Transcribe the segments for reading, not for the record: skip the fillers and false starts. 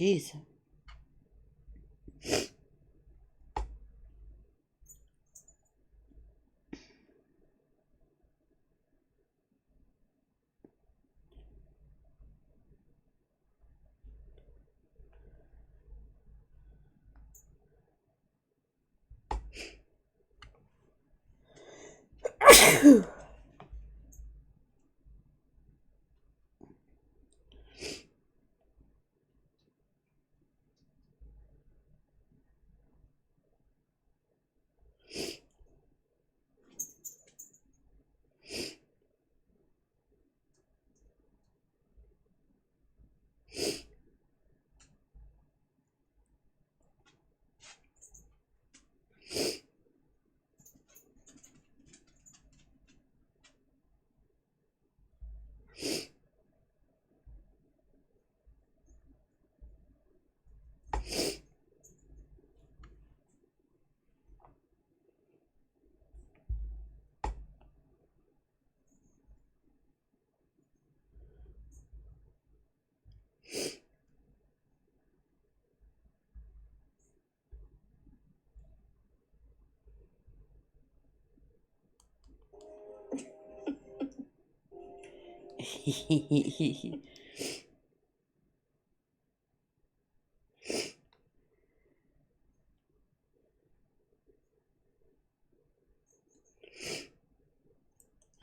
jeez.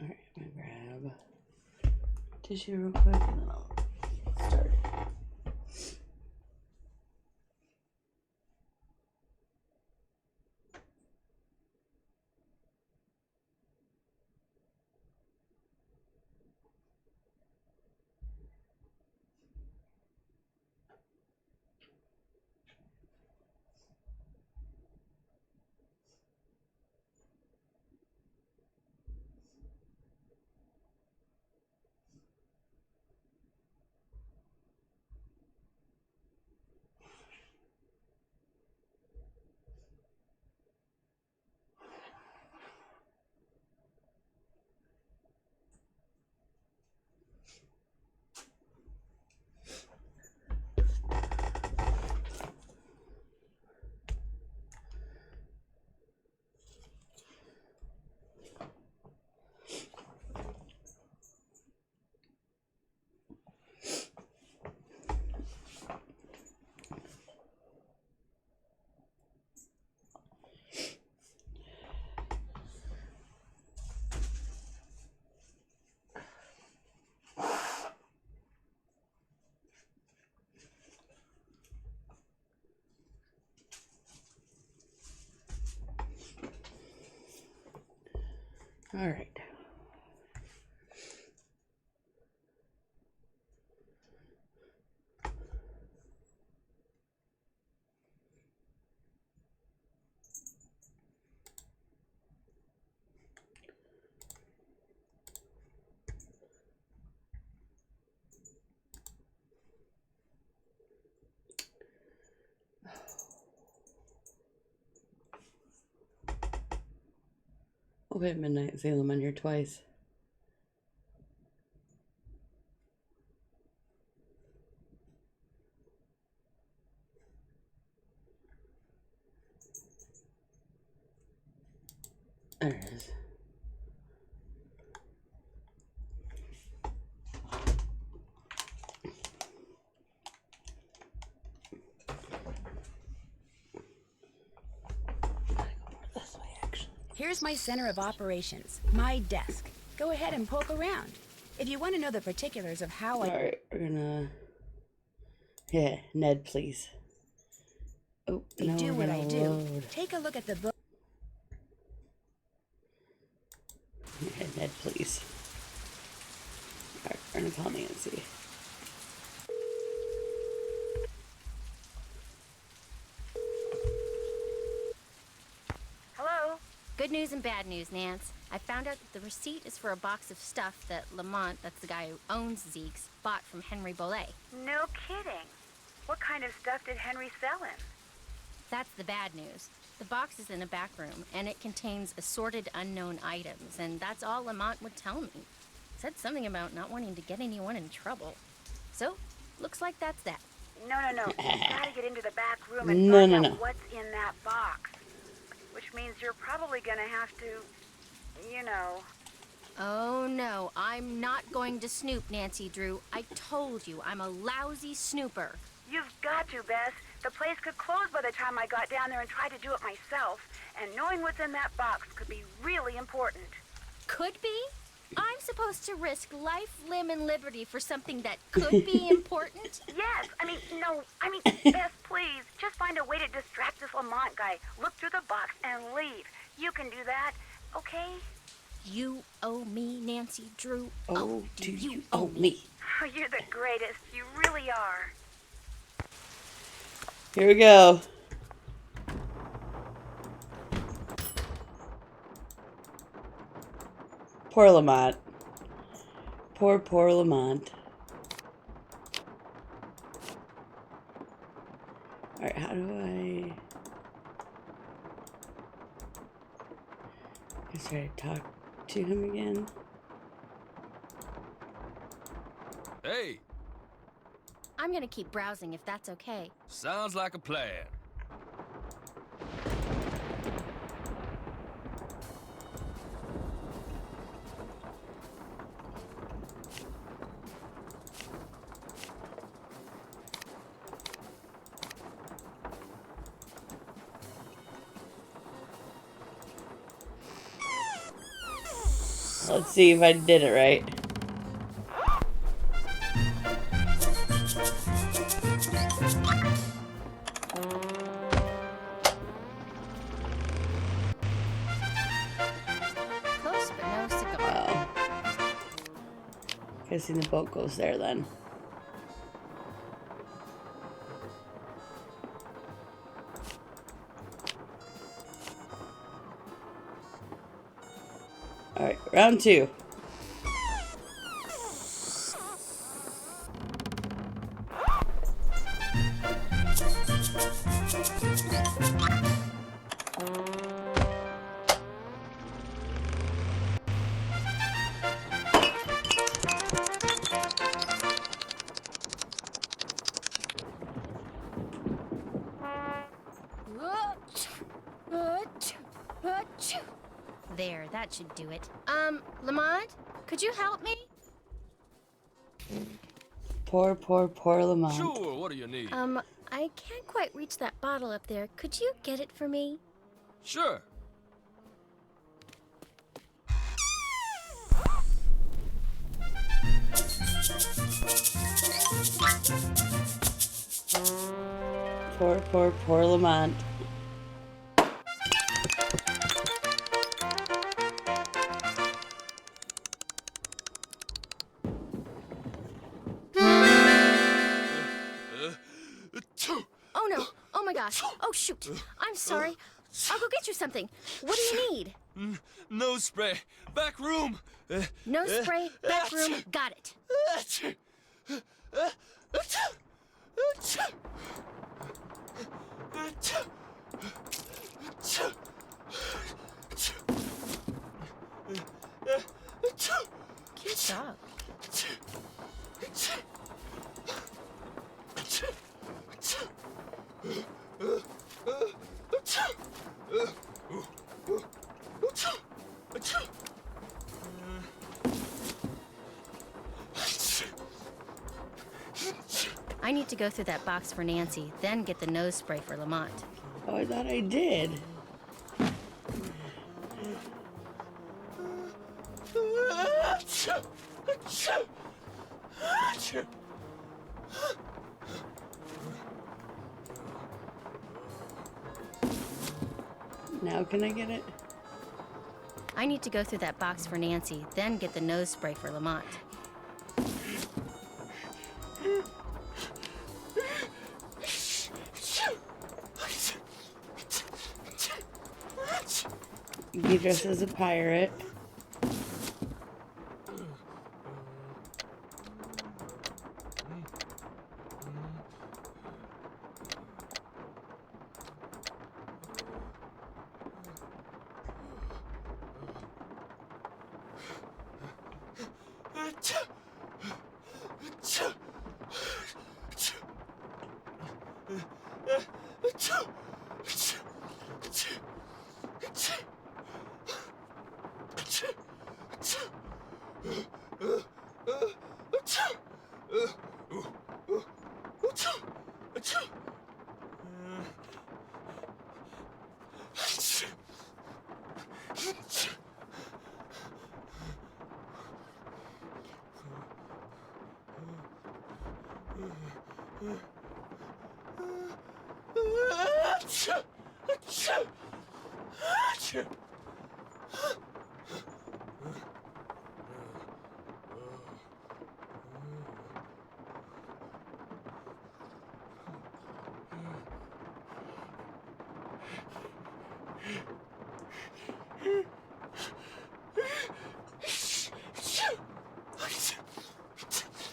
Alright, I'm gonna grab tissue real quick and then I'll start. Alright. Okay, Midnight Salem on here twice. There it is. This way, actually. Here's my center of operations, my desk. Go ahead and poke around. If you want to know the particulars of how Alright, we're gonna... Yeah, Ned, please. Oh, now do we're what gonna I do, load. take a look at the book. Yeah, Ned, please. Alright, we're gonna call Nancy. Hello? Good news and bad news, Nance. I found out that the receipt is for a box of stuff that Lamont, that's the guy who owns Zeke's, bought from Henry Bollet. No kidding. What kind of stuff did Henry sell him? That's the bad news. The box is in a back room, and it contains assorted unknown items, and that's all Lamont would tell me. Said something about not wanting to get anyone in trouble. So, looks like that's that. No. You gotta get into the back room and No, find no, out no. what's in that box. Which means you're probably gonna have to, you know. Oh no, I'm not going to snoop, Nancy Drew. I told you, I'm a lousy snooper. You've got to, Bess. The place could close by the time I got down there and tried to do it myself. And knowing what's in that box could be really important. Could be? I'm supposed to risk life, limb, and liberty for something that could be important? Yes, no, Bess, please. Just find a way to distract this Lamont guy. Look through the box and leave. You can do that, okay? You owe me, Nancy Drew. Oh, do you owe me? Oh, you're the greatest. You really are. Here we go. Poor Lamont. Poor Lamont. Alright, how do I... try to talk to him again? Hey, I'm gonna keep browsing if that's okay. sounds like a plan. Let's see if I did it right. Close, but no cigar. Oh. Guessing the boat goes there then. Alright, round two. There, that should do it. Lamont, could you help me? Poor Lamont. Sure, what do you need? I can't quite reach that bottle up there. Could you get it for me? Sure. Poor Lamont. Oh no! Oh my gosh! Oh shoot! I'm sorry. I'll go get you something. What do you need? Nose spray. Back room. No spray, back room, got it. Cute dog. I need to go through that box for Nancy, then get the nose spray for Lamont. Oh, I thought I did. Now can I get it? I need to go through that box for Nancy, then get the nose spray for Lamont. You dress as a pirate.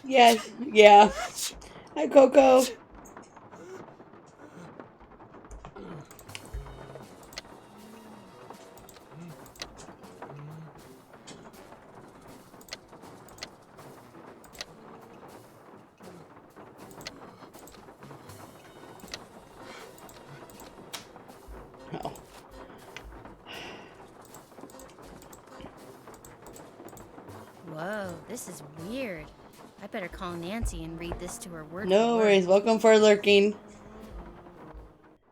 Yes, yeah. Hi, Coco. Oh. Whoa, this is weird. I better call Nancy and read this to her word No for word. worries. Welcome for lurking.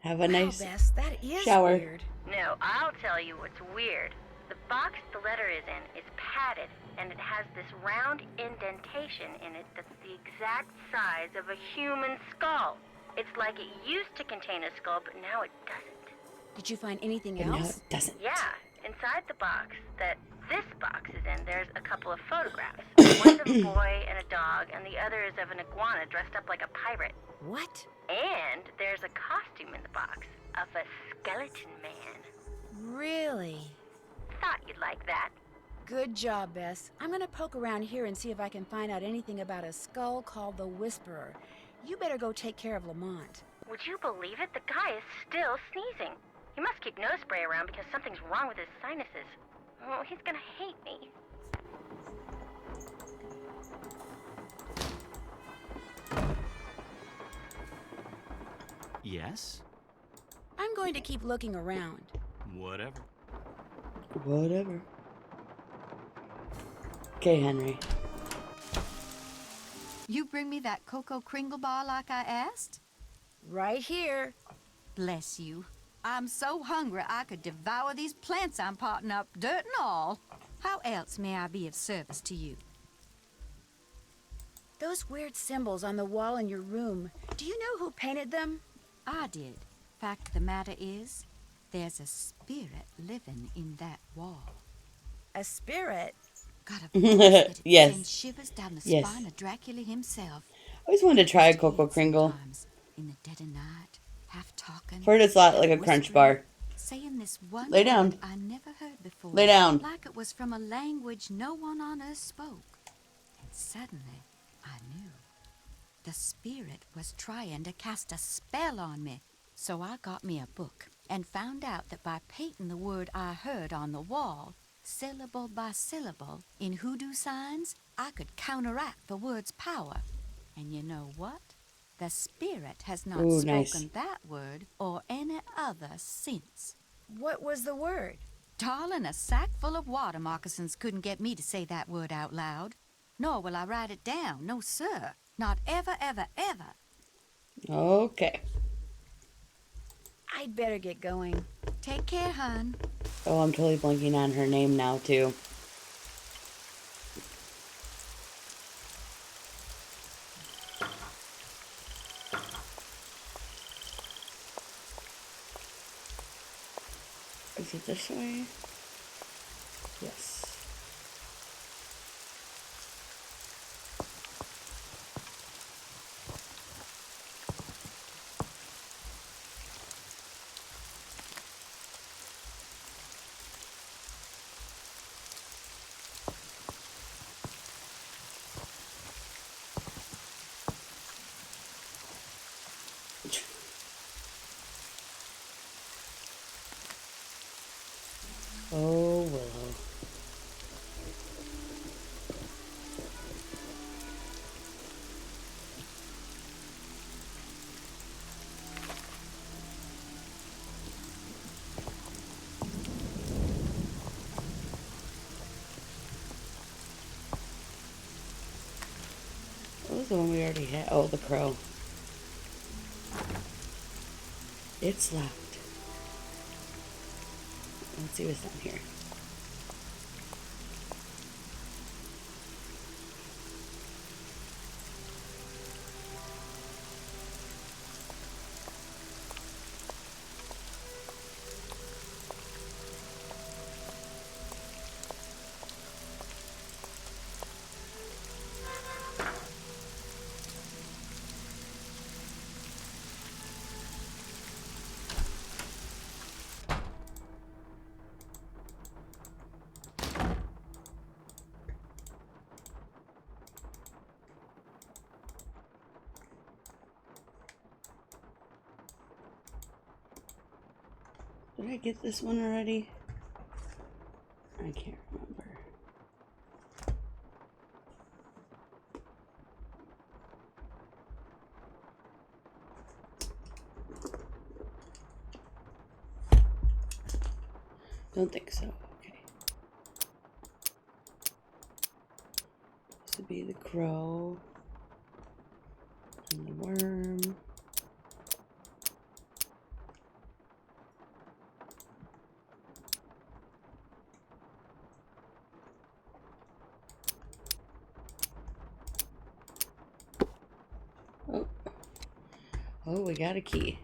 Have a nice Wow, Bess, that is shower. weird. No, I'll tell you what's weird. The box the letter is in is padded, and it has this round indentation in it that's the exact size of a human skull. It's like it used to contain a skull, but now it doesn't. Did you find anything But now else? it doesn't. Yeah, inside the box that this box is in, there's a couple of photographs. One's of a boy and a dog, and the other is of an iguana dressed up like a pirate. What? And there's a costume in the box of a skeleton man. Really? Thought you'd like that. Good job, Bess. I'm gonna poke around here and see if I can find out anything about a skull called the Whisperer. You better go take care of Lamont. Would you believe it? The guy is still sneezing. He must keep nose spray around because something's wrong with his sinuses. Oh, he's gonna hate me. Yes? I'm going to keep looking around. Whatever. Whatever. Okay, Henry. You bring me that Cocoa Kringle bar like I asked? Right here. Bless you. I'm so hungry I could devour these plants I'm potting up, dirt and all. How else may I be of service to you? Those weird symbols on the wall in your room. Do you know who painted them? I did. Fact of the matter is, there's a spirit living in that wall. A spirit? Got a voice that it Yes. sends shivers down the Yes. spine of Dracula himself. I always wanted to try a Cocoa Kringle. Sometimes, in the dead of night, half talking. Heard it's a lot like a half crunch whispering, bar. Saying this one Lay down. word I never heard before. Lay down. Like it was from a language no one on earth spoke. And suddenly, I knew. The spirit was trying to cast a spell on me. So I got me a book and found out that by painting the word I heard on the wall, syllable by syllable, in hoodoo signs, I could counteract the word's power. And you know what? The spirit has not Ooh, spoken nice. that word or any other since. What was the word? Darling, a sack full of water moccasins couldn't get me to say that word out loud. Nor will I write it down. No, sir. Not ever, ever, ever. Okay. I'd better get going. Take care, hon. Oh, I'm totally blanking on her name now, too. Is it this way? Yes. Oh, Willow. was the one we already had? Oh, the crow. It's locked. Let's see what's down here. Did I get this one already? I can't remember. Don't think so. Okay. This would be the crow and the worm. Oh, we got a key.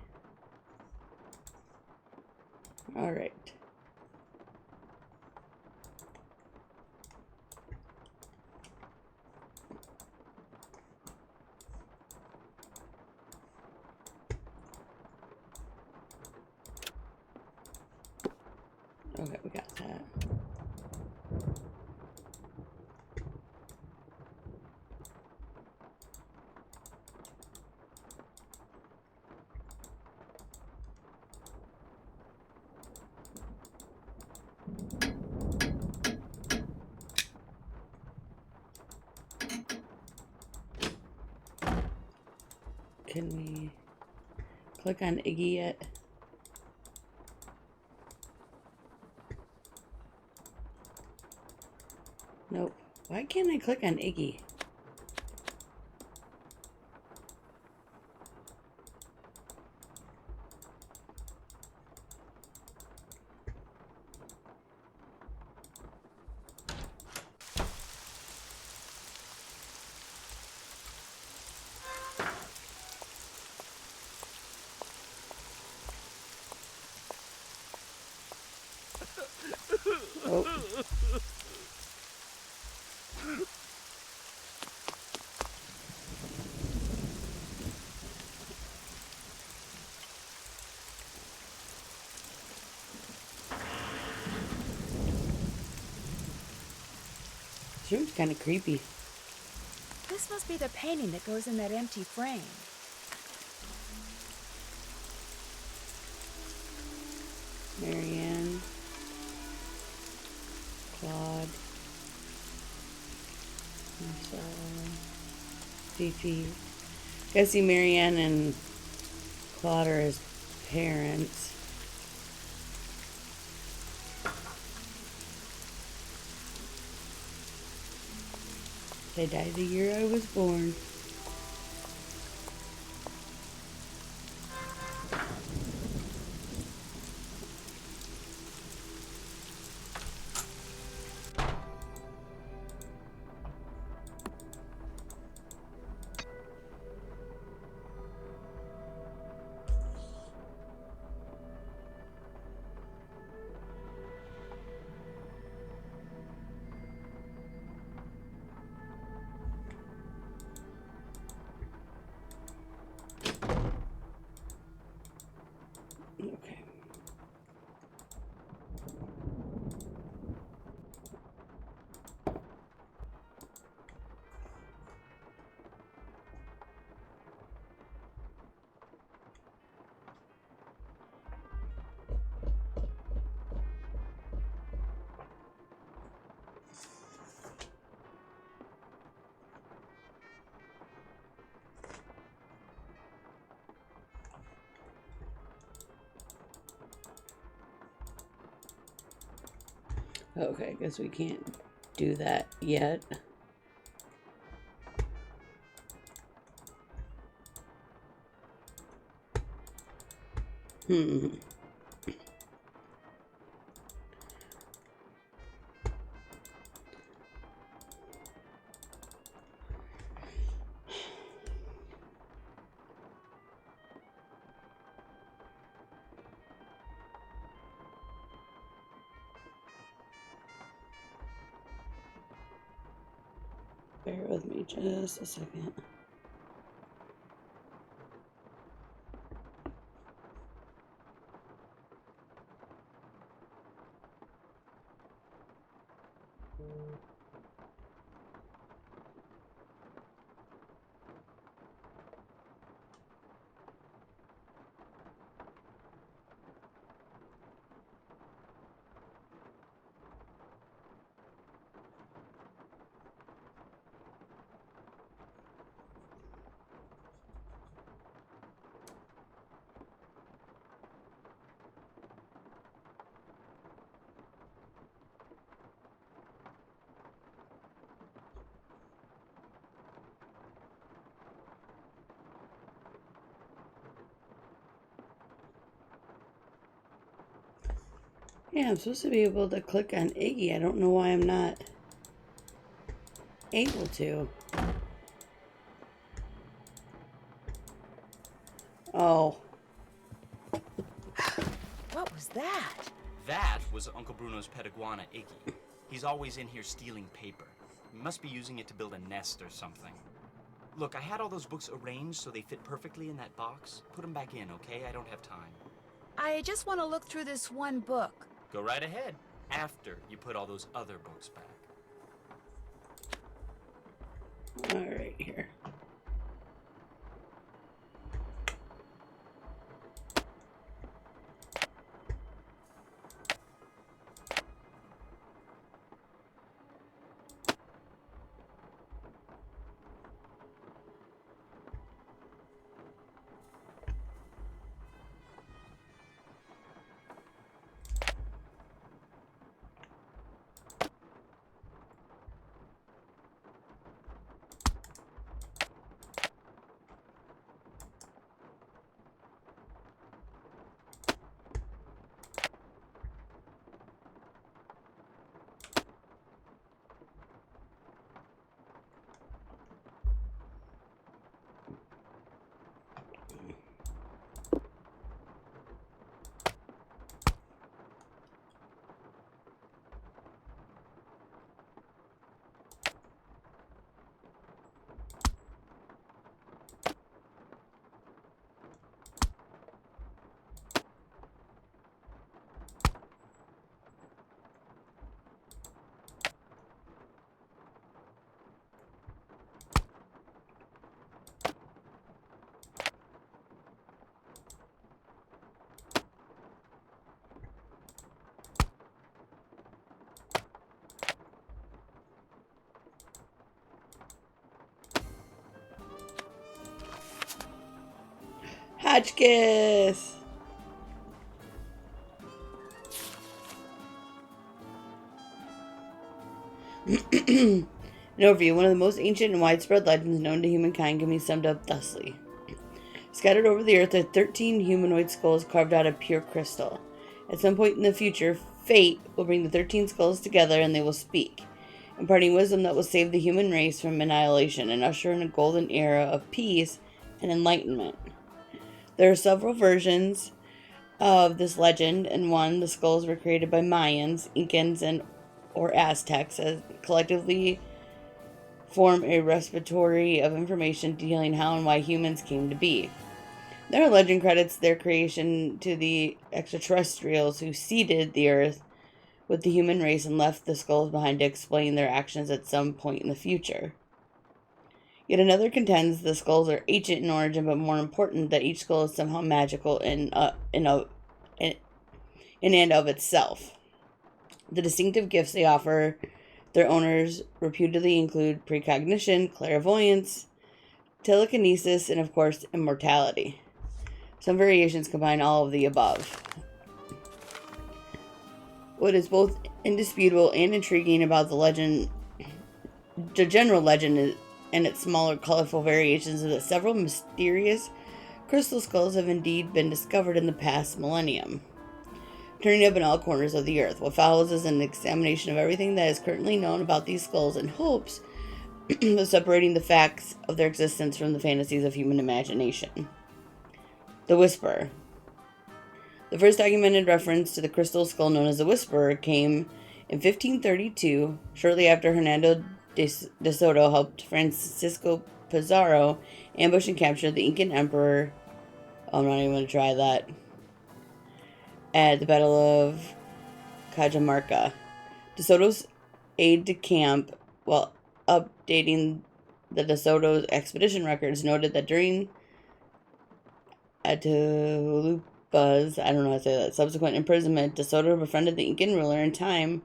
All right. Okay, we got that. Can we click on Iggy yet? Nope. Why can't I click on Iggy? Oh. This room's kind of creepy. This must be the painting that goes in that empty frame. Marianne, Claude, Marcella, Fifi. I see Marianne and Claude are his parents. They died the year I was born. Okay. Okay, I guess we can't do that yet. Bear with me just a second. Yeah, I'm supposed to be able to click on Iggy. I don't know why I'm not able to. Oh. What was that? That was Uncle Bruno's pet iguana, Iggy. He's always in here stealing paper. He must be using it to build a nest or something. Look, I had all those books arranged so they fit perfectly in that box. Put them back in, okay? I don't have time. I just want to look through this one book. Go right ahead, after you put all those other books back. All right, here. Hotchkiss! An overview. One of the most ancient and widespread legends known to humankind can be summed up thusly. Scattered over the earth are 13 humanoid skulls carved out of pure crystal. At some point in the future, fate will bring the 13 skulls together and they will speak, imparting wisdom that will save the human race from annihilation and usher in a golden era of peace and enlightenment. There are several versions of this legend, and one, the skulls were created by Mayans, Incans, or Aztecs, as collectively form a repository of information detailing how and why humans came to be. Their legend credits their creation to the extraterrestrials who seeded the earth with the human race and left the skulls behind to explain their actions at some point in the future. Yet another contends the skulls are ancient in origin, but more important, that each skull is somehow magical in and of itself. The distinctive gifts they offer their owners reputedly include precognition, clairvoyance, telekinesis, and of course, immortality. Some variations combine all of the above. What is both indisputable and intriguing about the general legend and its smaller, colorful variations is that several mysterious crystal skulls have indeed been discovered in the past millennium, turning up in all corners of the earth. What follows is an examination of everything that is currently known about these skulls in hopes of separating the facts of their existence from the fantasies of human imagination. The Whisperer. The first documented reference to the crystal skull known as the Whisperer came in 1532, shortly after Hernando de Soto helped Francisco Pizarro ambush and capture the Incan emperor. I'm not even going to try that. At the Battle of Cajamarca. De Soto's aide-de-camp, while updating the De Soto's expedition records, noted that during Atahualpa's, I don't know how to say that, subsequent imprisonment, De Soto befriended the Incan ruler. In time,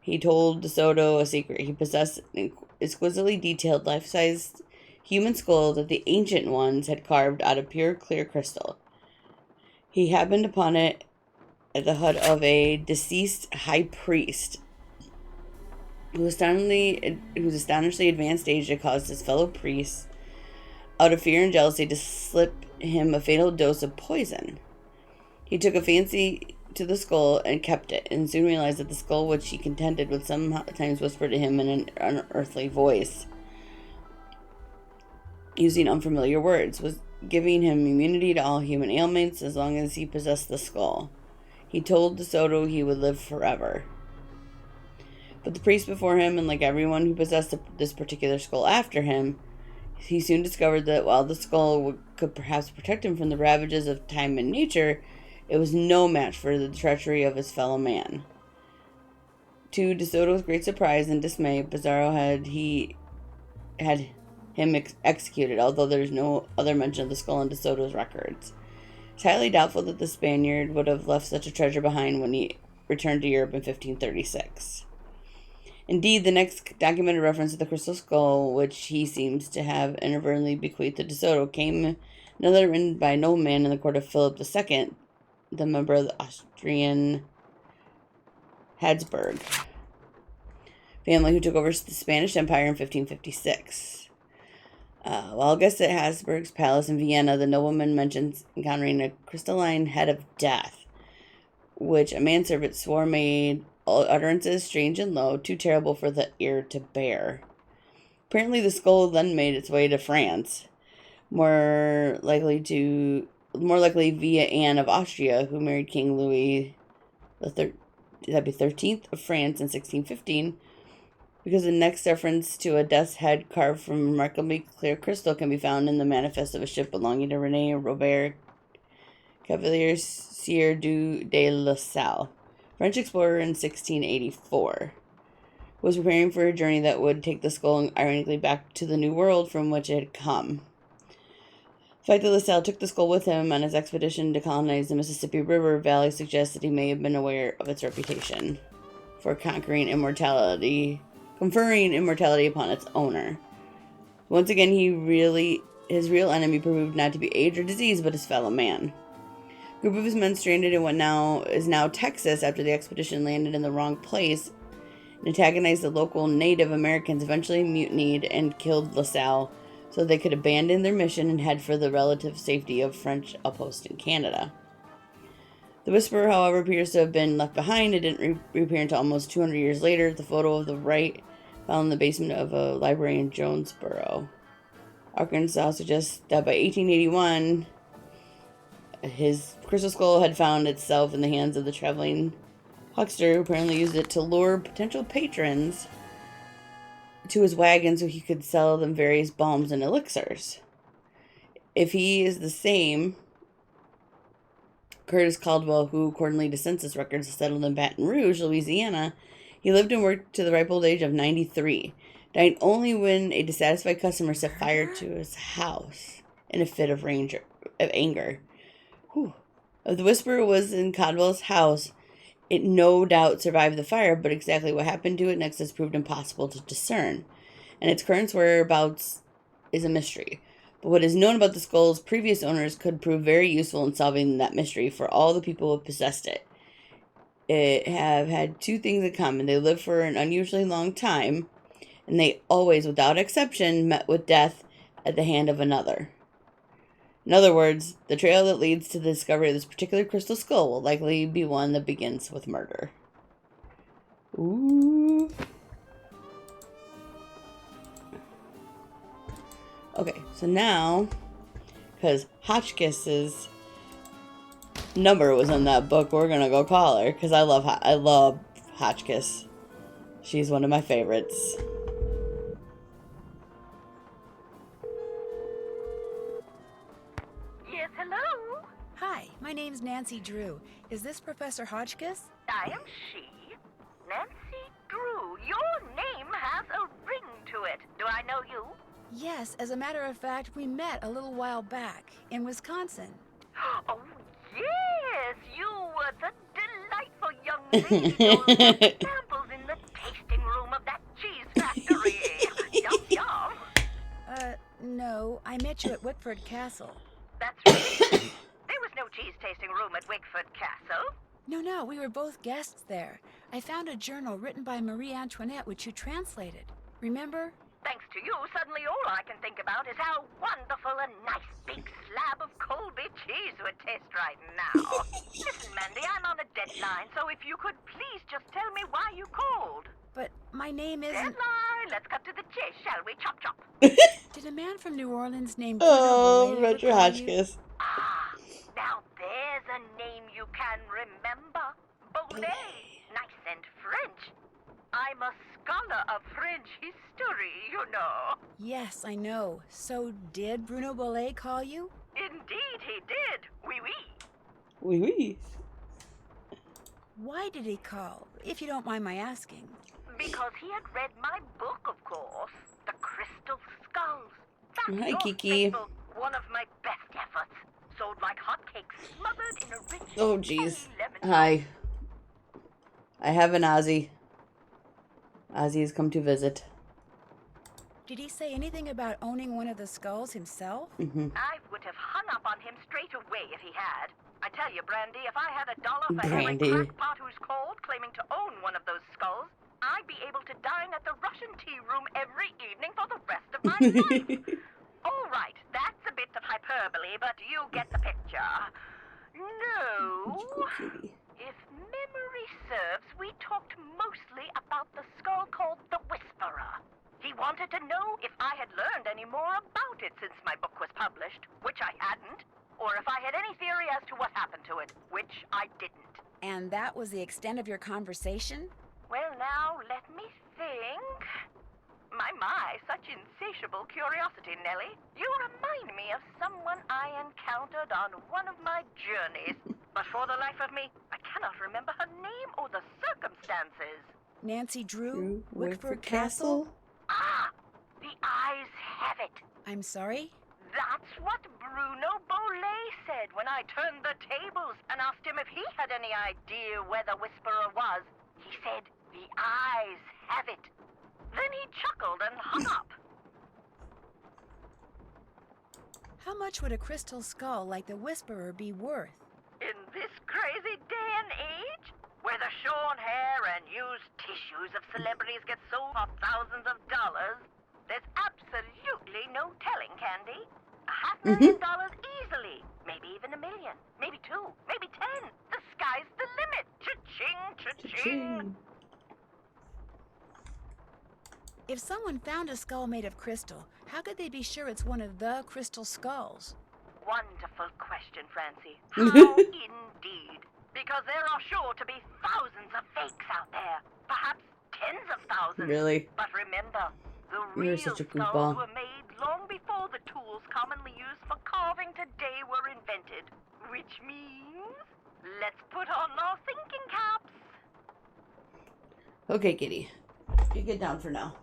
he told De Soto a secret. He possessed an exquisitely detailed, life-sized human skull that the ancient ones had carved out of pure, clear crystal. He happened upon it at the hut of a deceased high priest whose astonishingly advanced age had caused his fellow priests, out of fear and jealousy, to slip him a fatal dose of poison. He took a fancy to the skull and kept it, and soon realized that the skull, which he contended would sometimes whisper to him in an unearthly voice, using unfamiliar words, was giving him immunity to all human ailments as long as he possessed the skull. He told De Soto he would live forever. But the priest before him, and like everyone who possessed this particular skull after him, he soon discovered that while the skull could perhaps protect him from the ravages of time and nature, it was no match for the treachery of his fellow man. To De Soto's great surprise and dismay, Pizarro had him executed, although there's no other mention of the skull in De Soto's records. It's highly doubtful that the Spaniard would have left such a treasure behind when he returned to Europe in 1536. Indeed, the next documented reference to the crystal skull, which he seems to have inadvertently bequeathed to De Soto, came another written by a nobleman in the court of Philip II, the member of the Austrian Habsburg family who took over the Spanish Empire in 1556. While guests at Habsburg's palace in Vienna, the nobleman mentions encountering a crystalline head of death, which a manservant swore made utterances strange and low, too terrible for the ear to bear. Apparently, the skull then made its way to France, more likely via Anne of Austria, who married King Louis the 13th of France in 1615. Because the next reference to a death's head carved from remarkably clear crystal can be found in the manifest of a ship belonging to René Robert Cavelier Sieur de La Salle, French explorer in 1684, was preparing for a journey that would take the skull ironically back to the New World from which it had come. The fact that La Salle took the skull with him on his expedition to colonize the Mississippi River Valley suggests that he may have been aware of its reputation for conferring immortality upon its owner. Once again, his real enemy proved not to be age or disease, but his fellow man. A group of his men stranded in what is now Texas after the expedition landed in the wrong place and antagonized the local Native Americans, eventually mutinied and killed La Salle so they could abandon their mission and head for the relative safety of French outposts in Canada. The Whisperer, however, appears to have been left behind. It didn't reappear until almost 200 years later. The photo of the right found in the basement of a library in Jonesboro, Arkansas, suggests that by 1881, his crystal skull had found itself in the hands of the traveling huckster, who apparently used it to lure potential patrons to his wagon so he could sell them various balms and elixirs. If he is the same Curtis Caldwell, who, accordingly to census records, settled in Baton Rouge, Louisiana, he lived and worked to the ripe old age of 93, dying only when a dissatisfied customer set fire to his house in a fit of anger. Whew. If the Whisperer was in Caldwell's house, it no doubt survived the fire, but exactly what happened to it next has proved impossible to discern, and its current whereabouts is a mystery. But what is known about the skull's previous owners could prove very useful in solving that mystery for all the people who possessed it. It have had two things in common. They lived for an unusually long time, and they always, without exception, met with death at the hand of another. In other words, the trail that leads to the discovery of this particular crystal skull will likely be one that begins with murder. Ooh. Okay, so now, because Hotchkiss's number was in that book, we're gonna go call her, because I love Hotchkiss. She's one of my favorites. Yes, hello? Hi, my name's Nancy Drew. Is this Professor Hotchkiss? I am she, Nancy Drew. Your name has a ring to it. Do I know you? Yes, as a matter of fact, we met a little while back in Wisconsin. Oh, yes, you were the delightful young lady who left samples in the tasting room of that cheese factory. Yum, yum. No, I met you at Wickford Castle. That's right. There was no cheese tasting room at Wickford Castle. No, we were both guests there. I found a journal written by Marie Antoinette, which you translated. Remember? Thanks to you, suddenly all I can think about is how wonderful a nice big slab of Colby cheese would taste right now. Listen, Mandy, I'm on a deadline, so if you could please just tell me why you called. But my name isn't... Deadline! Let's cut to the chase, shall we? Chop, chop. Did a man from New Orleans named Oh, Bruno Bolet Roger ever call you? Hotchkiss. Ah, now there's a name you can remember. Bolet. Nice and French. I'm a scholar of French history, you know. Yes, I know. So did Bruno Bolet call you? Indeed he did. Oui, oui. Oui, oui. Why did he call, if you don't mind my asking? Because he had read my book, of course. The Crystal Skulls. That's Hi, your Kiki. staple, one of my best efforts. Sold like hotcakes, smothered in a rich... Oh, jeez. tangy lemon. Hi. I have an Ozzy. Ozzy has come to visit. Did he say anything about owning one of the skulls himself? I would have hung up on him straight away if he had. I tell you, Brandy, if I had $1 for every Brandy. crackpot who's called claiming to own one of those skulls, I'd be able to dine at the Russian tea room every evening for the rest of my life. All right, that's a bit of hyperbole, but you get the picture. No. If memory serves, we talked mostly about the skull called the Whisperer. He wanted to know if I had learned any more about it since my book was published, which I hadn't, or if I had any theory as to what happened to it, which I didn't. And that was the extent of your conversation? Well, now, let me think. My, such insatiable curiosity, Nellie. You remind me of someone I encountered on one of my journeys. But for the life of me, I cannot remember her name or the circumstances. Nancy Drew? Wickford Castle? Ah, the eyes have it. I'm sorry? That's what Bruno Bolet said when I turned the tables and asked him if he had any idea where the Whisperer was. He said, the eyes have it. Then he chuckled and hung up. How much would a crystal skull like the Whisperer be worth? In this crazy day and age, where the shorn hair and used tissues of celebrities get sold for thousands of dollars, there's absolutely no telling, Candy. $500,000 easily. Maybe even $1 million. Maybe 2. Maybe 10. The sky's the limit. Cha-ching, cha-ching. If someone found a skull made of crystal, how could they be sure it's one of the crystal skulls? Wonderful question, Francie. How indeed. Because there are sure to be thousands of fakes out there. Perhaps tens of thousands. Really? But remember, the You're real such a skulls goofball. were made long before the tools commonly used for carving today were invented. Which means, let's put on our thinking caps. Okay, kitty. You get down for now.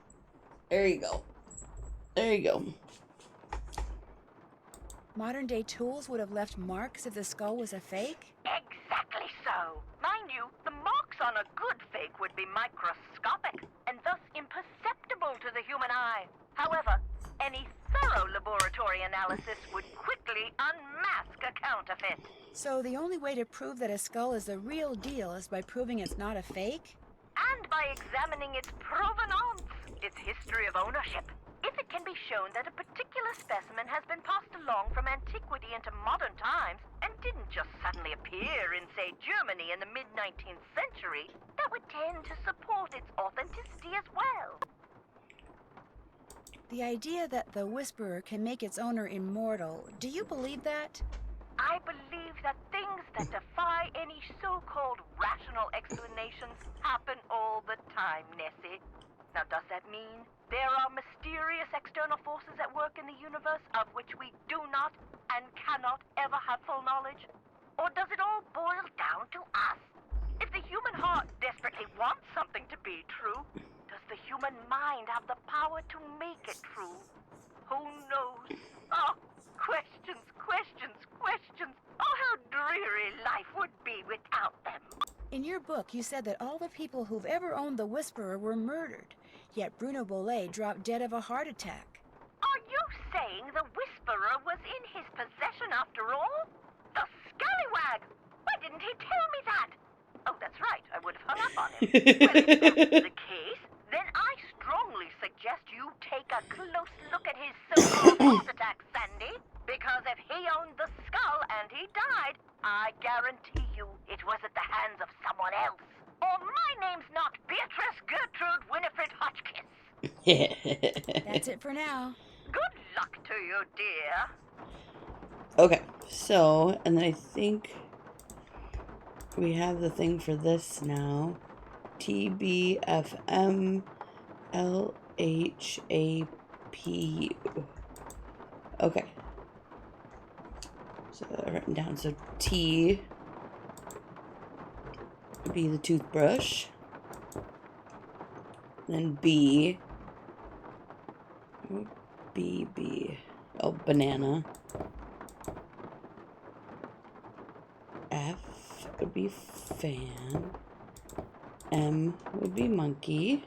There you go. There you go. Modern day tools would have left marks if the skull was a fake? Exactly so. Mind you, the marks on a good fake would be microscopic and thus imperceptible to the human eye. However, any thorough laboratory analysis would quickly unmask a counterfeit. So the only way to prove that a skull is the real deal is by proving it's not a fake? And by examining its provenance, its history of ownership. If it can be shown that a particular specimen has been passed along from antiquity into modern times and didn't just suddenly appear in, say, Germany in the mid-19th century, that would tend to support its authenticity as well. The idea that the Whisperer can make its owner immortal, do you believe that? I believe that things that defy any so-called rational explanations happen all the time, Nessie. Now, does that mean there are mysterious external forces at work in the universe of which we do not and cannot ever have full knowledge? Or does it all boil down to us? If the human heart desperately wants something to be true, does the human mind have the power to make it true? Who knows? Oh, questions, questions, questions. Oh, how dreary life would be without them. In your book, you said that all the people who've ever owned the Whisperer were murdered, yet Bruno Bollet dropped dead of a heart attack. Are you saying the Whisperer was in his possession after all? The scallywag! Why didn't he tell me that? Oh, that's right. I would have hung up on him. Well, if that's the case, then I strongly suggest you take a close look at his so-called heart attack, Sandy. Because if he owned the skull and he died, I guarantee you it was at the hands of someone else. Or my name's not Beatrice Gertrude Winifred Hotchkiss. That's it for now. Good luck to you, dear. Okay, so, and then I think we have the thing for this now. TBFM LHAPU. Okay. So written down. So T would be the toothbrush. Then B. B. Oh, banana. F would be fan. M would be monkey.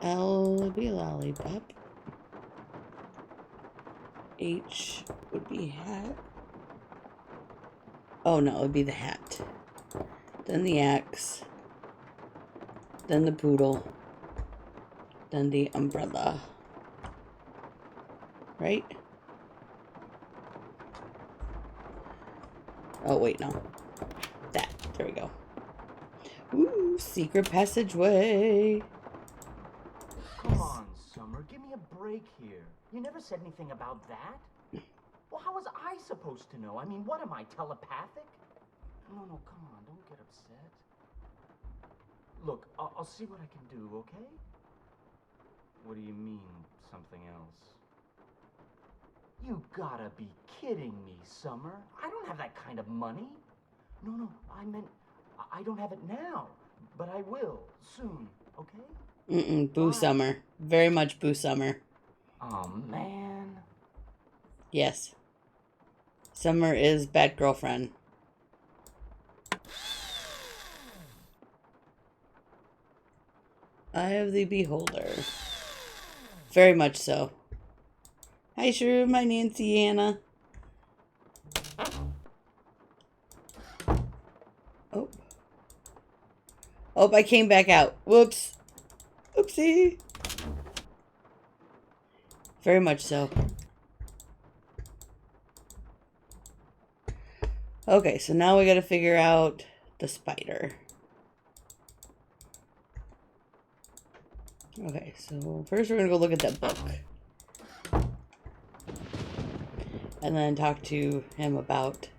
L would be lollipop. H would be hat. Oh no, it would be the hat. Then the axe. Then the poodle. Then the umbrella. Right? Oh, wait, no. That. There we go. Ooh, secret passageway. Come on, Summer. Give me a break here. You never said anything about that. Well, how was I supposed to know? I mean, what am I, telepathic? No, come on. Don't get upset. Look, I'll see what I can do, okay? What do you mean, something else? You gotta be kidding me, Summer. I don't have that kind of money. No, I meant I don't have it now, but I will soon, okay? Boo Summer. Very much Boo Summer. Oh, man. Yes. Summer is bad girlfriend. Eye of the Beholder. Very much so. Hi, Shrew, my Nancy Anna. Oh. Oh, I came back out. Whoops. Oopsie. Very much so. Okay, so now we gotta figure out the spider. Okay, so first we're gonna go look at that book. And then talk to him about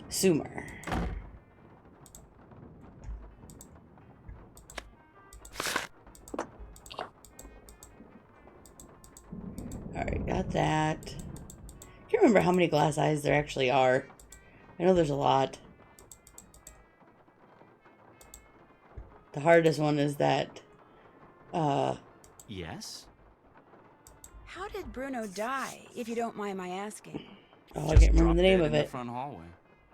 Sumer. Alright, got that. Can't remember how many glass eyes there actually are. I know there's a lot. The hardest one is that, Yes? How did Bruno die, if you don't mind my asking? oh, I can't remember the name of In the it. front hallway.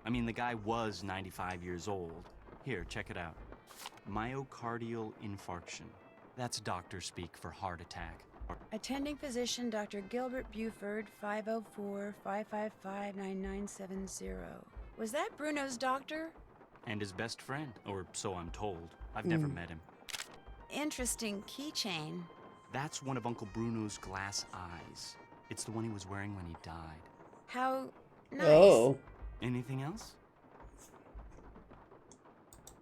I mean, the guy was 95 years old. Here, check it out. Myocardial infarction. That's doctor speak for heart attack. Attending physician Dr. Gilbert Buford, 504-555-9970. Was that Bruno's doctor? And his best friend, or so I'm told. I've never met him. Interesting keychain. That's one of Uncle Bruno's glass eyes. It's the one he was wearing when he died. How nice. Oh. Anything else?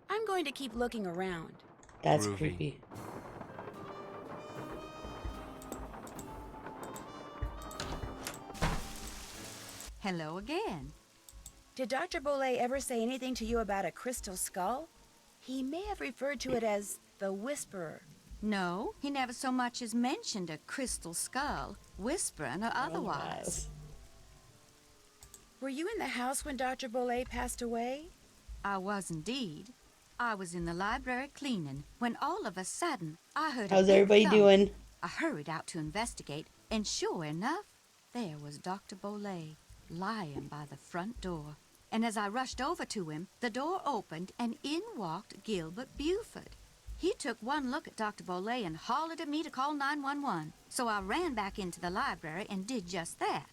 I'm going to keep looking around. That's Groovy. creepy. Hello again. Did Dr. Bolet ever say anything to you about a crystal skull? He may have referred to it as the Whisperer. No, he never so much as mentioned a crystal skull, whispering or otherwise. Were you in the house when Dr. Bolet passed away? I was indeed. I was in the library cleaning when all of a sudden I heard How's a big everybody thump. doing? I hurried out to investigate, and sure enough, there was Dr. Bolet lying by the front door. And as I rushed over to him, the door opened and in walked Gilbert Buford. He took one look at Dr. Bolet and hollered at me to call 911. So I ran back into the library and did just that.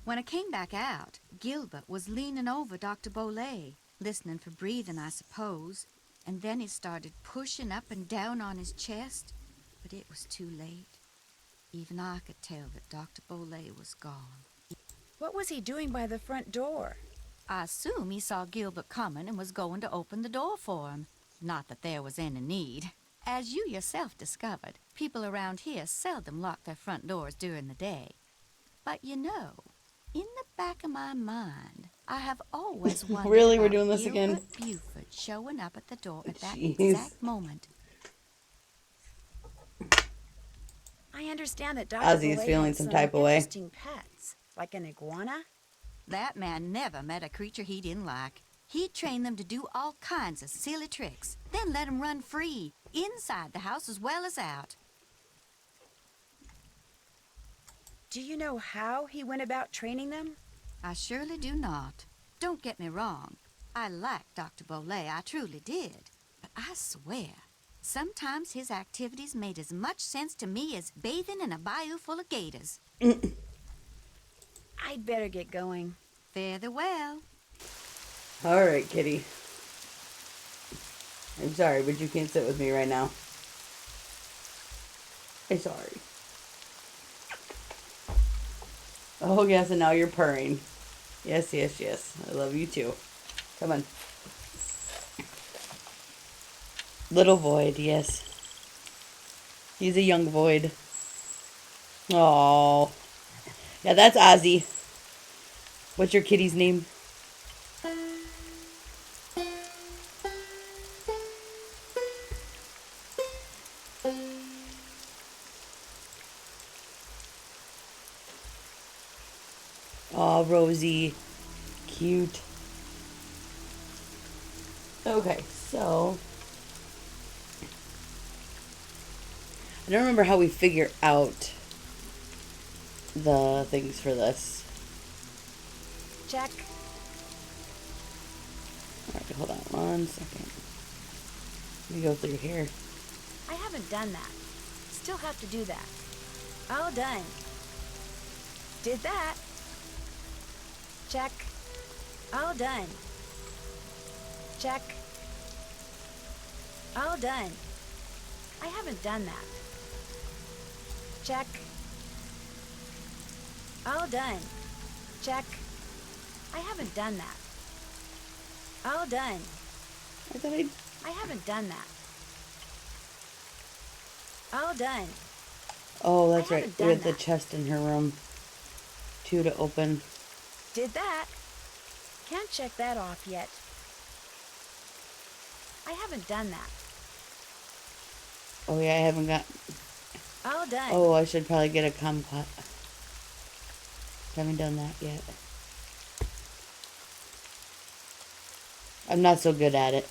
When I came back out, Gilbert was leaning over Dr. Bolet, listening for breathing, I suppose. And then he started pushing up and down on his chest, but it was too late. Even I could tell that Dr. Bolet was gone. What was he doing by the front door? I assume he saw Gilbert coming and was going to open the door for him. Not that there was any need. As you yourself discovered, people around here seldom lock their front doors during the day. But you know, in the back of my mind, I have always wondered Really? We're about doing this Gilbert again? Buford showing up at the door at that Jeez. exact moment. I understand that Dr. Ozzy is Bolet feeling had some type of way. interesting pets, like an iguana. That man never met a creature he didn't like. He'd train them to do all kinds of silly tricks, then let them run free, inside the house as well as out. Do you know how he went about training them? I surely do not. Don't get me wrong. I liked Dr. Bolet, I truly did. But I swear, sometimes his activities made as much sense to me as bathing in a bayou full of gators. I'd better get going. Fare thee well. All right, kitty. I'm sorry, but you can't sit with me right now. I'm sorry. Oh, yes, and now you're purring. Yes, yes, yes. I love you too. Come on. Little Void, yes. He's a young Void. Oh. Yeah, that's Ozzy. What's your kitty's name? Oh, Rosie. Cute. Okay, so I don't remember how we figure out the things for this. Check. Alright, hold on 1 second. Let me go through here. I haven't done that. Still have to do that. All done. Did that. Check. All done. Check. All done. I haven't done that. Check. All done. Check. I haven't done that. All done. I thought I haven't done that. All done. Oh, that's I right. haven't There's done the that. chest in her room. 2 to open. Did that. Can't check that off yet. I haven't done that. Oh yeah, I haven't got... All done. Oh, I should probably get a kumquat. Haven't done that yet. I'm not so good at it.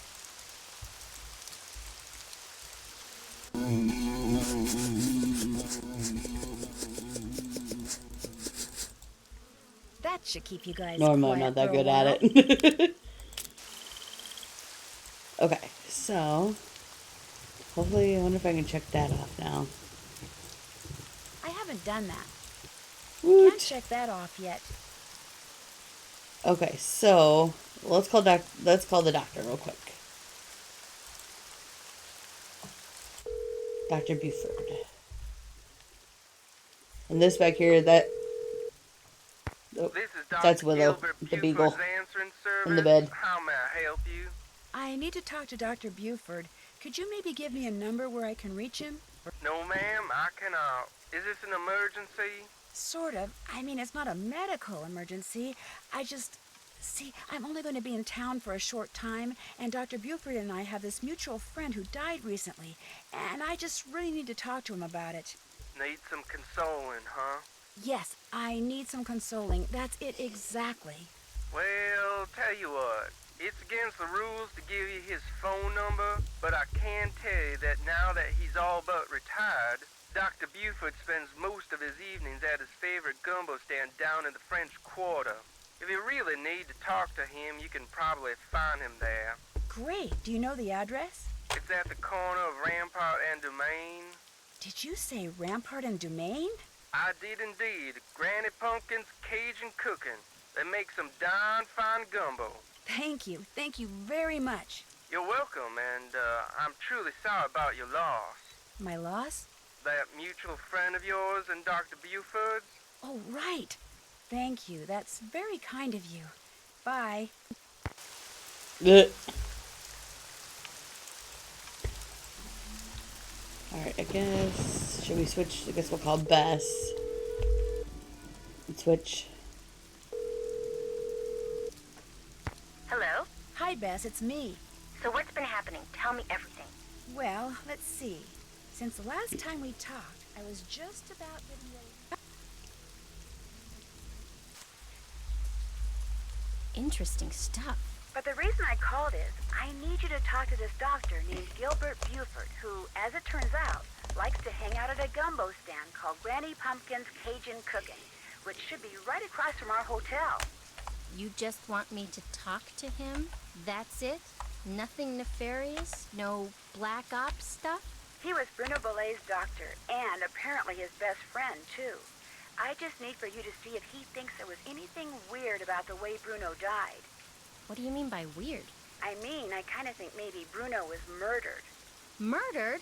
That should keep you guys No, I'm quiet not that for a good while. at it. Okay, so hopefully, I wonder if I can check that off now. I haven't done that. Woot. Can't check that off yet. Okay, so let's call the doctor real quick. Dr. Buford. And this back here, that... Oh, This is Dr. that's Willow, Gilbert the Buford's beagle, answering in the service. bed. How may I help you? I need to talk to Dr. Buford. Could you maybe give me a number where I can reach him? No, ma'am, I cannot. Is this an emergency? Sort of. I mean, it's not a medical emergency. See, I'm only going to be in town for a short time, and Dr. Buford and I have this mutual friend who died recently, and I just really need to talk to him about it. Need some consoling, huh? Yes, I need some consoling. That's it exactly. Well, tell you what. It's against the rules to give you his phone number, but I can tell you that now that he's all but retired, Dr. Buford spends most of his evenings at his favorite gumbo stand down in the French Quarter. If you really need to talk to him, you can probably find him there. Great. Do you know the address? It's at the corner of Rampart and Domain. Did you say Rampart and Domain? I did indeed. Granny Pumpkin's Cajun Cooking. They make some darn fine gumbo. Thank you. Thank you very much. You're welcome, and I'm truly sorry about your loss. My loss? That mutual friend of yours and Dr. Buford's? Oh, right. Thank you. That's very kind of you. Bye. Alright, I guess... Should we switch? I guess we'll call Bess. Switch. Hello? Hi, Bess. It's me. So what's been happening? Tell me everything. Well, let's see. Since the last time we talked, I was just about getting ready. Interesting stuff. But the reason I called is I need you to talk to this doctor named Gilbert Buford, who, as it turns out, likes to hang out at a gumbo stand called Granny Pumpkin's Cajun Cooking, which should be right across from our hotel. You just want me to talk to him? That's it? Nothing nefarious? No black ops stuff? He was Bruno Bolet's doctor, and apparently his best friend, too. I just need for you to see if he thinks there was anything weird about the way Bruno died. What do you mean by weird? I mean, I kind of think maybe Bruno was murdered. Murdered?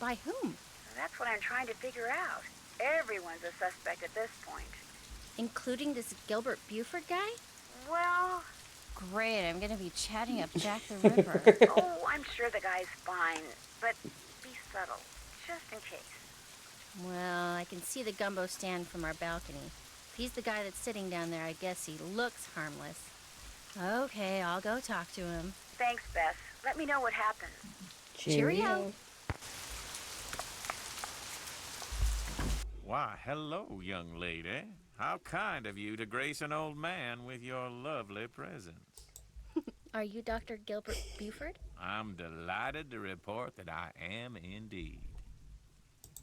By whom? That's what I'm trying to figure out. Everyone's a suspect at this point. Including this Gilbert Buford guy? Well, Great, I'm gonna be chatting up Jack the Ripper. oh, I'm sure the guy's fine, but be subtle, just in case. Well, I can see the gumbo stand from our balcony. If he's the guy that's sitting down there, I guess he looks harmless. Okay, I'll go talk to him. Thanks, Bess. Let me know what happens. Cheerio. Why, hello, young lady. How kind of you to grace an old man with your lovely presence. Are you Dr. Gilbert Buford? I'm delighted to report that I am indeed.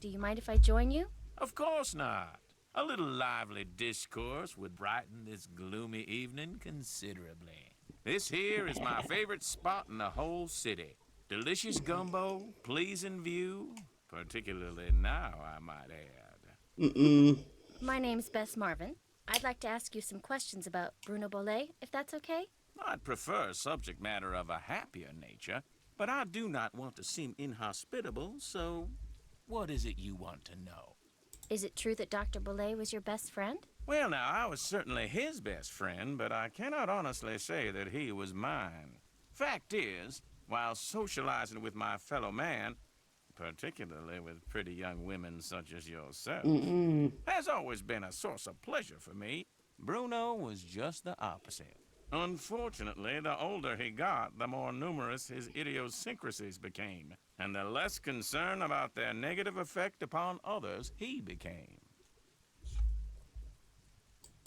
Do you mind if I join you? Of course not. A little lively discourse would brighten this gloomy evening considerably. This here is my favorite spot in the whole city. Delicious gumbo, pleasing view, particularly now, I might add. My name's Bess Marvin. I'd like to ask you some questions about Bruno Bolet, if that's okay? I'd prefer subject matter of a happier nature, but I do not want to seem inhospitable, so what is it you want to know? Is it true that Dr. Bolet was your best friend? Well, now, I was certainly his best friend, but I cannot honestly say that he was mine. Fact is, while socializing with my fellow man, particularly with pretty young women such as yourself, has always been a source of pleasure for me, Bruno was just the opposite. Unfortunately, the older he got, the more numerous his idiosyncrasies became, and the less concern about their negative effect upon others he became.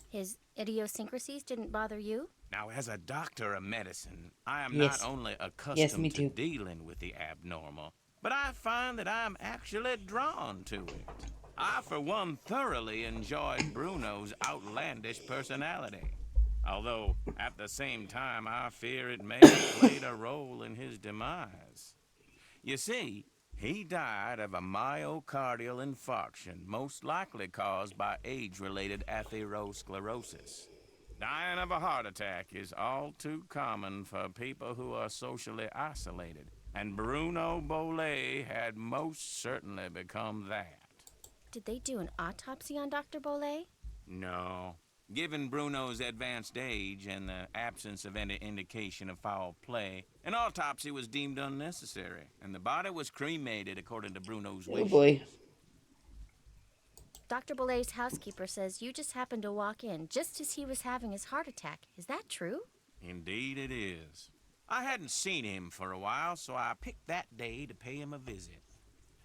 His idiosyncrasies didn't bother you? Now, as a doctor of medicine, I am Yes. not only Yes, accustomed me to too. dealing with the abnormal, but I find that I'm actually drawn to it. I, for one, thoroughly enjoyed Bruno's outlandish personality. Although, at the same time, I fear it may have played a role in his demise. You see, he died of a myocardial infarction, most likely caused by age-related atherosclerosis. Dying of a heart attack is all too common for people who are socially isolated, and Bruno Bolet had most certainly become that. Did they do an autopsy on Dr. Bolet? No. Given Bruno's advanced age and the absence of any indication of foul play, an autopsy was deemed unnecessary, and the body was cremated according to Bruno's Oh wish. boy. Dr. Bolet's housekeeper says you just happened to walk in just as he was having his heart attack. Is that true? Indeed it is. I hadn't seen him for a while, so I picked that day to pay him a visit.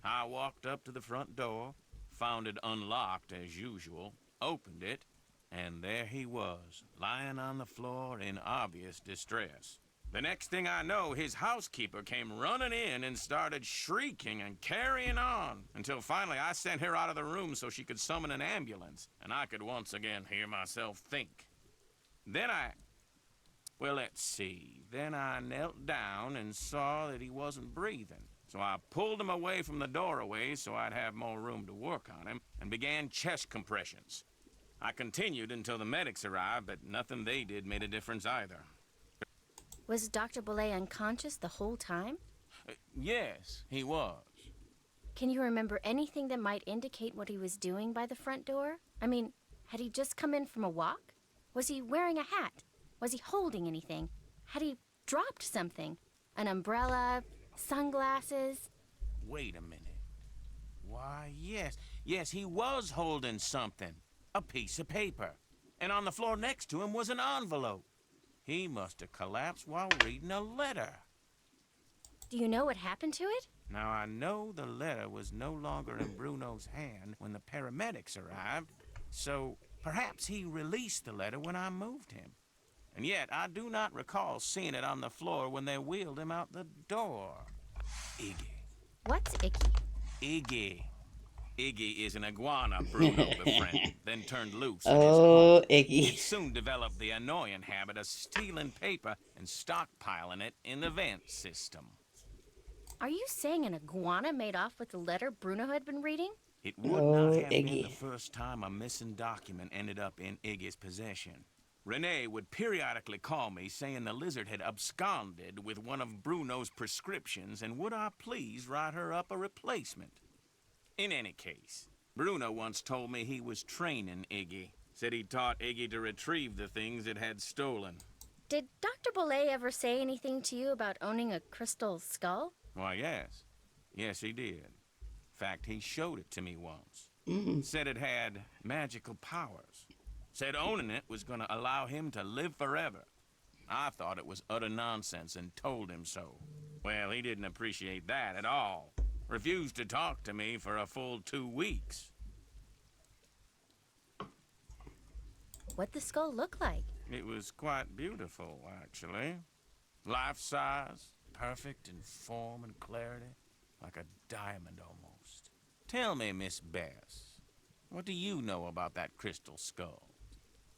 I walked up to the front door, found it unlocked as usual, opened it, and there he was, lying on the floor in obvious distress. The next thing I know, his housekeeper came running in and started shrieking and carrying on, until finally I sent her out of the room so she could summon an ambulance, and I could once again hear myself think. Well, let's see. Then I knelt down and saw that he wasn't breathing. So I pulled him away from the doorway so I'd have more room to work on him, and began chest compressions. I continued until the medics arrived, but nothing they did made a difference either. Was Dr. Bolet unconscious the whole time? Yes, he was. Can you remember anything that might indicate what he was doing by the front door? I mean, had he just come in from a walk? Was he wearing a hat? Was he holding anything? Had he dropped something? An umbrella? Sunglasses? Wait a minute. Why, yes, he was holding something. A piece of paper. And on the floor next to him was an envelope. He must have collapsed while reading a letter. Do you know what happened to it? Now, I know the letter was no longer in Bruno's hand when the paramedics arrived, so perhaps he released the letter when I moved him. And yet, I do not recall seeing it on the floor when they wheeled him out the door. Iggy. What's icky? Iggy. Iggy is an iguana Bruno befriended, then turned loose. Oh, He Iggy. soon developed the annoying habit of stealing paper and stockpiling it in the vent system. Are you saying an iguana made off with the letter Bruno had been reading? It would Oh, not have been Iggy. the first time a missing document ended up in Iggy's possession. Renee would periodically call me saying the lizard had absconded with one of Bruno's prescriptions and would I please write her up a replacement. In any case, Bruno once told me he was training Iggy. Said he taught Iggy to retrieve the things it had stolen. Did Dr. Bolet ever say anything to you about owning a crystal skull? Why, yes. Yes, he did. In fact, he showed it to me once. Said it had magical powers. Said owning it was going to allow him to live forever. I thought it was utter nonsense and told him so. Well, he didn't appreciate that at all. Refused to talk to me for a full 2 weeks. What'd the skull look like? It was quite beautiful, actually. Life-size, perfect in form and clarity, like a diamond almost. Tell me, Miss Bess, what do you know about that crystal skull?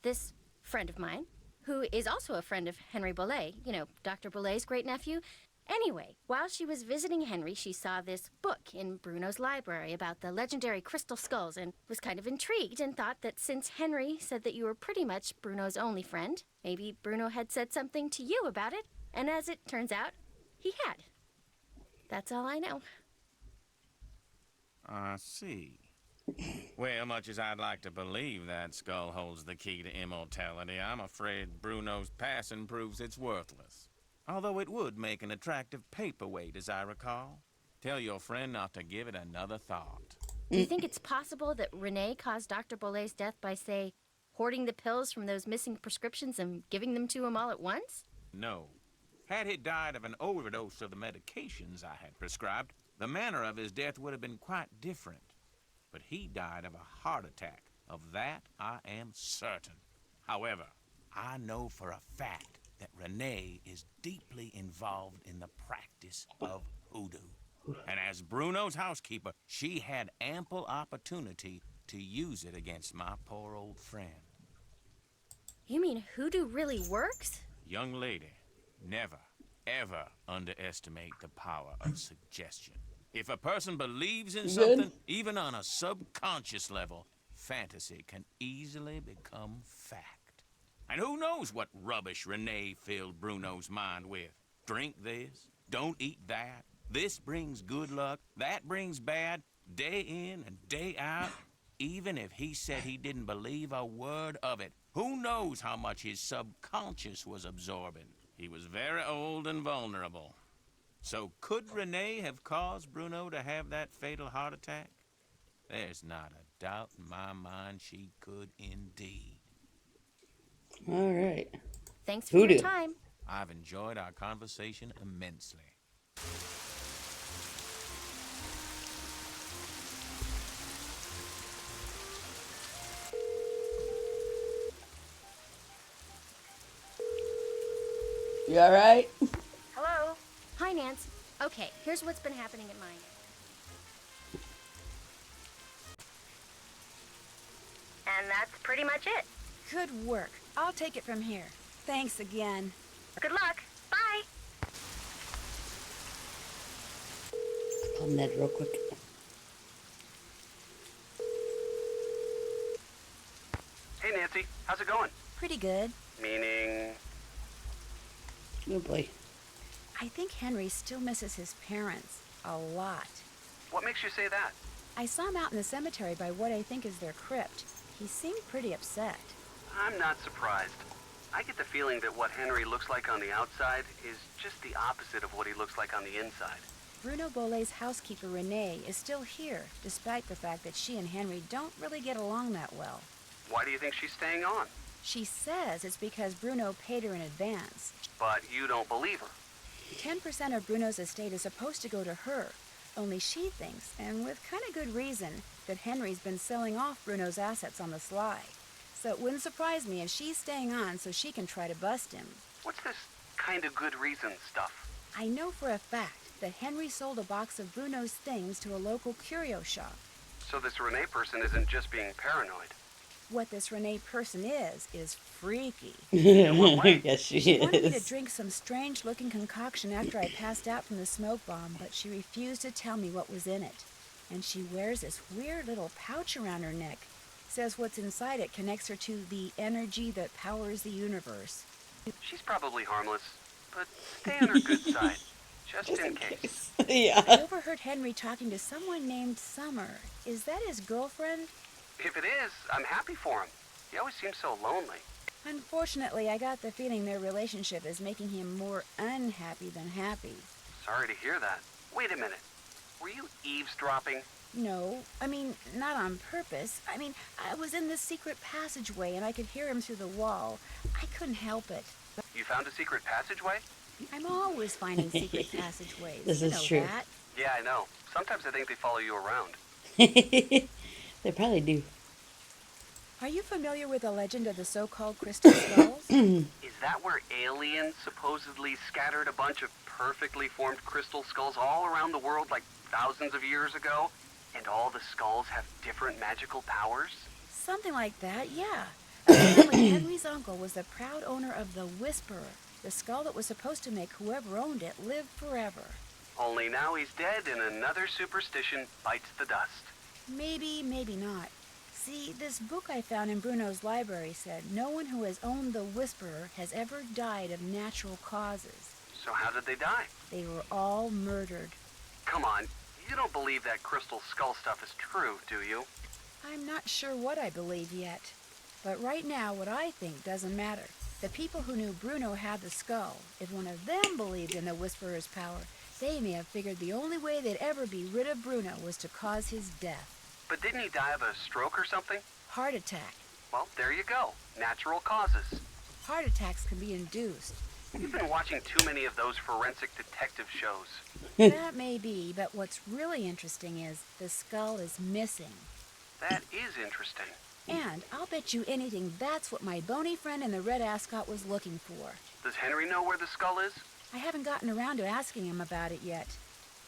This friend of mine, who is also a friend of Henry Bolet, you know, Dr. Bolet's great-nephew. Anyway, while she was visiting Henry, she saw this book in Bruno's library about the legendary crystal skulls and was kind of intrigued and thought that since Henry said that you were pretty much Bruno's only friend, maybe Bruno had said something to you about it, and as it turns out, he had. That's all I know. I see. Well, much as I'd like to believe that skull holds the key to immortality, I'm afraid Bruno's passing proves it's worthless. Although it would make an attractive paperweight, as I recall. Tell your friend not to give it another thought. Do you think it's possible that Renee caused Dr. Bolet's death by, say, hoarding the pills from those missing prescriptions and giving them to him all at once? No. Had he died of an overdose of the medications I had prescribed, the manner of his death would have been quite different. But he died of a heart attack. Of that, I am certain. However, I know for a fact that Renee is deeply involved in the practice of hoodoo. And as Bruno's housekeeper, she had ample opportunity to use it against my poor old friend. You mean hoodoo really works? Young lady, never, ever underestimate the power of suggestion. If a person believes in something, even on a subconscious level, fantasy can easily become fact. And who knows what rubbish Renee filled Bruno's mind with? Drink this, don't eat that, This brings good luck, that brings bad, day in and day out. Even if he said he didn't believe a word of it, who knows how much his subconscious was absorbing? He was very old and vulnerable. So could Renee have caused Bruno to have that fatal heart attack? There's not a doubt in my mind she could indeed. All right. Thanks for your Voodoo. time. I've enjoyed our conversation immensely. You all right? Hello? Hi, Nance. Okay, here's what's been happening at my end. And that's pretty much it. Good work. I'll take it from here. Thanks again. Good luck. Bye. Let's call Ned real quick. Hey, Nancy. How's it going? Pretty good. Meaning... Oh boy. I think Henry still misses his parents a lot. What makes you say that? I saw him out in the cemetery by what I think is their crypt. He seemed pretty upset. I'm not surprised. I get the feeling that what Henry looks like on the outside is just the opposite of what he looks like on the inside. Bruno Bolet's housekeeper Renee is still here, despite the fact that she and Henry don't really get along that well. Why do you think she's staying on? She says it's because Bruno paid her in advance. But you don't believe her. 10% of Bruno's estate is supposed to go to her. Only she thinks, and with kind of good reason, that Henry's been selling off Bruno's assets on the sly. So it wouldn't surprise me if she's staying on so she can try to bust him. What's this kind of good reason stuff? I know for a fact that Henry sold a box of Bruno's things to a local curio shop. So this Renee person isn't just being paranoid. What this Renee person is freaky. Yes, she She wanted me to is. drink some strange-looking concoction after I passed out from the smoke bomb, but she refused to tell me what was in it. And she wears this weird little pouch around her neck. Says what's inside it connects her to the energy that powers the universe. She's probably harmless, but stay on her good side, just in case. Yeah. I overheard Henry talking to someone named Summer. Is that his girlfriend? If it is, I'm happy for him. He always seems so lonely. Unfortunately, I got the feeling their relationship is making him more unhappy than happy. Sorry to hear that. Wait a minute. Were you eavesdropping? No, not on purpose. I was in this secret passageway and I could hear him through the wall. I couldn't help it. You found a secret passageway? I'm always finding secret passageways. This You is know true. that. Yeah, I know. Sometimes I think they follow you around. They probably do. Are you familiar with the legend of the so-called crystal skulls? Is that where aliens supposedly scattered a bunch of perfectly formed crystal skulls all around the world like thousands of years ago? And all the skulls have different magical powers? Something like that, yeah. Apparently, Henry's uncle was the proud owner of the Whisperer, the skull that was supposed to make whoever owned it live forever. Only now he's dead and another superstition bites the dust. Maybe, maybe not. See, this book I found in Bruno's library said no one who has owned the Whisperer has ever died of natural causes. So how did they die? They were all murdered. Come on, you don't believe that crystal skull stuff is true, do you? I'm not sure what I believe yet. But right now, what I think doesn't matter. The people who knew Bruno had the skull, if one of them believed in the Whisperer's power, they may have figured the only way they'd ever be rid of Bruno was to cause his death. But didn't he die of a stroke or something? Heart attack. Well, there you go. Natural causes. Heart attacks can be induced. You've been watching too many of those forensic detective shows. That may be, but what's really interesting is the skull is missing. That is interesting. And I'll bet you anything that's what my bony friend in the red ascot was looking for. Does Henry know where the skull is? I haven't gotten around to asking him about it yet.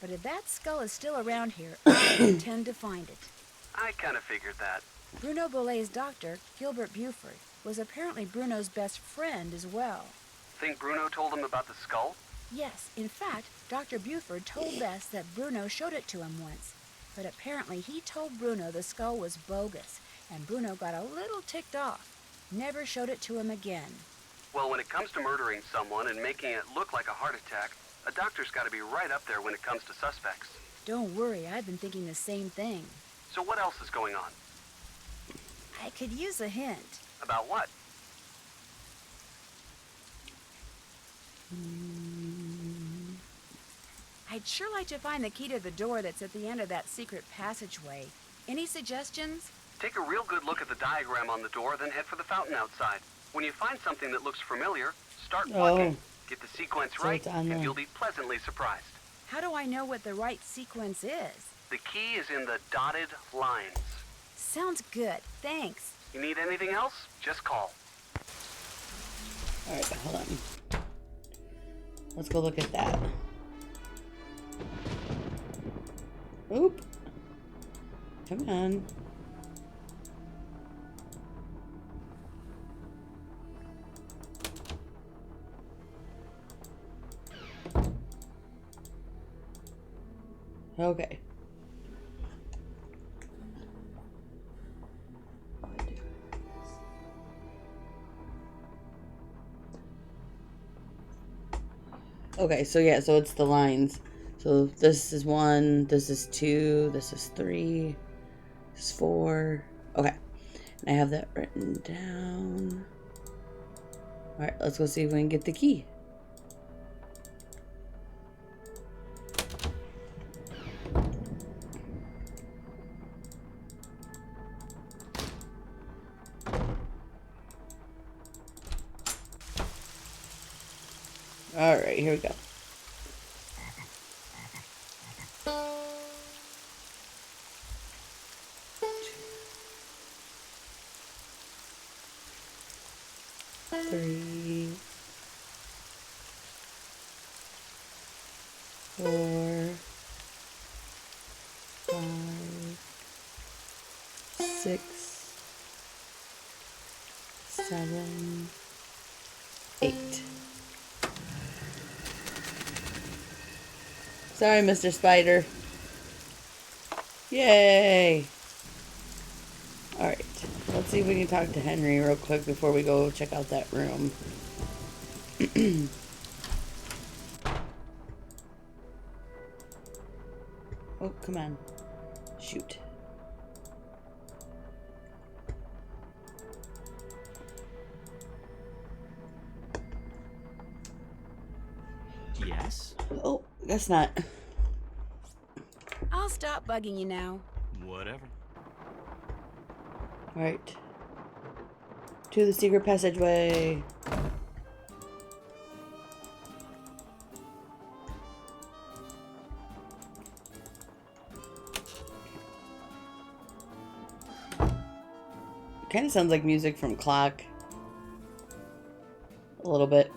But if that skull is still around here, I intend to find it. I kind of figured that. Bruno Bolet's doctor, Gilbert Buford, was apparently Bruno's best friend as well. Think Bruno told him about the skull? Yes, in fact, Dr. Buford told Bess that Bruno showed it to him once. But apparently he told Bruno the skull was bogus, and Bruno got a little ticked off. Never showed it to him again. Well, when it comes to murdering someone and making it look like a heart attack, A doctor's got to be right up there when it comes to suspects. Don't worry, I've been thinking the same thing. So what else is going on? I could use a hint. About what? I'd sure like to find the key to the door that's at the end of that secret passageway. Any suggestions? Take a real good look at the diagram on the door, then head for the fountain outside. When you find something that looks familiar, start walking. Get the sequence So right, it's on and there. you'll be pleasantly surprised. How do I know what the right sequence is? The key is in the dotted lines. Sounds good. Thanks. You need anything else? Just call. Alright, hold on. Let's go look at that. Oop. Come on. Okay. Okay, so yeah, so it's the lines. So this is 1, this is 2, this is 3, this is 4. Okay. And I have that written down. Alright, let's go see if we can get the key. Alright, here we go. Three, 4, 5, 6, 7, 8. Sorry, Mr. Spider. Yay! Alright, let's see if we can talk to Henry real quick before we go check out that room. Oh, come on. Shoot. Yes? Oh, guess not. I'll stop bugging you now. Whatever. Alright. To the secret passageway. Kind of sounds like music from Clock. A little bit.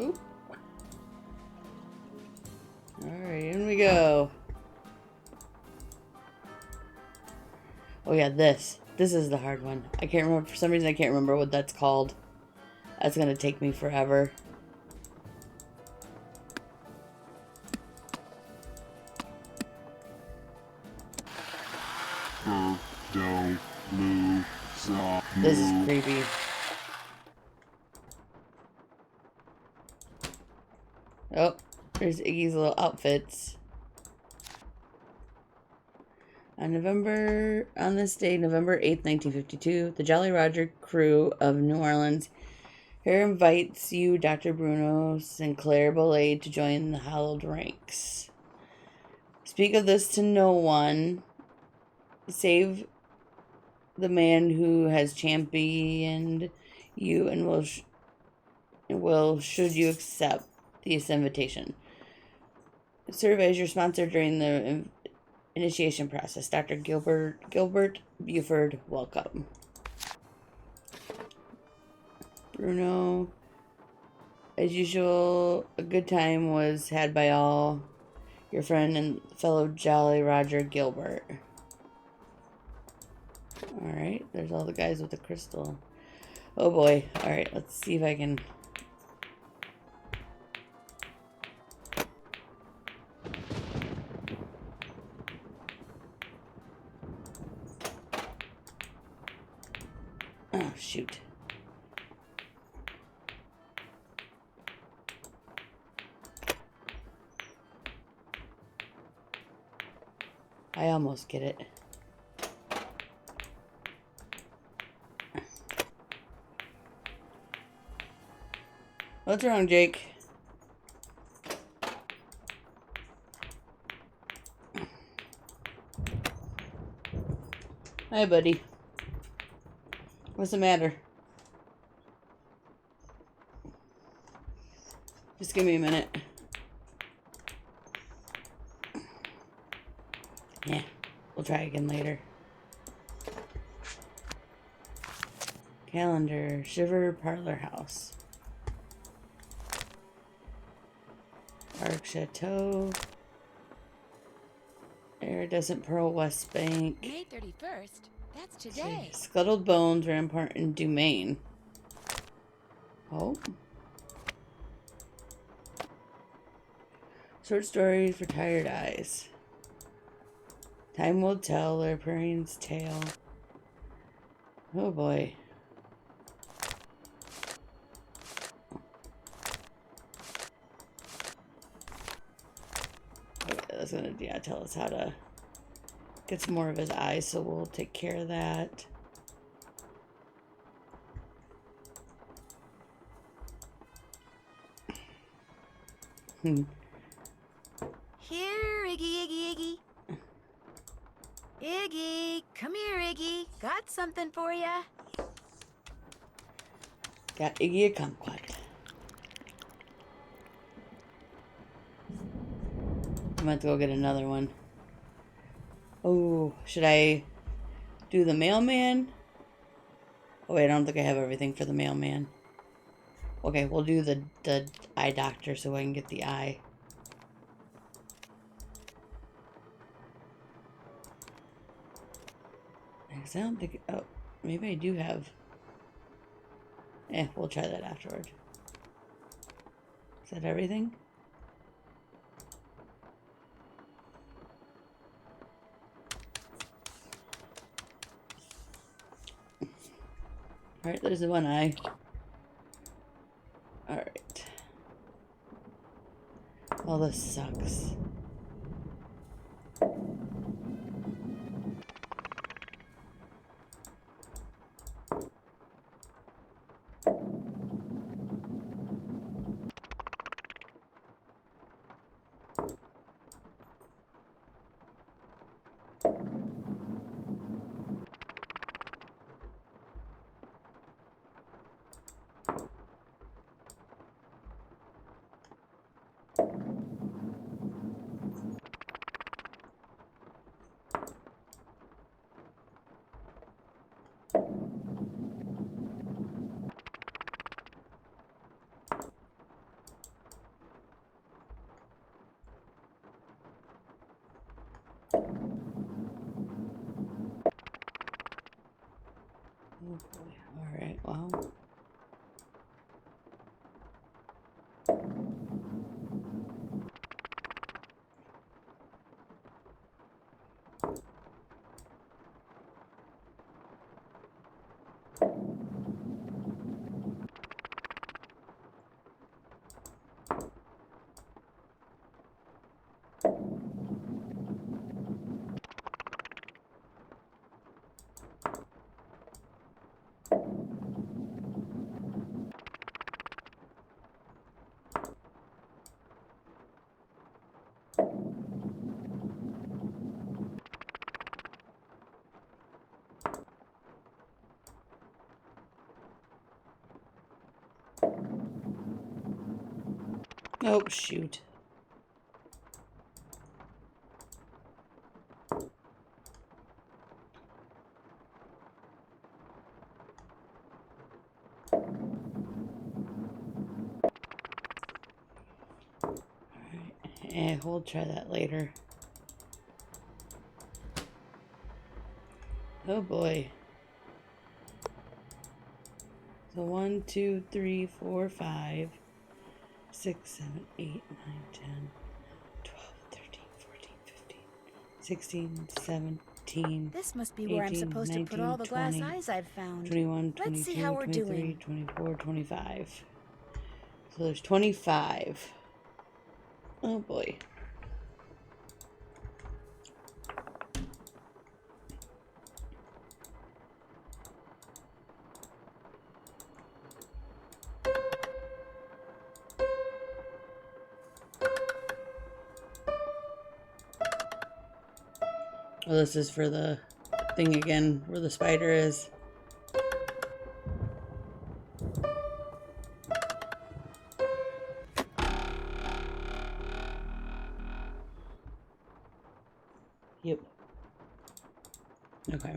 Oop. Alright, in we go. Oh yeah, this. This is the hard one. I can't remember, for some reason I can't remember what that's called. That's gonna take me forever. This is creepy. Oh, there's Iggy's little outfits. On this day, November 8th, 1952, the Jolly Roger crew of New Orleans here invites you, Dr. Bruno Sinclair Belay, to join the hallowed ranks. Speak of this to no one, save the man who has championed you and will should you accept this invitation. Serve as your sponsor during the initiation process. Dr. Gilbert Buford, welcome. Bruno, as usual, a good time was had by all. Your friend and fellow Jolly Roger Gilbert. Alright, there's all the guys with the crystal. Oh boy. Alright, let's see if I can... shoot. I almost get it. What's wrong, Jake? Hi, buddy. What's the matter? Just give me a minute. Yeah, we'll try again later. Calendar, Shiver Parlor House. Park Chateau. Iridescent Pearl, West Bank. May 31st. That's today. Scuttled Bones, Rampart, and Domain. Oh. Short story for tired eyes. Time will tell, Librarian's Tale. Oh boy. Okay, that's gonna tell us how to get some more of his eyes, so we'll take care of that. Here, Iggy. Iggy, come here, Iggy. Got something for ya. Got Iggy a kumquat. I'm gonna have to go get another one. Oh, should I do the mailman? Oh wait, I don't think I have everything for the mailman. Okay, we'll do the eye doctor so I can get the eye. Because I don't think... Oh, maybe I do have... We'll try that afterward. Is that everything? Alright, there's the one eye. Alright. Well, this sucks. Alright, well. Oh, shoot. Alright, we'll try that later. Oh boy. So 1, 2, 3, 4, 5, 6, 7, 8, 9, 10, 12, 13, 14, 15, 16, 17, 15. This must be where 18, I'm supposed 19, to put all the glass 20, eyes I've found. 21, Let's 22, see how we're 23, doing. 24, 25. So there's 25. Oh boy. Oh, this is for the thing again, where the spider is. Yep. Okay.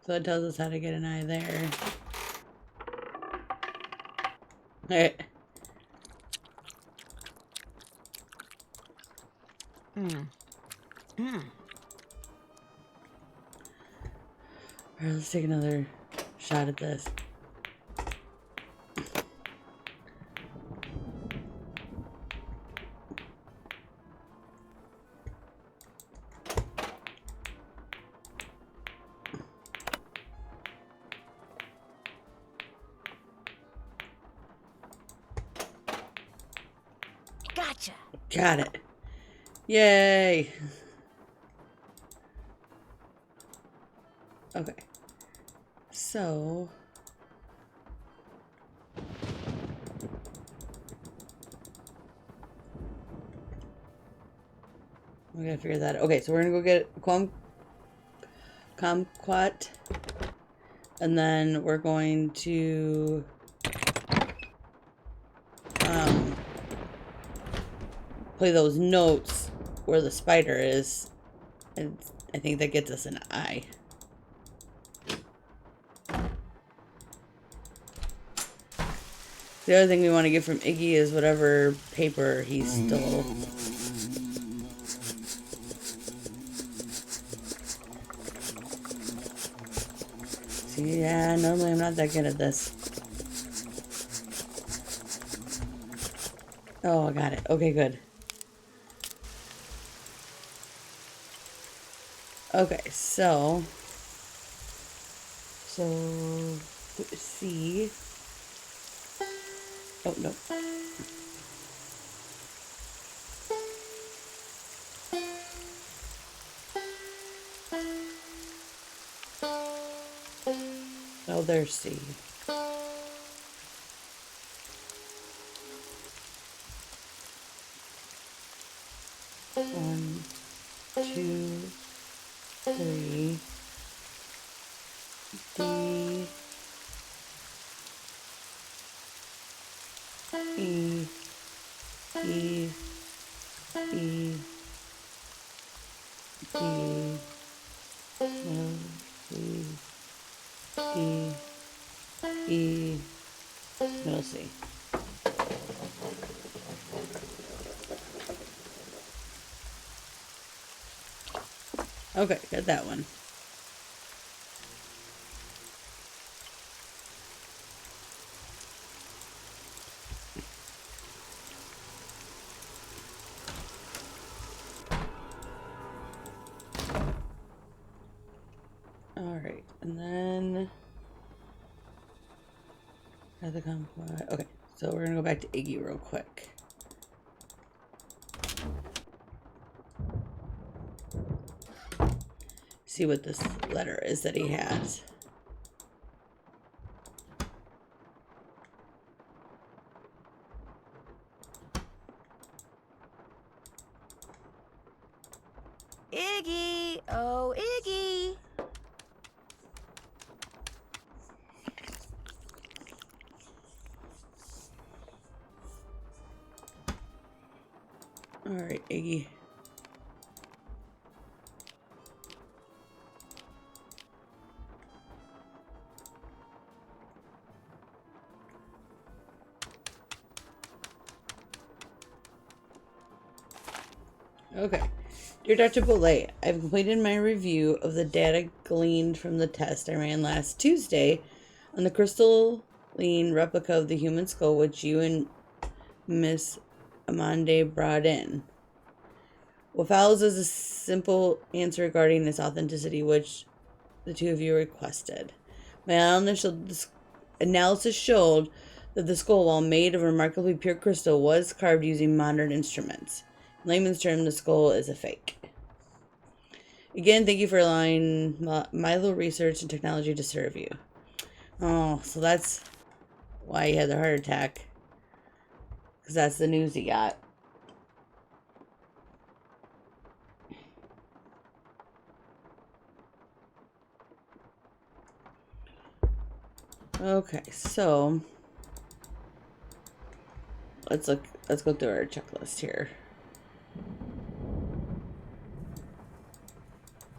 So it tells us how to get an eye there. Alright. Alright, let's take another shot at this. Gotcha. Got it. Yay. Okay. So we gotta figure that out. Okay, so we're gonna go get kumquat, and then we're going to play those notes where the spider is, and I think that gets us an eye. The other thing we want to get from Iggy is whatever paper he stole. See, yeah, normally I'm not that good at this. Oh, I got it. Okay, good. Okay, so C. Oh, no. Oh, there's C. One, two, three. D. E, E, E, D, L, E, D, E, no C. Okay, got that one. Alright, and then the kumquat. Okay, so we're gonna go back to Iggy real quick. See what this letter is that he has. Iggy! Oh, Iggy! Alright, Iggy. Okay. Dear Dr. Boulay, I've completed my review of the data gleaned from the test I ran last Tuesday on the crystalline replica of the human skull which you and Miss Amande brought in. What follows is a simple answer regarding its authenticity, which the two of you requested. My analysis showed that the skull, while made of remarkably pure crystal, was carved using modern instruments. In layman's terms, the skull is a fake. Again, thank you for allowing Milo Research and Technology to serve you. Oh, so that's why he had the heart attack. Because that's the news he got. Okay, so let's go through our checklist here.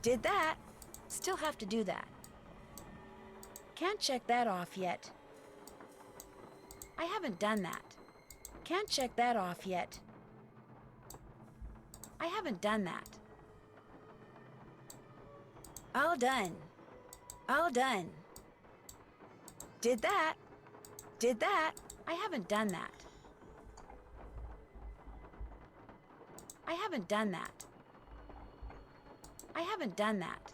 Did that. Still have to do that. Can't check that off yet. I haven't done that. Can't check that off yet. I haven't done that. All done. All done. Did that. Did that. I haven't done that. I haven't done that. I haven't done that.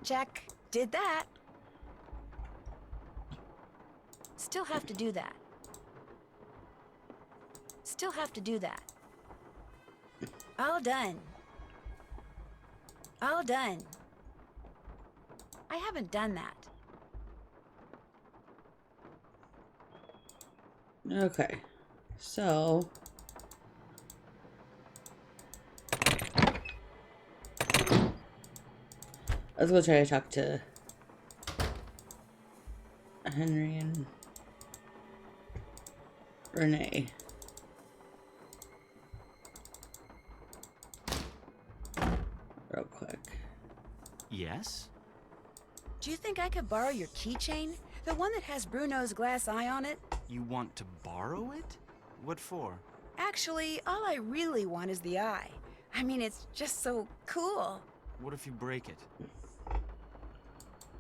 Check. Did that. Still have to do that. Still have to do that. All done. All done. I haven't done that. Okay, so let's go try to talk to Henry and Renee. Real quick. Yes? Do you think I could borrow your keychain? The one that has Bruno's glass eye on it? You want to borrow it? What for? Actually, all I really want is the eye. I mean, it's just so cool. What if you break it?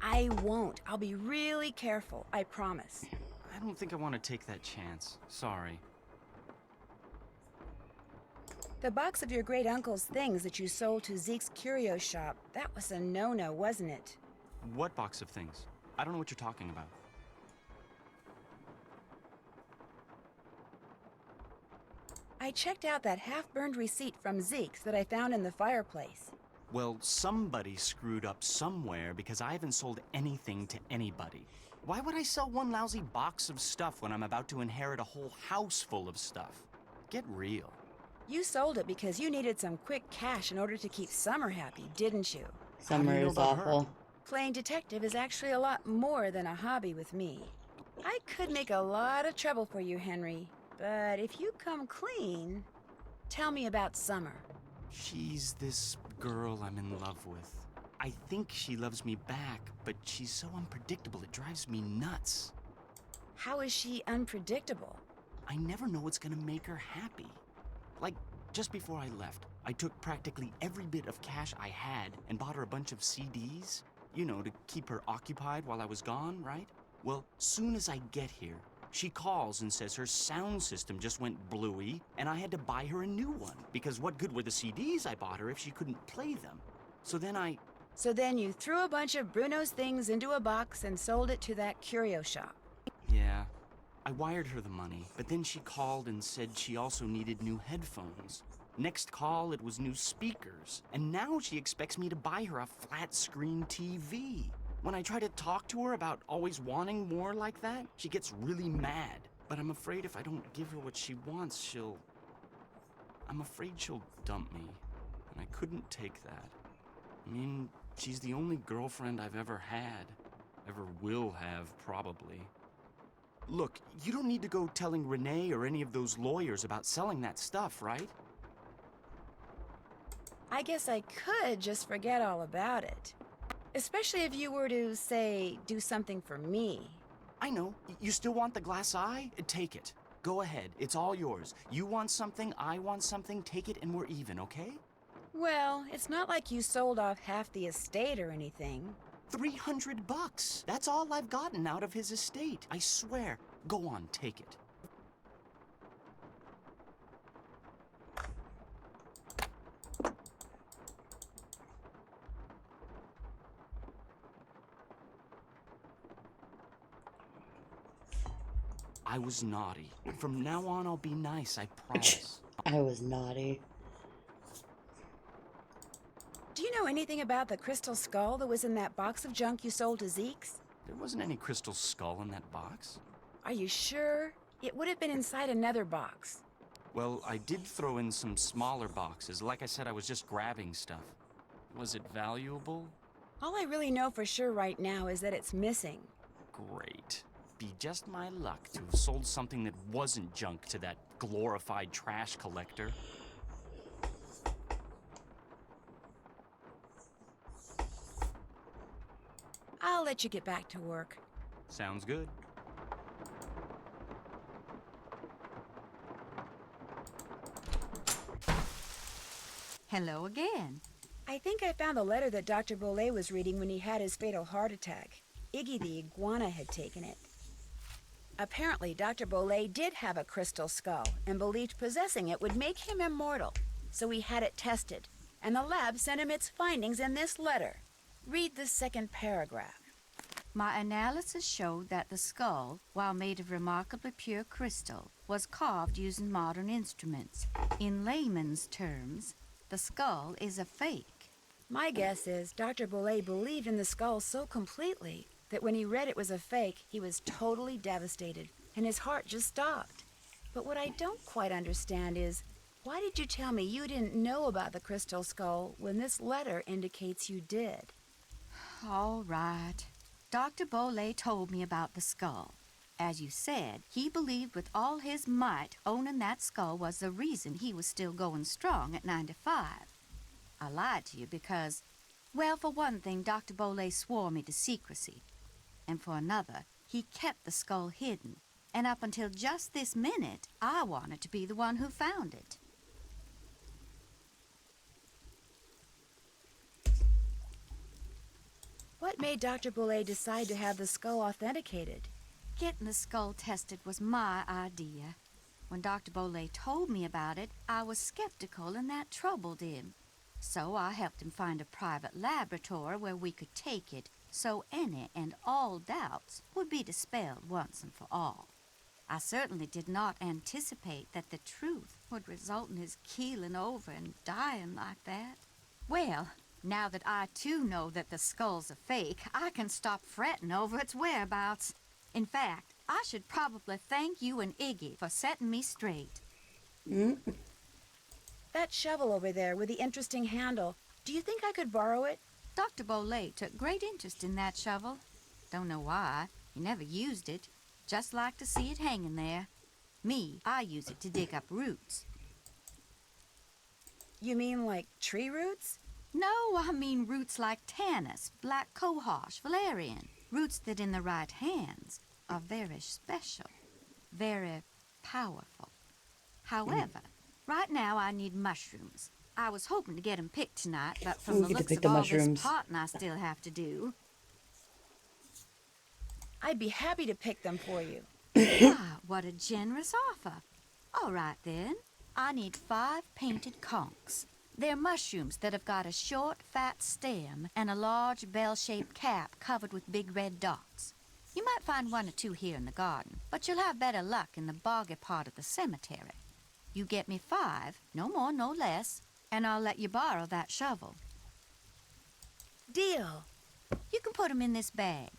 I won't. I'll be really careful, I promise. I don't think I want to take that chance. Sorry. The box of your great uncle's things that you sold to Zeke's curio shop, that was a no-no, wasn't it? What box of things? I don't know what you're talking about. I checked out that half-burned receipt from Zeke's that I found in the fireplace. Well, somebody screwed up somewhere because I haven't sold anything to anybody. Why would I sell one lousy box of stuff when I'm about to inherit a whole house full of stuff? Get real. You sold it because you needed some quick cash in order to keep Summer happy, didn't you? Summer is awful. Playing detective is actually a lot more than a hobby with me. I could make a lot of trouble for you, Henry. But if you come clean, tell me about Summer. She's this girl I'm in love with. I think she loves me back, but she's so unpredictable it drives me nuts. How is she unpredictable? I never know what's gonna make her happy. Like, just before I left, I took practically every bit of cash I had and bought her a bunch of CDs. You know, to keep her occupied while I was gone, right? Well, soon as I get here, she calls and says her sound system just went bluey and I had to buy her a new one because what good were the CDs I bought her if she couldn't play them? So then you threw a bunch of Bruno's things into a box and sold it to that curio shop. Yeah, I wired her the money, but then she called and said she also needed new headphones. Next call, it was new speakers. And now she expects me to buy her a flat-screen TV. When I try to talk to her about always wanting more like that, she gets really mad. But I'm afraid if I don't give her what she wants, I'm afraid she'll dump me. And I couldn't take that. I mean, she's the only girlfriend I've ever had. Ever will have, probably. Look, you don't need to go telling Renee or any of those lawyers about selling that stuff, right? I guess I could just forget all about it. Especially if you were to, say, do something for me. I know. You still want the glass eye? Take it. Go ahead. It's all yours. You want something, I want something, take it and we're even, okay? Well, it's not like you sold off half the estate or anything. $300. That's all I've gotten out of his estate. I swear. Go on, take it. I was naughty. From now on, I'll be nice, I promise. I was naughty. Do you know anything about the crystal skull that was in that box of junk you sold to Zeke's? There wasn't any crystal skull in that box. Are you sure? It would have been inside another box. Well, I did throw in some smaller boxes. Like I said, I was just grabbing stuff. Was it valuable? All I really know for sure right now is that it's missing. Great. Be just my luck to have sold something that wasn't junk to that glorified trash collector. I'll let you get back to work. Sounds good. Hello again. I think I found the letter that Dr. Bolle was reading when he had his fatal heart attack. Iggy the iguana had taken it. Apparently, Dr. Bolle did have a crystal skull and believed possessing it would make him immortal. So he had it tested, and the lab sent him its findings in this letter. Read the second paragraph. My analysis showed that the skull, while made of remarkably pure crystal, was carved using modern instruments. In layman's terms, the skull is a fake. My guess is Dr. Bolle believed in the skull so completely that when he read it was a fake, he was totally devastated, and his heart just stopped. But what I don't quite understand is, why did you tell me you didn't know about the crystal skull when this letter indicates you did? All right. Dr. Bolle told me about the skull. As you said, he believed with all his might owning that skull was the reason he was still going strong at 95. I lied to you because, well, for one thing, Dr. Bolle swore me to secrecy. And for another, he kept the skull hidden. And up until just this minute, I wanted to be the one who found it. What made Dr. Bolle decide to have the skull authenticated? Getting the skull tested was my idea. When Dr. Bolle told me about it, I was skeptical and that troubled him. So I helped him find a private laboratory where we could take it so any and all doubts would be dispelled once and for all. I certainly did not anticipate that the truth would result in his keeling over and dying like that. Well, now that I too know that the skull's a fake, I can stop fretting over its whereabouts. In fact, I should probably thank you and Iggy for setting me straight. That shovel over there with the interesting handle, do you think I could borrow it? Dr. Bolle took great interest in that shovel. Don't know why. He never used it. Just like to see it hanging there. Me, I use it to dig up roots. You mean like tree roots? No, I mean roots like Tanis, black cohosh, valerian. Roots that in the right hands are very special, very powerful. However, right now I need mushrooms. I was hoping to get them picked tonight, but from the looks of all this potting I still have to do... I'd be happy to pick them for you. Ah, what a generous offer. All right, then. I need 5 painted conchs. They're mushrooms that have got a short, fat stem and a large bell-shaped cap covered with big red dots. You might find 1 or 2 here in the garden, but you'll have better luck in the boggy part of the cemetery. You get me 5, no more, no less, and I'll let you borrow that shovel. Deal. You can put 'em in this bag.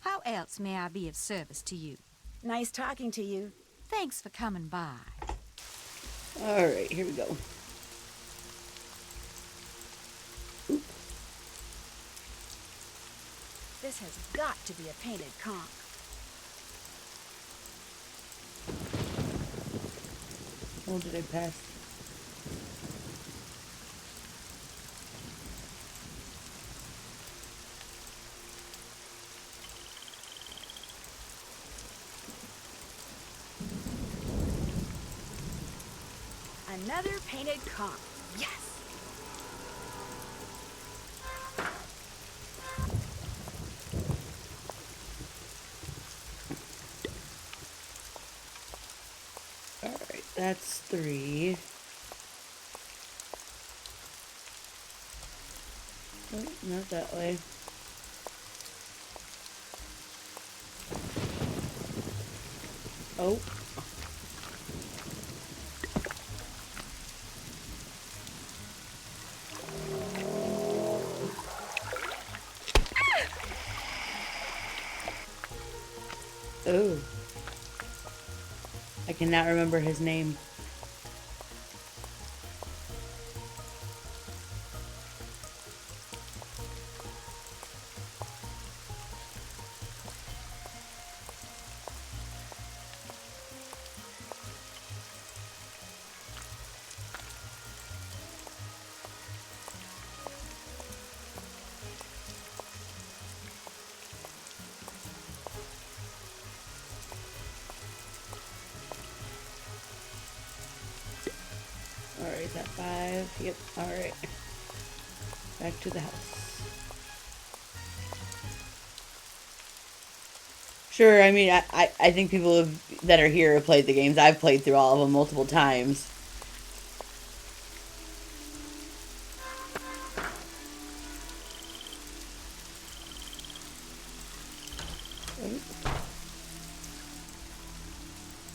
How else may I be of service to you? Nice talking to you. Thanks for coming by. All right, here we go. This has got to be a painted conch. Oh, did I pass? Another painted conch. Yes! Alright, that's 3. Oh, not that way. Oh. Oh. I cannot remember his name. Alright, is that 5? Yep, alright. Back to the house. Sure, I mean, I think people that are here have played the games. I've played through all of them multiple times.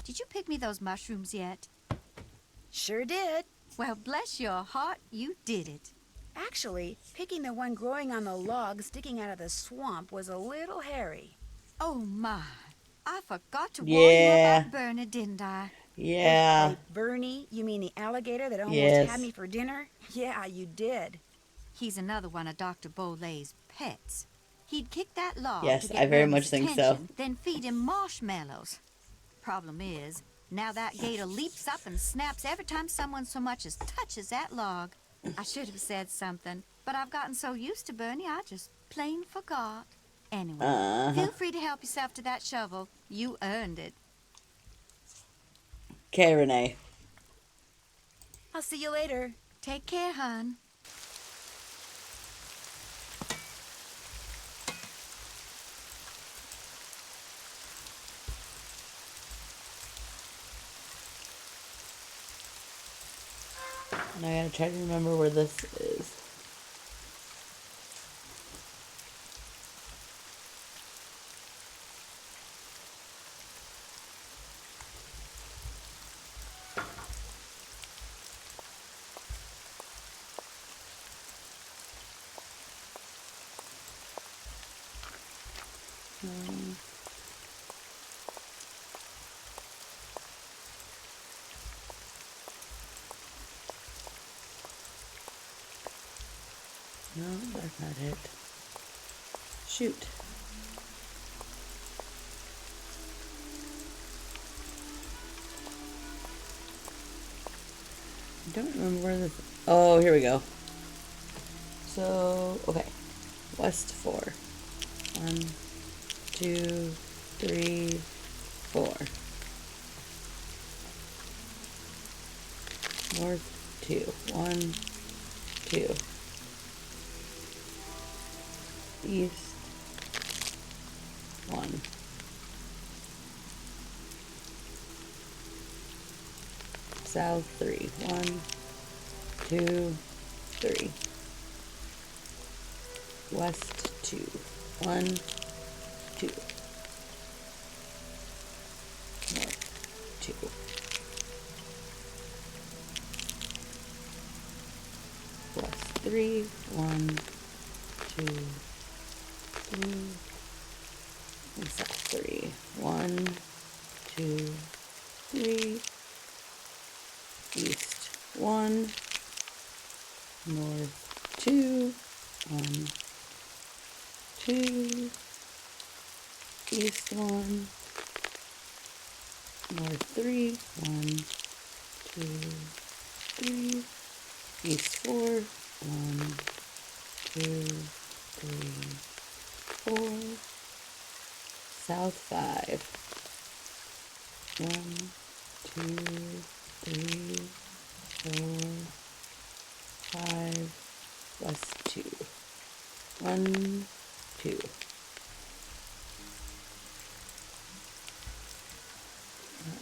Did you pick me those mushrooms yet? Sure did. Well, bless your heart, you did it. Actually, picking the one growing on the log sticking out of the swamp was a little hairy. Oh, my. I forgot to warn Yeah. you about Bernie, didn't I? Yeah. Wait, Bernie? You mean the alligator that almost Yes. had me for dinner? Yeah, you did. He's another one of Dr. Bolay's pets. He'd kick that log Yes, to get I very Bernie's much think so. attention, then feed him marshmallows. Problem is, now that gator leaps up and snaps every time someone so much as touches that log. I should have said something, but I've gotten so used to Bernie, I just plain forgot. Anyway, feel free to help yourself to that shovel. You earned it. Okay, Renee. I'll see you later. Take care, hon. Now I gotta try to remember where this is. No, that's not it. Shoot. I don't remember where this... Oh, here we go. So, okay. West 4. 1, 2, 3, 4. North 2. 1, 2. East 1. South 3. 1, 2, 3. West 2. 1, 2. North 2. West 3. 1, 2, 3. And south 3. 1, 2, 3. East 1. North 2. 1, 2. East 1. North 3. 1, 2, 3. East 4. 1, 2, 3, 4. South 5. 1, 2, 3, 4, 5. West 2. 1, 2.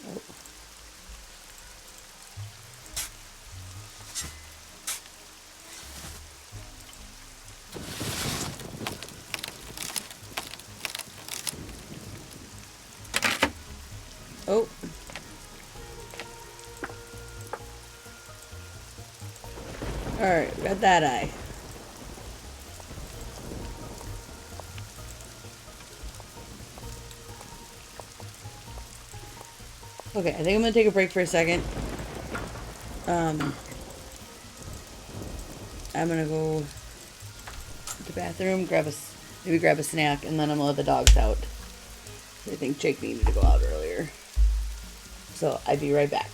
Oh. Oh. Got that eye. Okay, I think I'm gonna take a break for a second. I'm gonna go to the bathroom, maybe grab a snack, and then I'm gonna let the dogs out. I think Jake needed to go out earlier. So I'll be right back.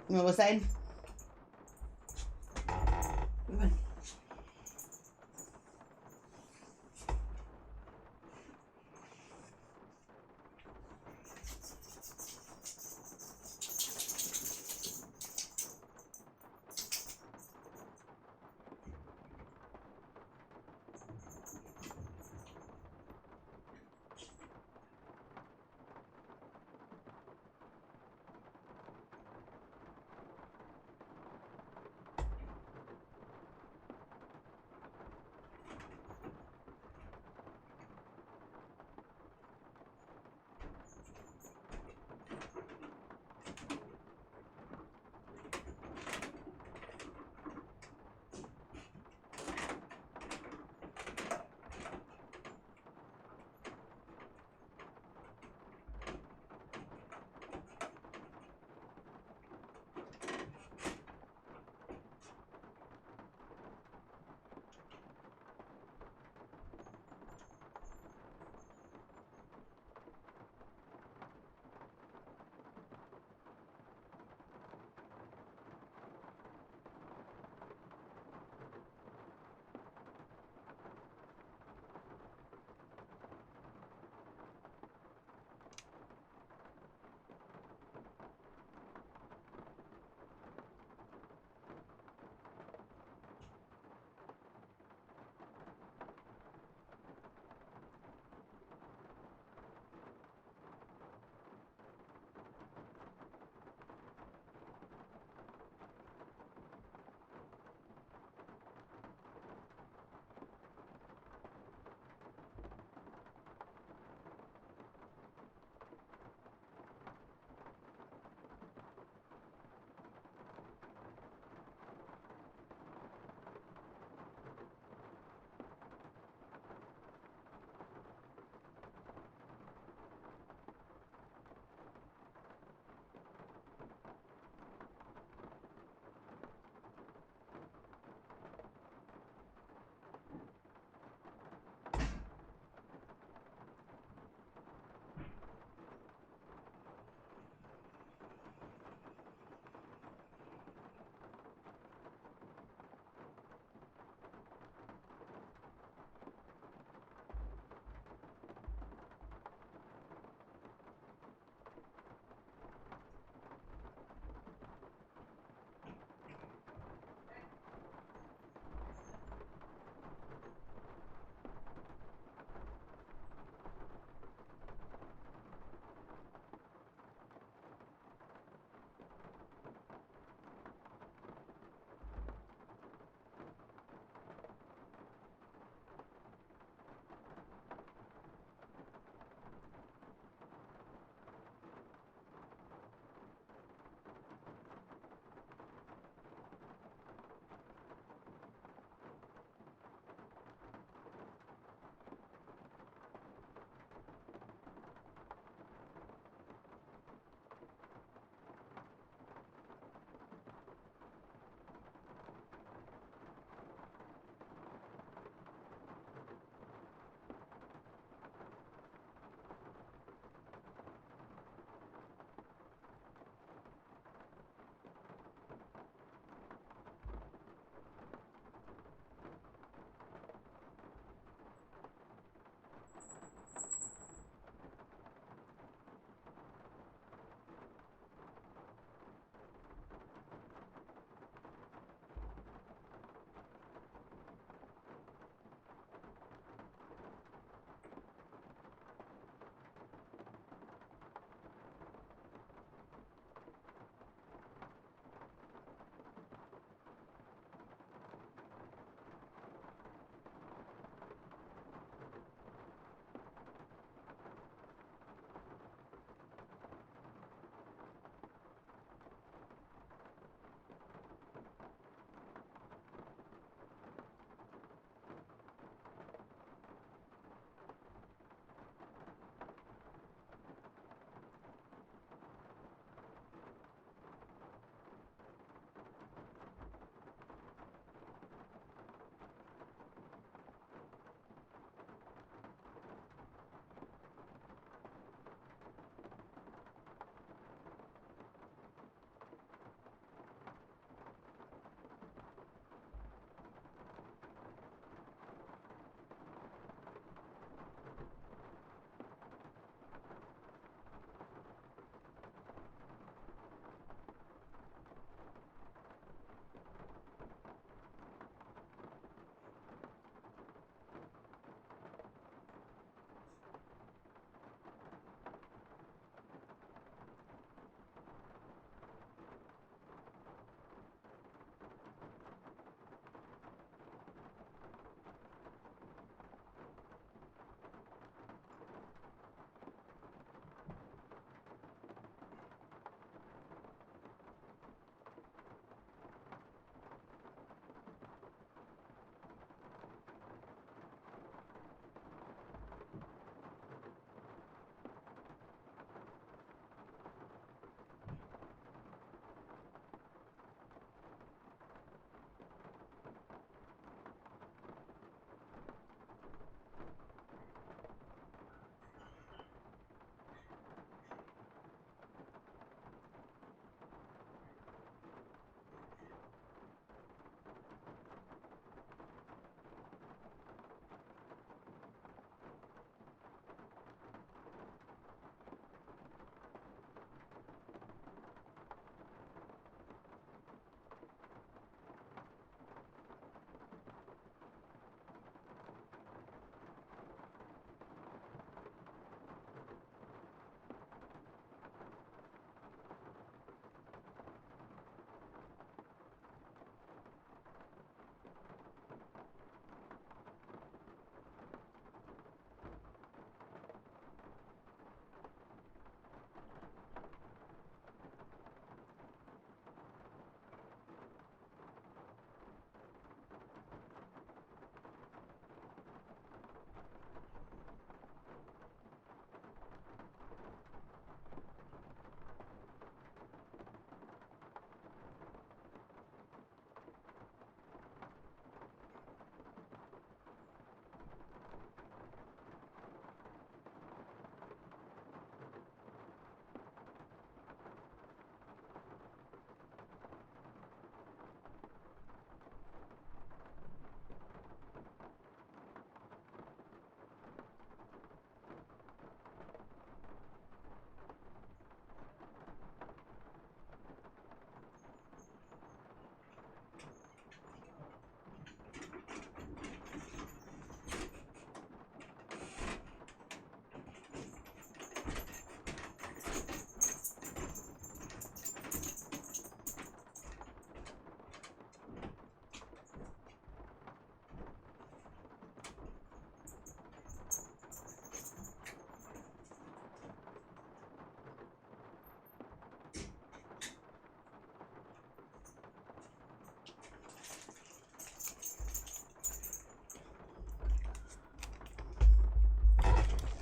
What side? Come on.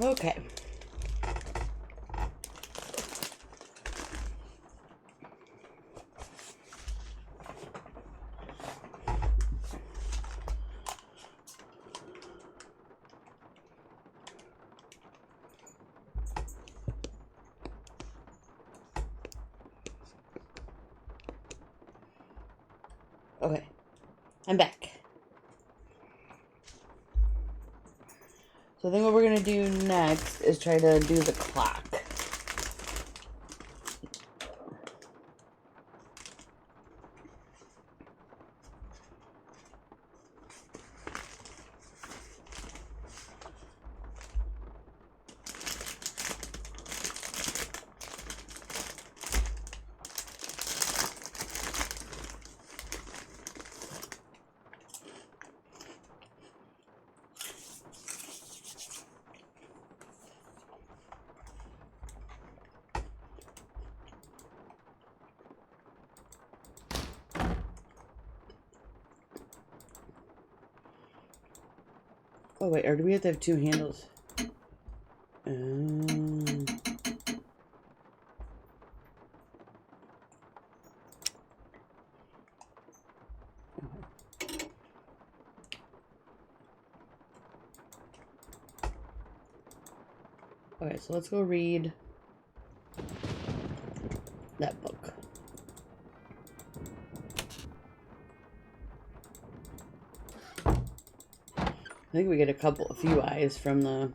Okay. Okay. I'm back. So I think what we're going to do next is try to do the clock. Oh wait, or do we have to have two handles? Okay, so let's go read that book. I think we get a few eyes from the...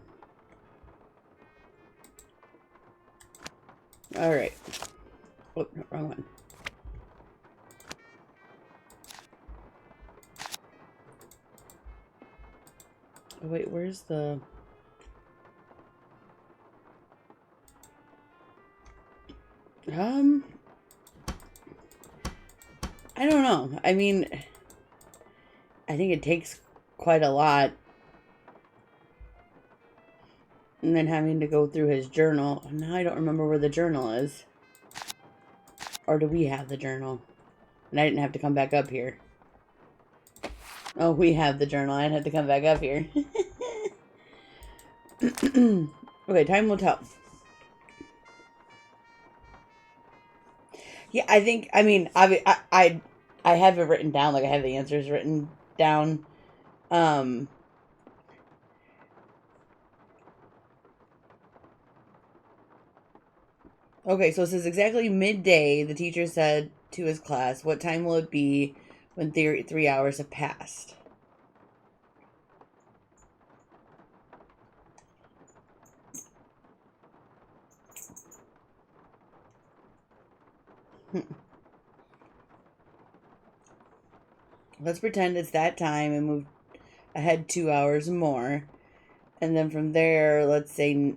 Alright. Oh, no, wrong one. Oh, wait, where's the... I don't know. I mean, I think it takes quite a lot. And then having to go through his journal. Now I don't remember where the journal is. Or do we have the journal? And I didn't have to come back up here. Oh, we have the journal. I didn't have to come back up here. Okay, time will tell. Yeah, I think, I mean, I have it written down, like I have the answers written down. Okay, so it says exactly midday, the teacher said to his class, what time will it be when 3 hours have passed? Let's pretend it's that time and move ahead 2 hours more. And then from there, let's say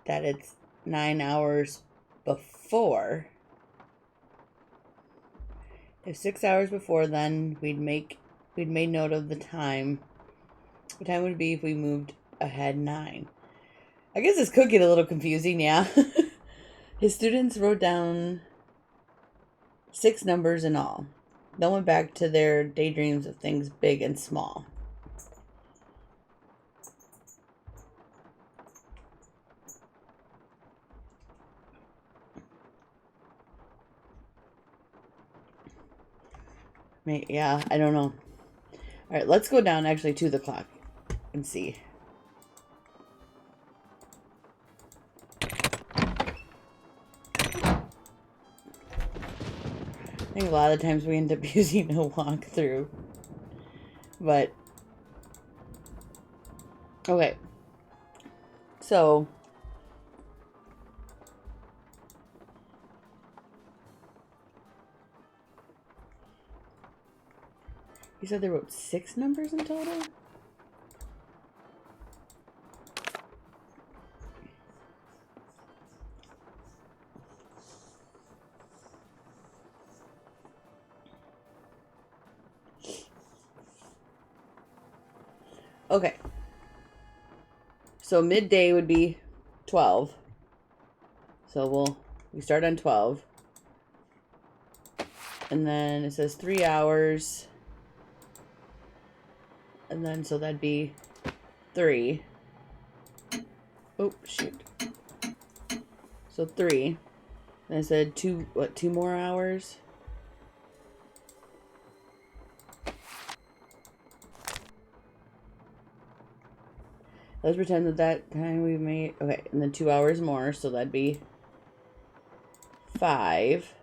that it's 9 hours before. If 6 hours before, then we'd made note of the time. What time would it be if we moved ahead 9? I guess this could get a little confusing, yeah. His students wrote down 6 numbers in all. Then went back to their daydreams of things big and small. Yeah, I don't know. Alright, let's go down actually to the clock and see. I think a lot of times we end up using a walkthrough. But, okay. So, you said they wrote 6 numbers in total? Okay. So midday would be 12. So we start on 12. And then it says 3 hours. And then so that'd be 3. Oh, shoot. So 3. And I said 2 more hours? Let's pretend that time we made... Okay, and then 2 hours more, so that'd be 5.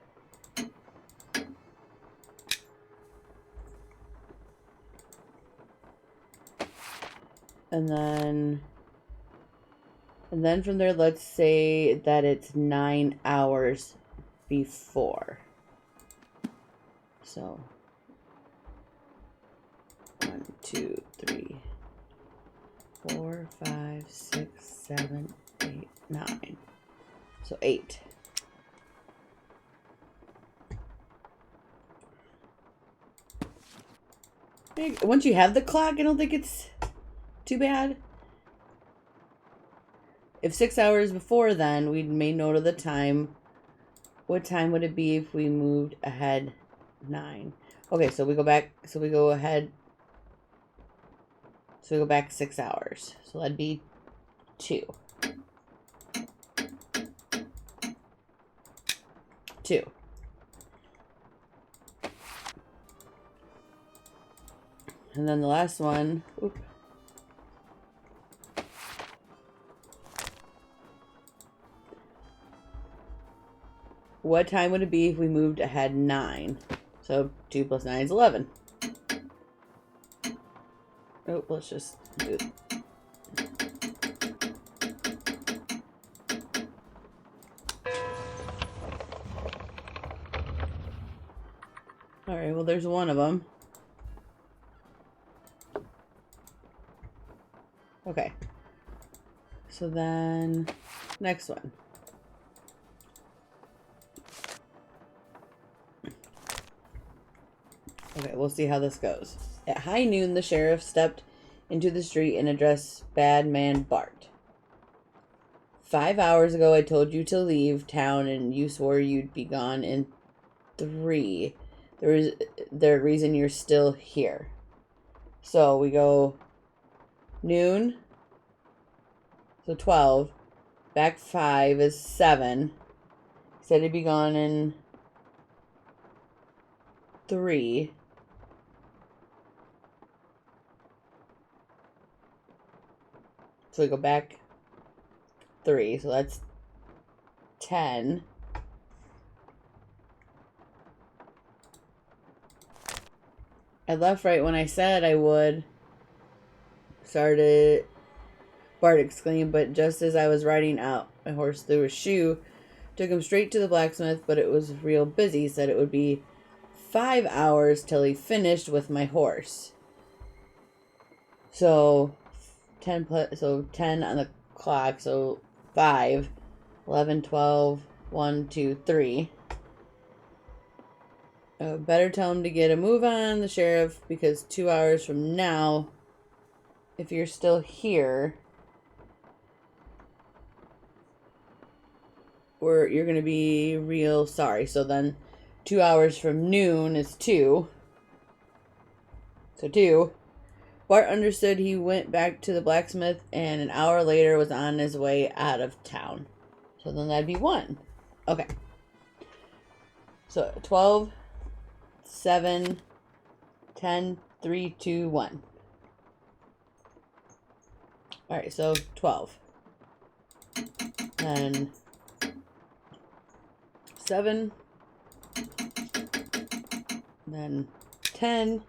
And then from there, let's say that it's 9 hours before. So 1, 2, 3, 4, 5, 6, 7, 8, 9. So 8. Once you have the clock, I don't think it's too bad. If 6 hours before then, we'd made note of the time. What time would it be if we moved ahead 9? Okay, so we go back, so we go ahead. So we go back 6 hours. So that'd be 2. 2. And then the last one. Oop. What time would it be if we moved ahead 9? So 2 plus 9 is 11. Oh, let's just do it. Alright, well there's one of them. Okay. So then, next one. Okay, we'll see how this goes. At high noon, the sheriff stepped into the street and addressed Bad Man Bart. 5 hours ago, I told you to leave town, and you swore you'd be gone in 3. The reason you're still here. So we go noon. So 12. Back 5 is 7. He said he'd be gone in 3. So we go back 3, so that's 10. I left right when I said I would. Started, Bart exclaimed, but just as I was riding out my horse through a shoe, took him straight to the blacksmith, but it was real busy. He said it would be 5 hours till he finished with my horse. So 10 on the clock, so 5, 11, 12, 1, 2, 3. Better tell him to get a move on, the sheriff, because 2 hours from now, if you're still here, you're going to be real sorry. So then 2 hours from noon is 2. So 2. Bart understood. He went back to the blacksmith and an hour later was on his way out of town. So then that'd be 1. Okay. So 12, 7, 10, 3, 2, 1. Alright, so 12. Then 7. Then 10.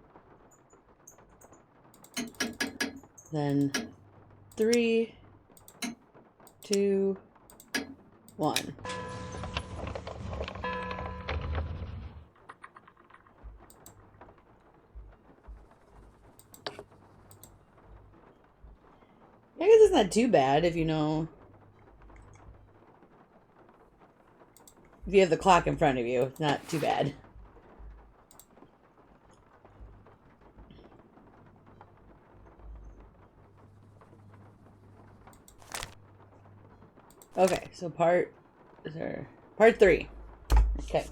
Then 3, 2, 1. I guess it's not too bad if you know. If you have the clock in front of you, it's not too bad. Okay, so part 3. Okay.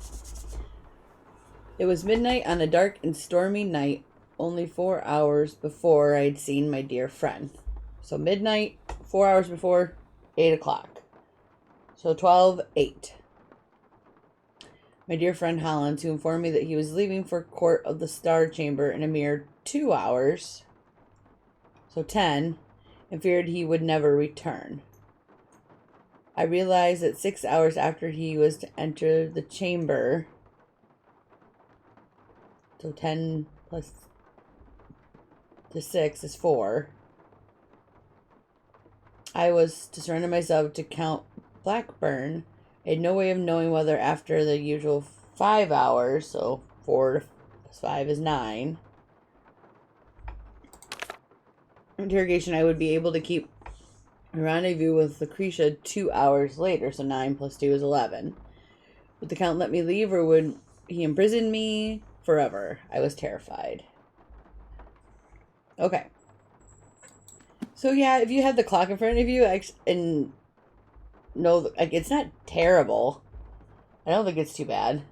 It was midnight on a dark and stormy night, only 4 hours before I'd seen my dear friend. So midnight, 4 hours before, 8 o'clock. So 12:08. My dear friend Hollins, who informed me that he was leaving for Court of the Star Chamber in a mere 2 hours, so 10, and feared he would never return. I realized that 6 hours after he was to enter the chamber, so 10 plus to 6 is 4, I was to surrender myself to Count Blackburn. I had no way of knowing whether after the usual 5 hours, so 4 plus 5 is 9, interrogation, I would be able to keep a rendezvous with Lucretia 2 hours later, so 9 plus 2 is 11. Would the Count let me leave, or would he imprison me forever? I was terrified. Okay. So yeah, if you have the clock in front of you, and no, like, it's not terrible. I don't think it's too bad.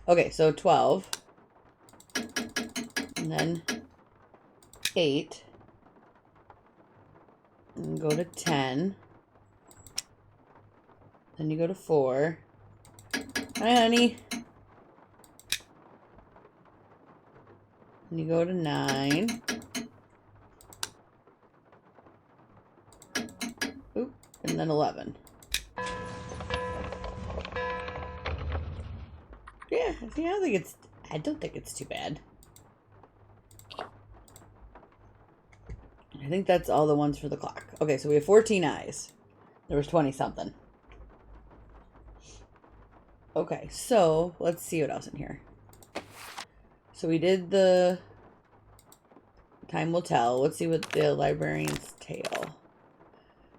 Okay, so 12. And then 8. And go to 10. Then you go to 4. Hi, honey. And you go to 9. Oop, and then 11. Yeah, see, I don't think it's too bad. I think that's all the ones for the clock. Okay, so we have 14 eyes. There was 20 something. Okay, so let's see what else in here. So we did the Time Will Tell. Let's see what the Librarian's Tale.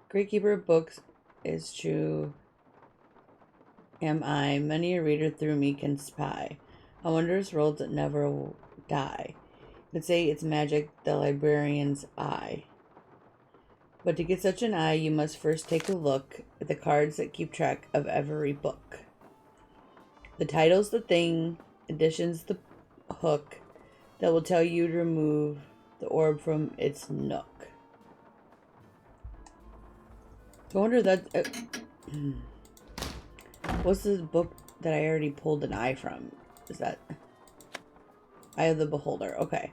Great keeper of books is true. Am I? Many a reader through me can spy a wondrous world that never will die. Could say it's magic, the librarian's eye. But to get such an eye, you must first take a look at the cards that keep track of every book. The title's the thing, edition's the hook that will tell you to remove the orb from its nook. So I wonder that... what's the book that I already pulled an eye from? Is that... Eye of the Beholder. Okay.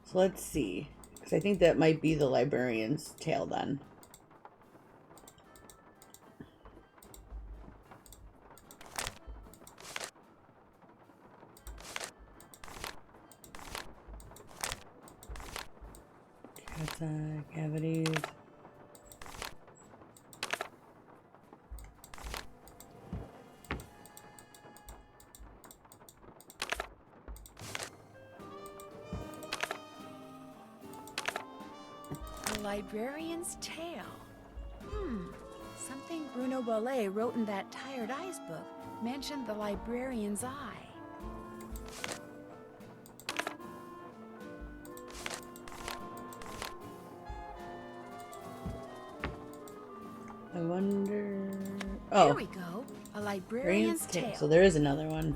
So let's see. Because I think that might be the Librarian's Tale then. Cat's eye, cavities. Librarian's Tale. Something Bruno Bollet wrote in that Tired Eyes book mentioned the librarian's eye. I wonder... Oh. Here we go. A Librarian's Tale. So there is another one.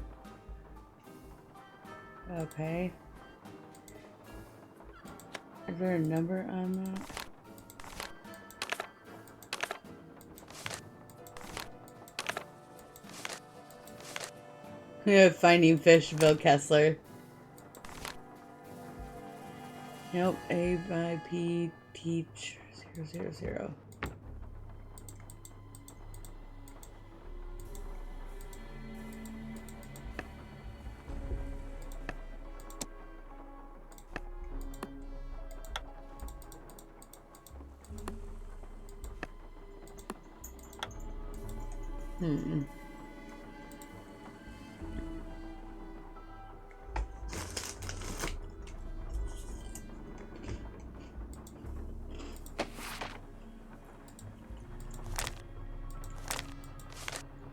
Okay. Is there a number on that? Yeah, Finding Fish, Bill Kessler. Nope, A by P teach 000.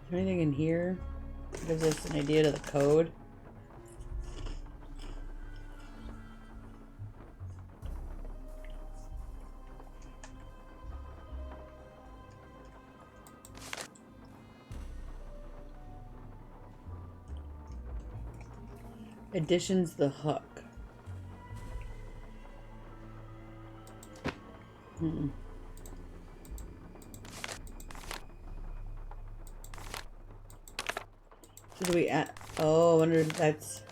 Is there anything in here that gives us an idea to the code? Edition's the hook. So do we add? Oh, I wonder if that's.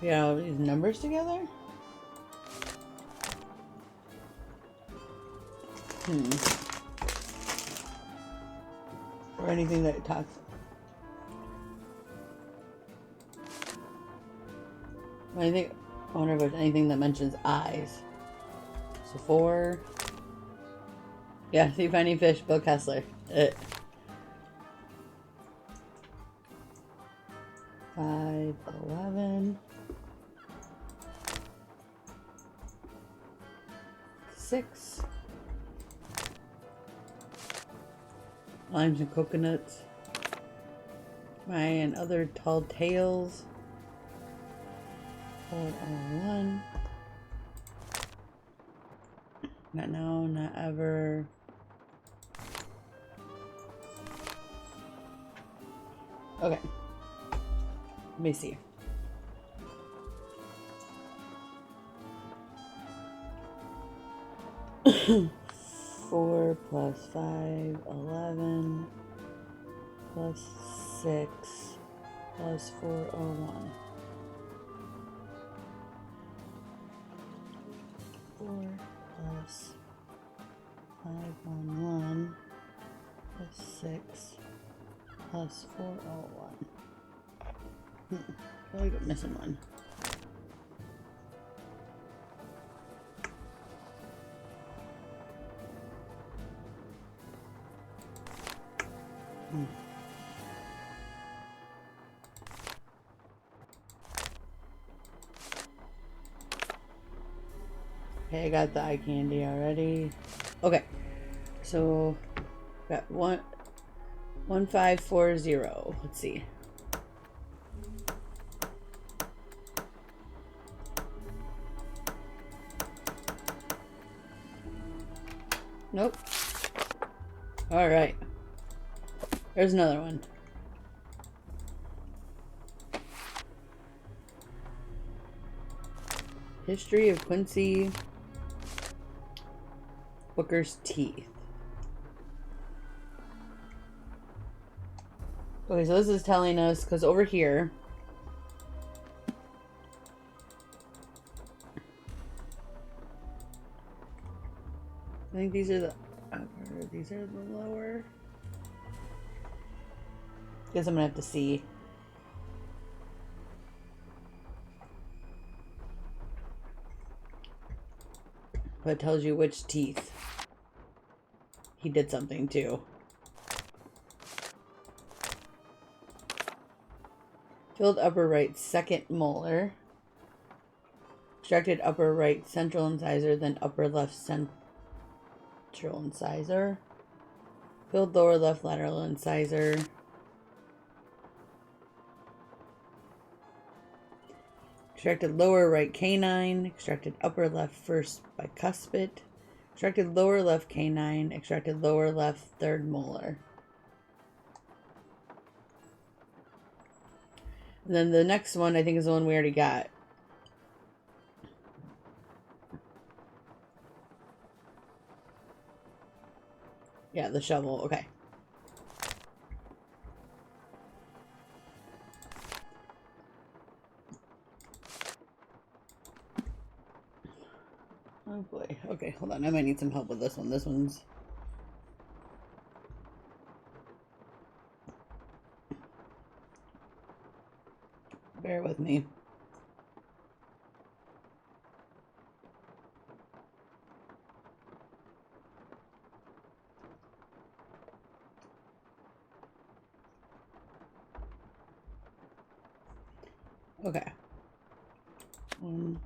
Yeah, all these numbers together? Or anything that talks. I wonder if there's anything that mentions eyes. So 4. Yeah, see Funny Fish, Bill Kessler. 5, 11. 6. Limes and coconuts. My and other tall tales. 401. Not now, not ever. Okay. Let me see. Four plus 5, 11 plus 6 plus 401. 4 plus 511 plus 6 plus 401. I feel like I'm missing one. Okay, I got the eye candy already. Okay, so got 1540. Let's see. Nope. All right. There's another one. History of Quincy Booker's teeth. Okay, so this is telling us, because over here, I think these are the upper, these are the lower. Guess I'm gonna have to see. But it tells you which teeth he did something to. Filled upper right second molar. Extracted upper right central incisor, then upper left central incisor. Filled lower left lateral incisor. Extracted lower right canine. Extracted upper left first bicuspid. Extracted lower left canine. Extracted lower left third molar. And then the next one, I think, is the one we already got. Yeah, the shovel. Okay. Oh boy. Okay, hold on. I might need some help with this one. This one's... Bear with me. Okay. 17.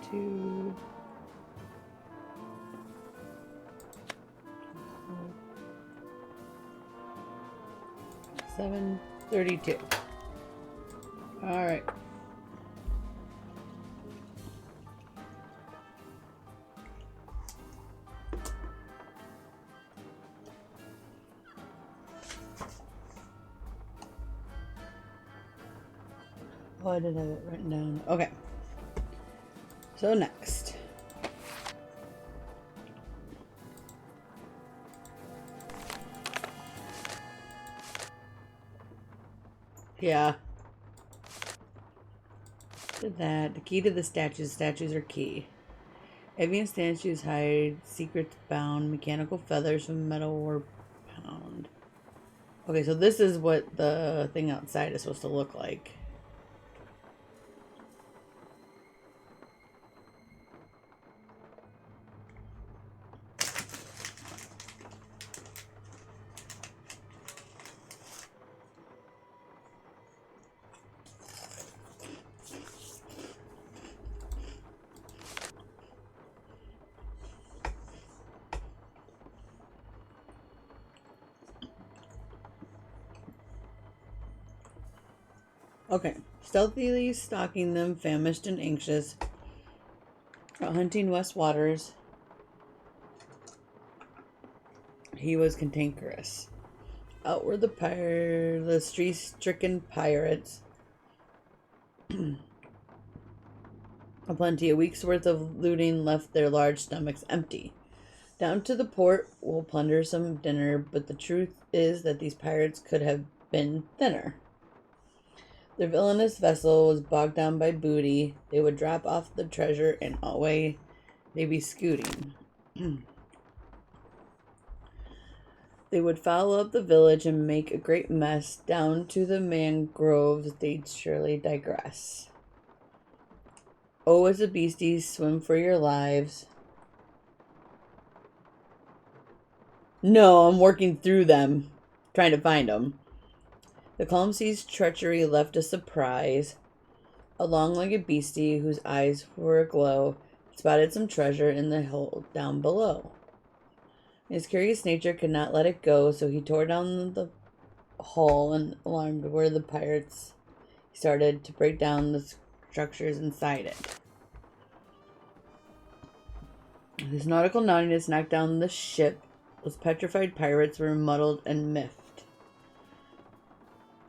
Two. 732. All right. Oh, I did have it written down. Okay. So next. Yeah. Did that. The key to the statues. Statues are key. Avian statues hide secrets bound. Mechanical feathers from metal were pound. Okay, so this is what the thing outside is supposed to look like. Okay, stealthily stalking them, famished and anxious, hunting West Waters. He was cantankerous. Out were the street-stricken pirates. Aplenty. A week's worth of looting left their large stomachs empty. Down to the port, we'll plunder some dinner, but the truth is that these pirates could have been thinner. Their villainous vessel was bogged down by booty. They would drop off the treasure and away they'd be scooting. They would foul up the village and make a great mess. Down to the mangroves they'd surely digress. Oh, as the beasties, swim for your lives. No, I'm working through them, trying to find them. The calm sea's treachery left a surprise. A long-legged beastie whose eyes were aglow spotted some treasure in the hole down below. His curious nature could not let it go, so he tore down the hull and alarmed where the pirates started to break down the structures inside it. His nautical naughtiness knocked down the ship. Those petrified pirates were muddled and miffed.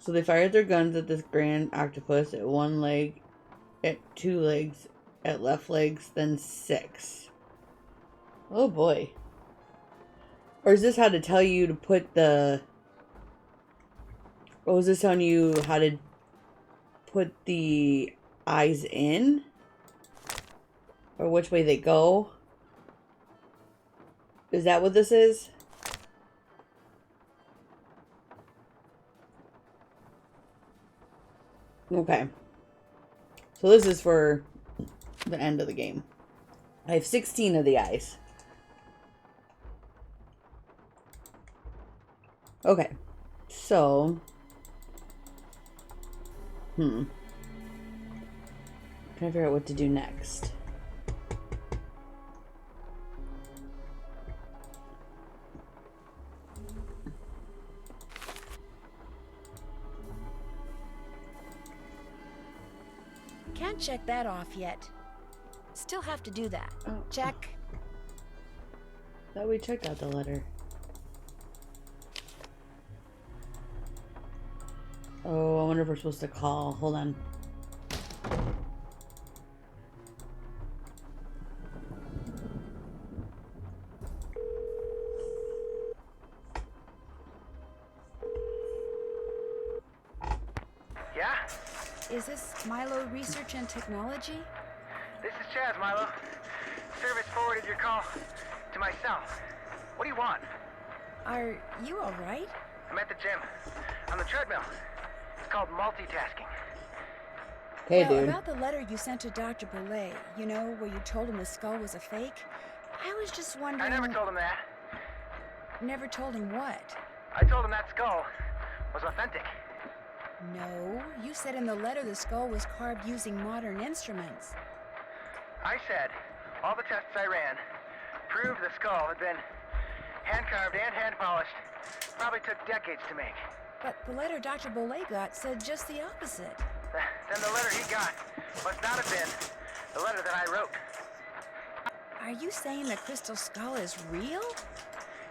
So they fired their guns at this grand octopus at one leg, at two legs, at left legs, then six. Oh boy. Or is this how to tell you to put the... Or was this telling you how to put the eyes in? Or which way they go? Is that what this is? Okay. So this is for the end of the game. I have 16 of the eyes. Okay. So. Trying to figure out what to do next. Can't check that off yet. Still have to do that. Oh. Check. Thought we checked out the letter. Oh, I wonder if we're supposed to call. Hold on. Yeah? Is this Milo Research and Technology? This is Chaz, Milo. Service forwarded your call to my cell. What do you want? Are you all right? I'm at the gym. On the treadmill. It's called multitasking. Hey, well, dude. about the letter you sent to Dr. Boulay, you know, where you told him the skull was a fake, I was just wondering... I never told him that. Never told him what? I told him that skull was authentic. No, you said in the letter the skull was carved using modern instruments. I said all the tests I ran proved the skull had been hand-carved and hand-polished. Probably took decades to make. But the letter Dr. Boulay got said just the opposite. Then the letter he got must not have been the letter that I wrote. Are you saying the crystal skull is real?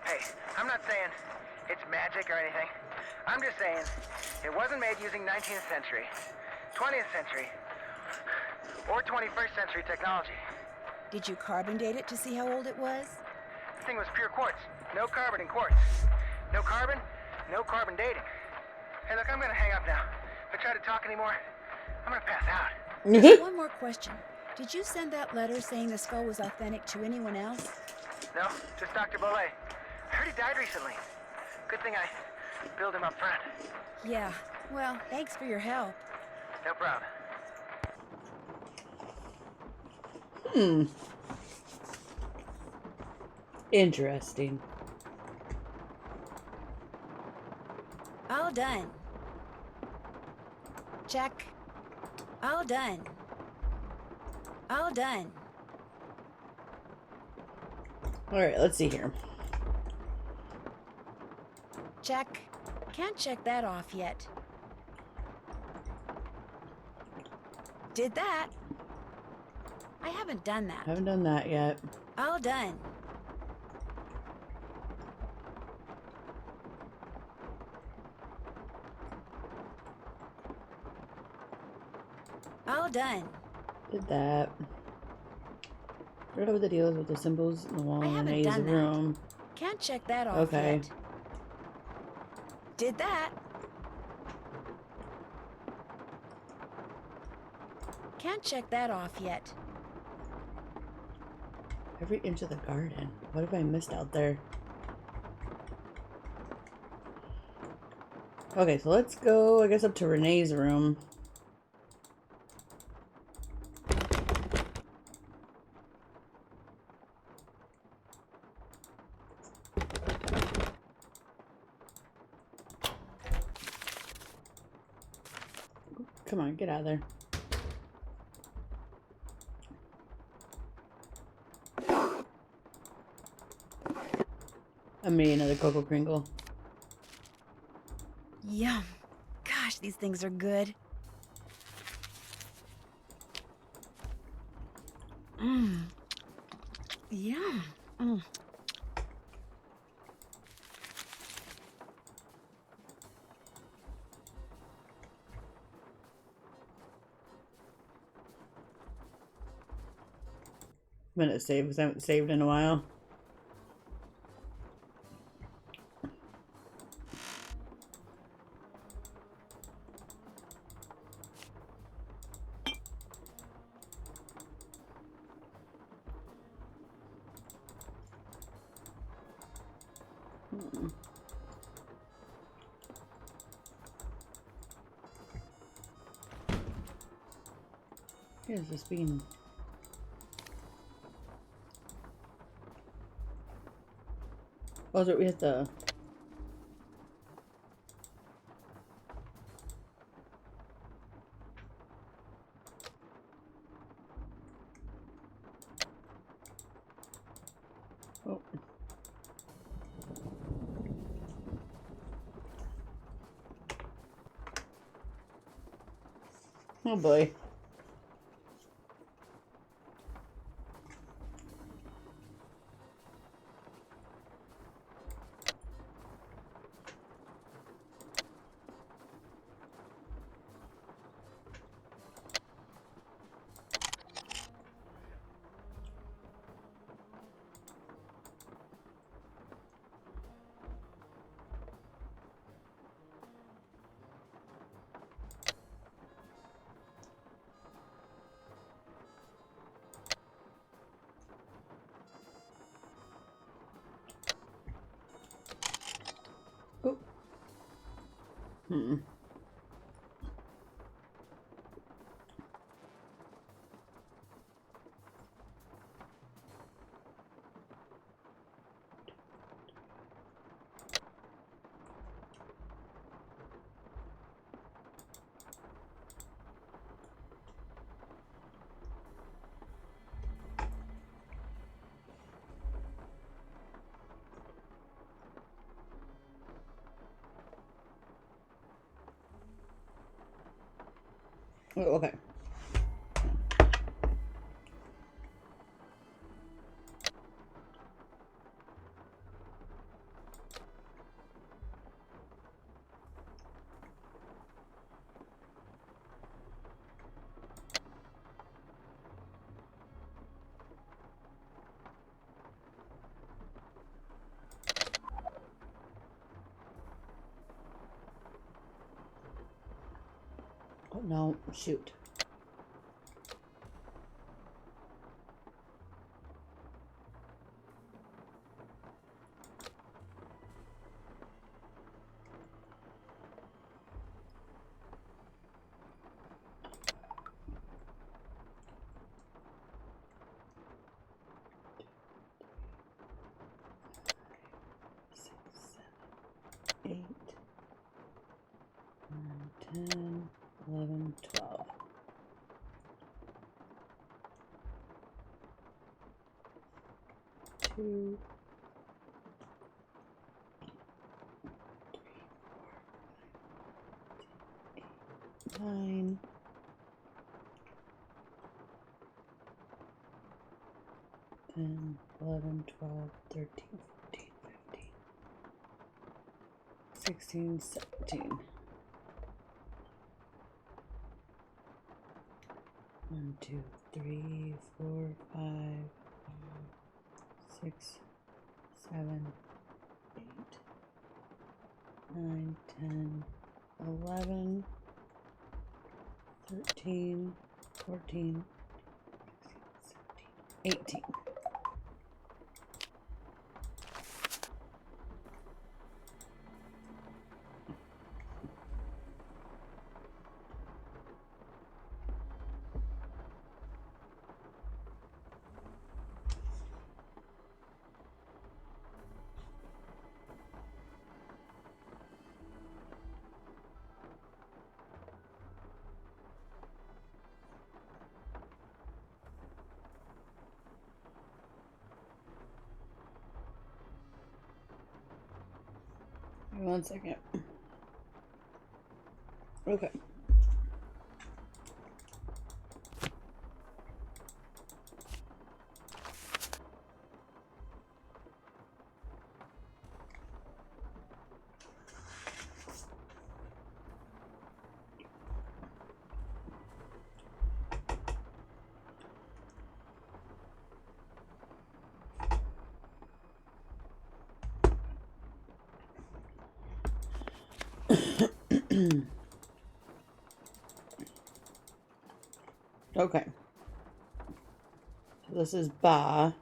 Hey, I'm not saying it's magic or anything. I'm just saying it wasn't made using 19th century 20th century. Or 21st century technology. Did you carbon date it to see how old it was? This thing was pure quartz. No carbon in quartz. No carbon, no carbon dating. Hey, look, I'm gonna hang up now. If I try to talk anymore, I'm gonna pass out. One more question. Did you send that letter saying the skull was authentic to anyone else? No, just Dr. Bollet. I heard he died recently. Good thing I billed him up front. Yeah. Well, thanks for your help. No problem. Interesting. All done. Check. All done. All done. Alright, let's see here. Check. Can't check that off yet. Did that. I haven't done that. Haven't done that yet. All done. All done. Did that. Forgot what the deal is with the symbols in the wall I in haven't Renee's done that. room. Can't check that off Okay. yet. Did that. Can't check that off yet. Every inch of the garden. What have I missed out there? Okay, so let's go, I guess, up to Renee's room. Come on, get out of there. I made another Cocoa Kringle. Yum. Gosh, these things are good. Mmm. Yum. Mm. Minute save because I haven't saved in a while. Here's this bean. Oh, so we hit the... Oh. Oh boy. Oh. Oh, okay. Oh, no, shoot. Eight, 9, 10, 11, 12. Two, 9, 10, 11, 12, 13, 14, 15, 16, 17. 1, 2, 3, 4, 5, 6, 7, 8, 9, 10, 11, 13, 14, 16, 17, 18. One second. Okay. Okay. So this is Ba.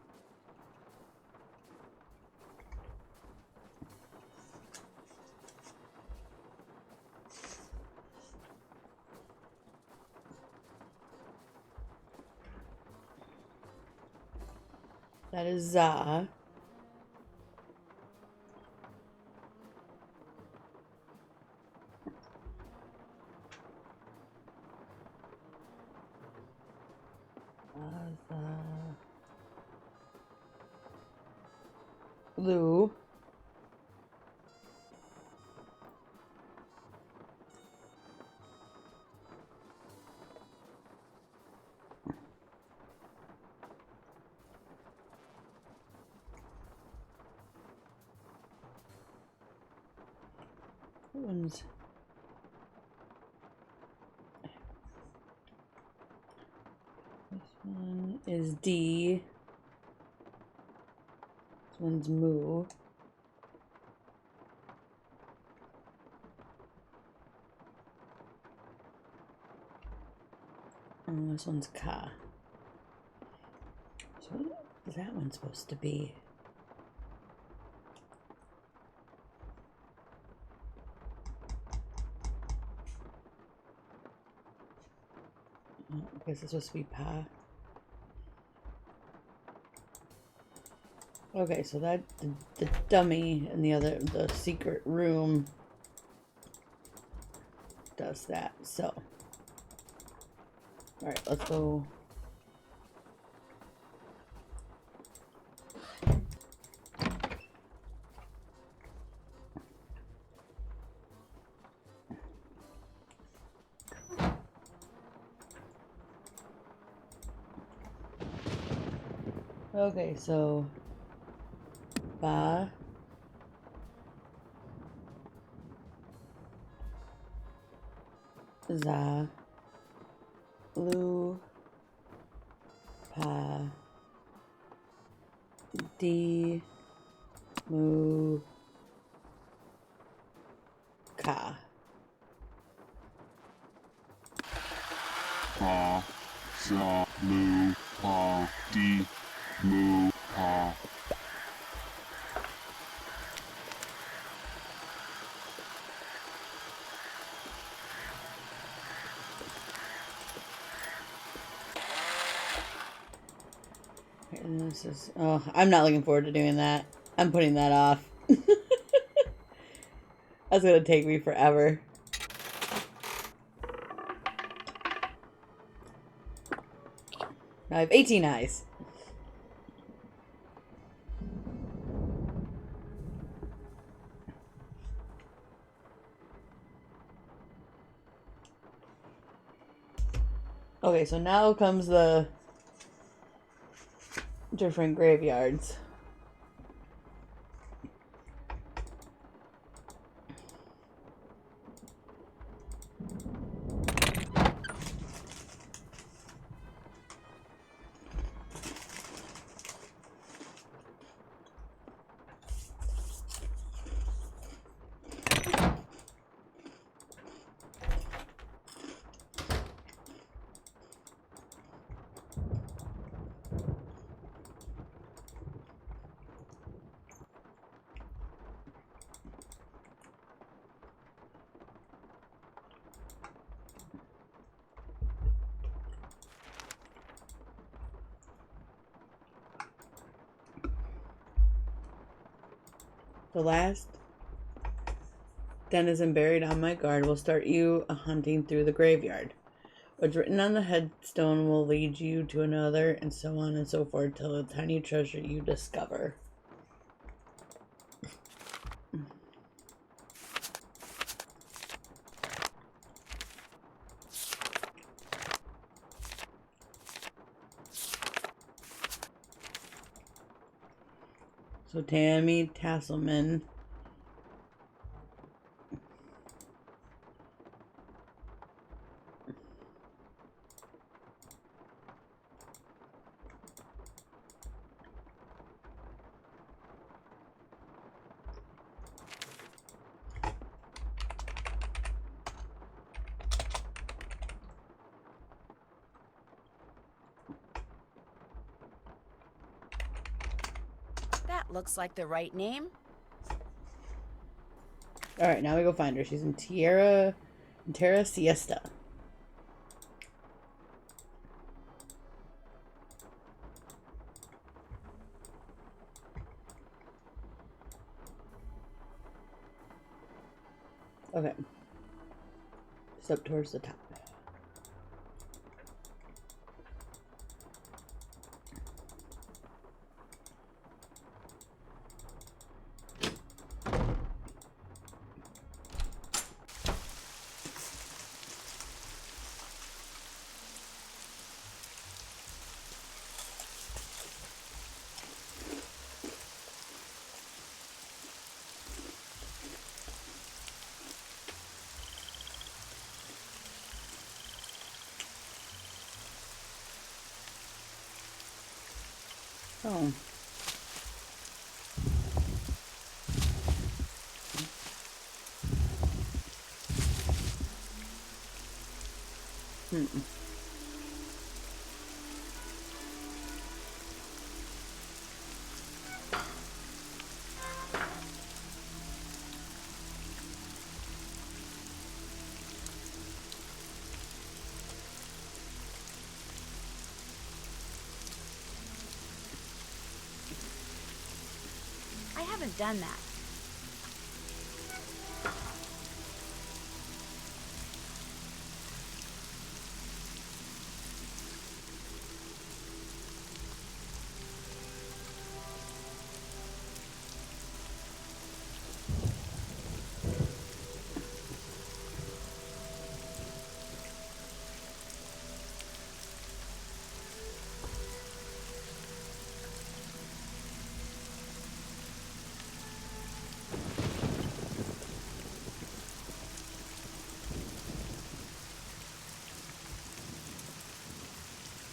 That is Za. Lu. That one's this one is D. This one's Mu. And this one's Ka. So what is that one supposed to be? Oh, I guess it's supposed to be Pa. Okay, so that the dummy in the secret room does that. So, all right, let's go. Okay, so Ba. Za. Lu. Pa. D. Mu. Ka. pa, za, mu, pa, di, mu, pa. And this is, oh, I'm not looking forward to doing that. I'm putting that off. That's gonna take me forever. Now I have 18 eyes. Okay, so now comes the different graveyards. The last denizen buried on my guard will start you hunting through the graveyard. What's written on the headstone will lead you to another, and so on and so forth till the tiny treasure you discover. So Tammy Tasselman. That looks like the right name. Alright, now we go find her. She's in Terra Siesta. Okay. Step towards the top. Oh. I haven't done that.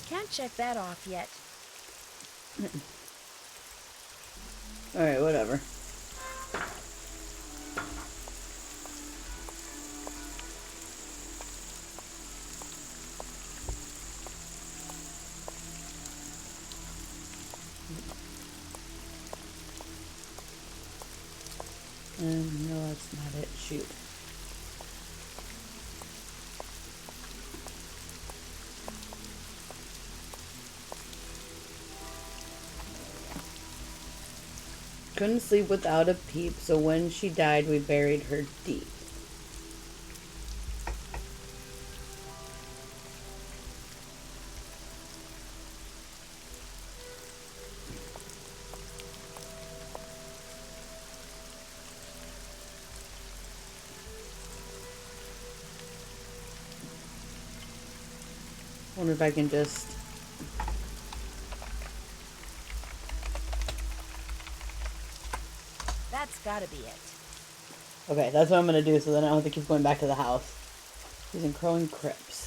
Can't check that off yet. Alright, whatever. No, that's not it. Shoot. Couldn't sleep without a peep, so when she died, we buried her deep. Wonder if I can just... That's gotta be it. Okay, that's what I'm gonna do, so then I don't have to keep going back to the house. Using Crowing Crypts.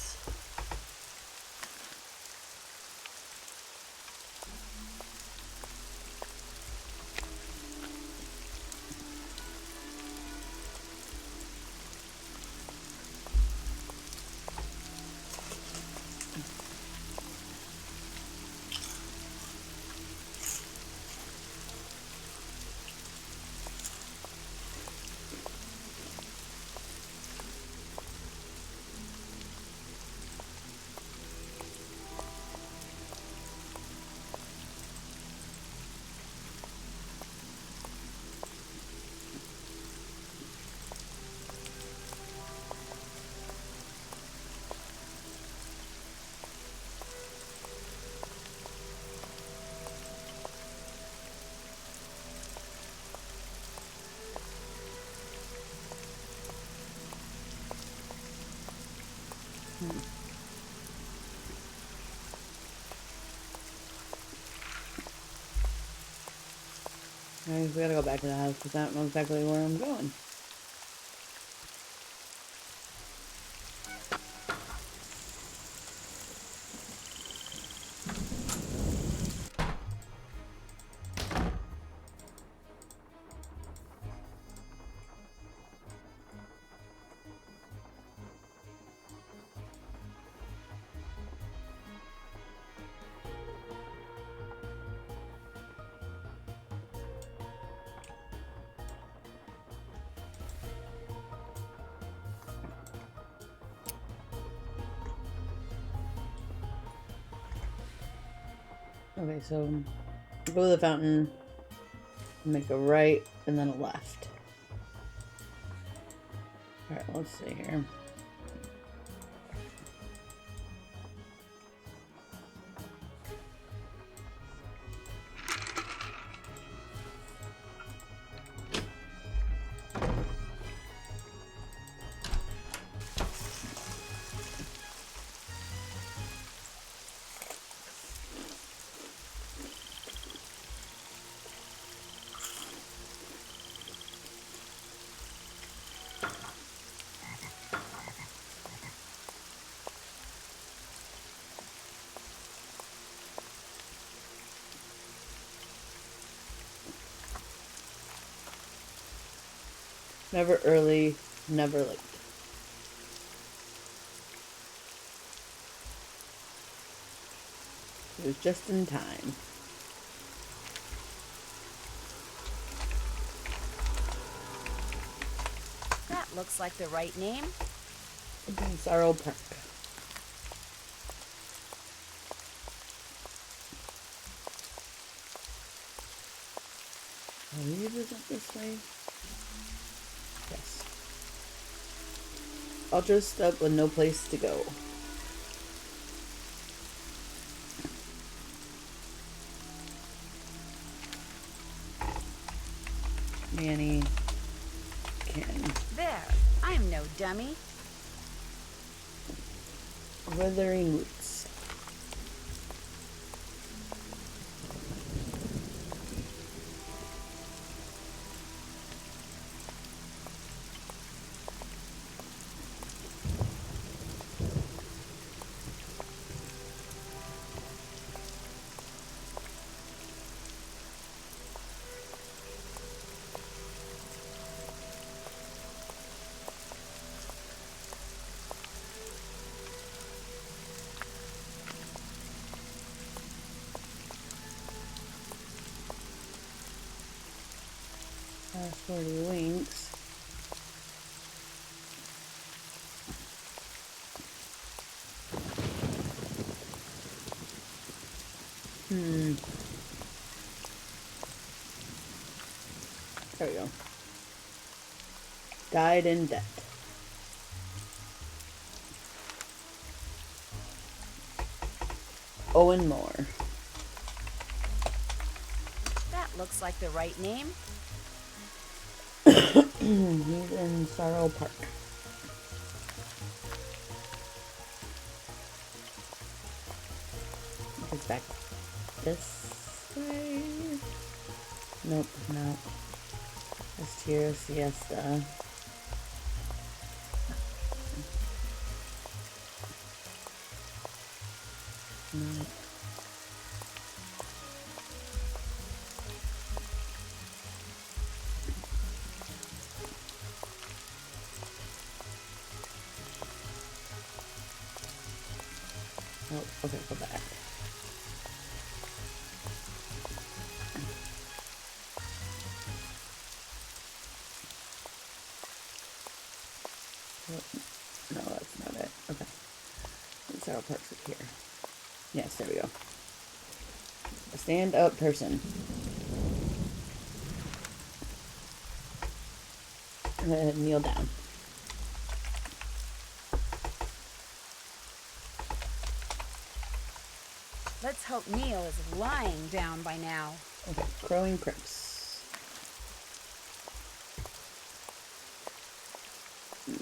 Alright, we gotta go back to the house because I don't know exactly where I'm going. Okay, so go to the fountain, make a right, and then a left. Alright, let's see here. Never early, never late. It was just in time. That looks like the right name. Sorrow Park. I believe is it this way? Yes. All dressed up with no place to go. Manny can. There. I'm no dummy. Withering Roots. There we go. Died in debt. Owen Moore. That looks like the right name. He's in Sorrow Park. It's back this way. Nope, not. That's Tierra Siesta. No. Oh, okay, go back. No, that's not it. Okay. Sorrow Park's up here. Yes, there we go. A stand-up person. Kneel down. Let's hope Neil is lying down by now. Okay, Crowing Crypts. I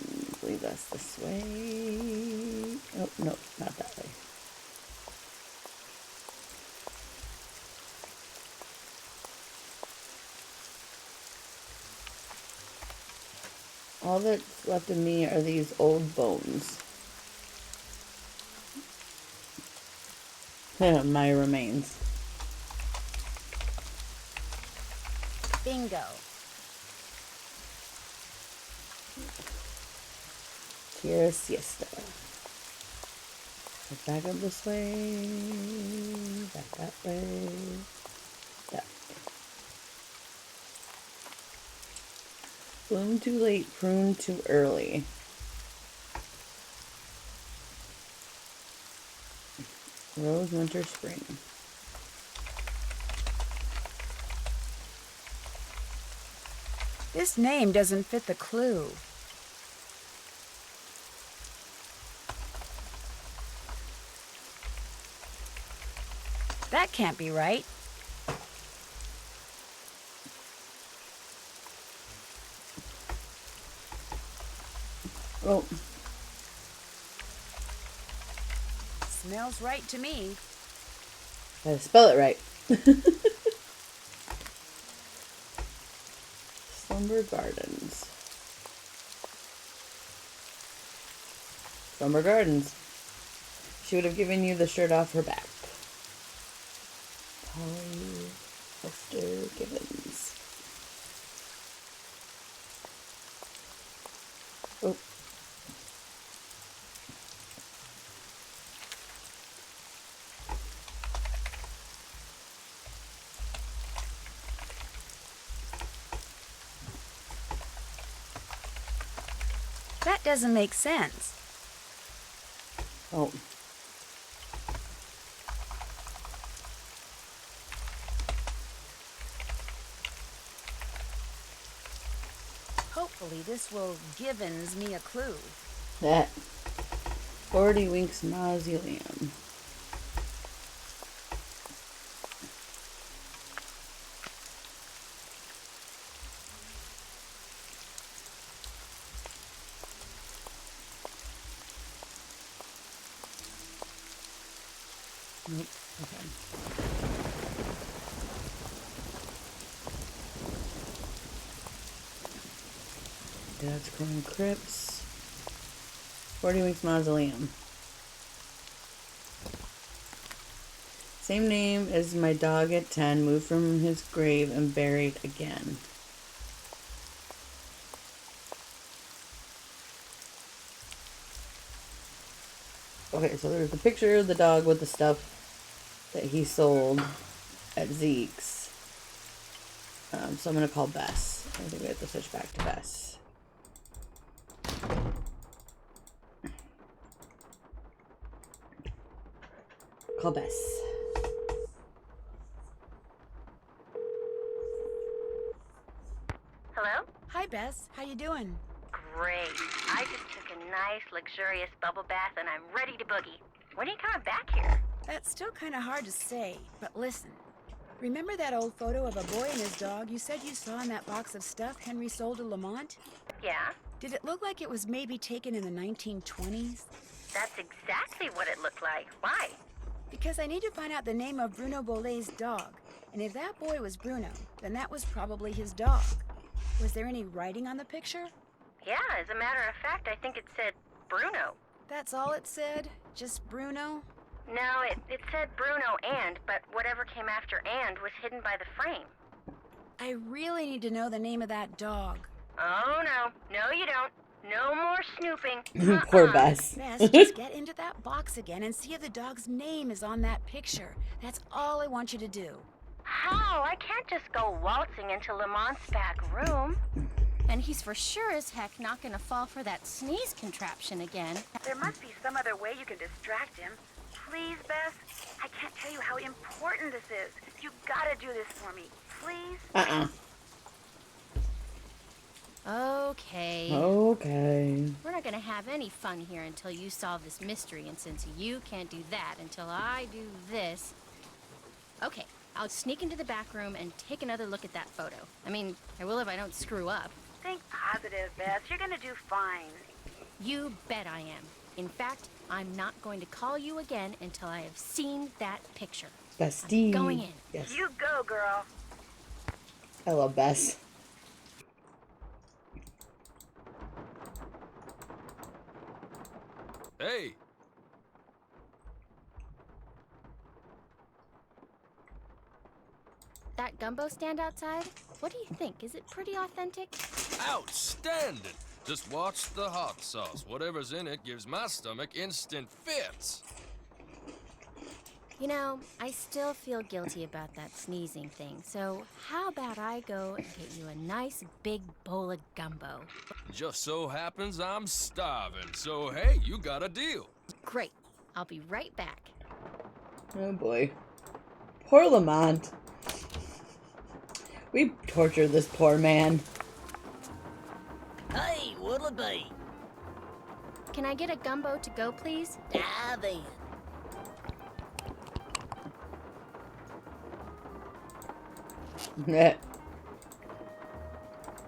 believe that's this way. Oh, no, not that way. All that's left of me are these old bones. My remains. Bingo. Tierra Siesta. Back up this way. Back that way. That way. Bloom too late, prune too early. Rose, winter, spring. This name doesn't fit the clue. That can't be right. Oh. Smells right to me. Gotta spell it right. Slumber Gardens. Slumber Gardens. She would have given you the shirt off her back. Polly Esther Gibbons. Oh. That doesn't make sense. Oh. Hopefully this will givens me a clue. That 40 Winks Mausoleum. Nope. Okay. Dad's Crowing Crypts. 40 Winks Mausoleum. Same name as my dog at 10, moved from his grave and buried again. Okay, so there's the picture of the dog with the stuff that he sold at Zeke's. So I'm going to call Bess. I think we have to switch back to Bess. Call Bess. Bess. How you doing? Great. I just took a nice, luxurious bubble bath and I'm ready to boogie. When are you coming back here? That's still kind of hard to say, but listen. Remember that old photo of a boy and his dog you said you saw in that box of stuff Henry sold to Lamont? Yeah? Did it look like it was maybe taken in the 1920s? That's exactly what it looked like. Why? Because I need to find out the name of Bruno Bolet's dog. And if that boy was Bruno, then that was probably his dog. Was there any writing on the picture? Yeah, as a matter of fact, I think it said Bruno. That's all it said? Just Bruno? No, it said Bruno but whatever came after and was hidden by the frame. I really need to know the name of that dog. Oh, no. No, you don't. No more snooping. Poor Bess. Bess, just get into that box again and see if the dog's name is on that picture. That's all I want you to do. How? I can't just go waltzing into Lamont's back room. And he's for sure as heck not gonna fall for that sneeze contraption again. There must be some other way you can distract him. Please, Bess? I can't tell you how important this is. You gotta do this for me. Please? Okay. Okay. We're not gonna have any fun here until you solve this mystery, and since you can't do that until I do this... Okay, I'll sneak into the back room and take another look at that photo. I mean, I will if I don't screw up. Think positive, Bess. You're gonna do fine. You bet I am. In fact, I'm not going to call you again until I have seen that picture. Bestie. I'm going in. Yes. You go, girl. I love Bess. Hey! That gumbo stand outside? What do you think? Is it pretty authentic? Outstanding! Just watch the hot sauce. Whatever's in it gives my stomach instant fits. You know, I still feel guilty about that sneezing thing, so how about I go and get you a nice big bowl of gumbo? Just so happens I'm starving, so hey, you got a deal. Great. I'll be right back. Oh boy. Poor Lamont. We tortured this poor man. Hey, what'll it be? Can I get a gumbo to go, please? Ah, then.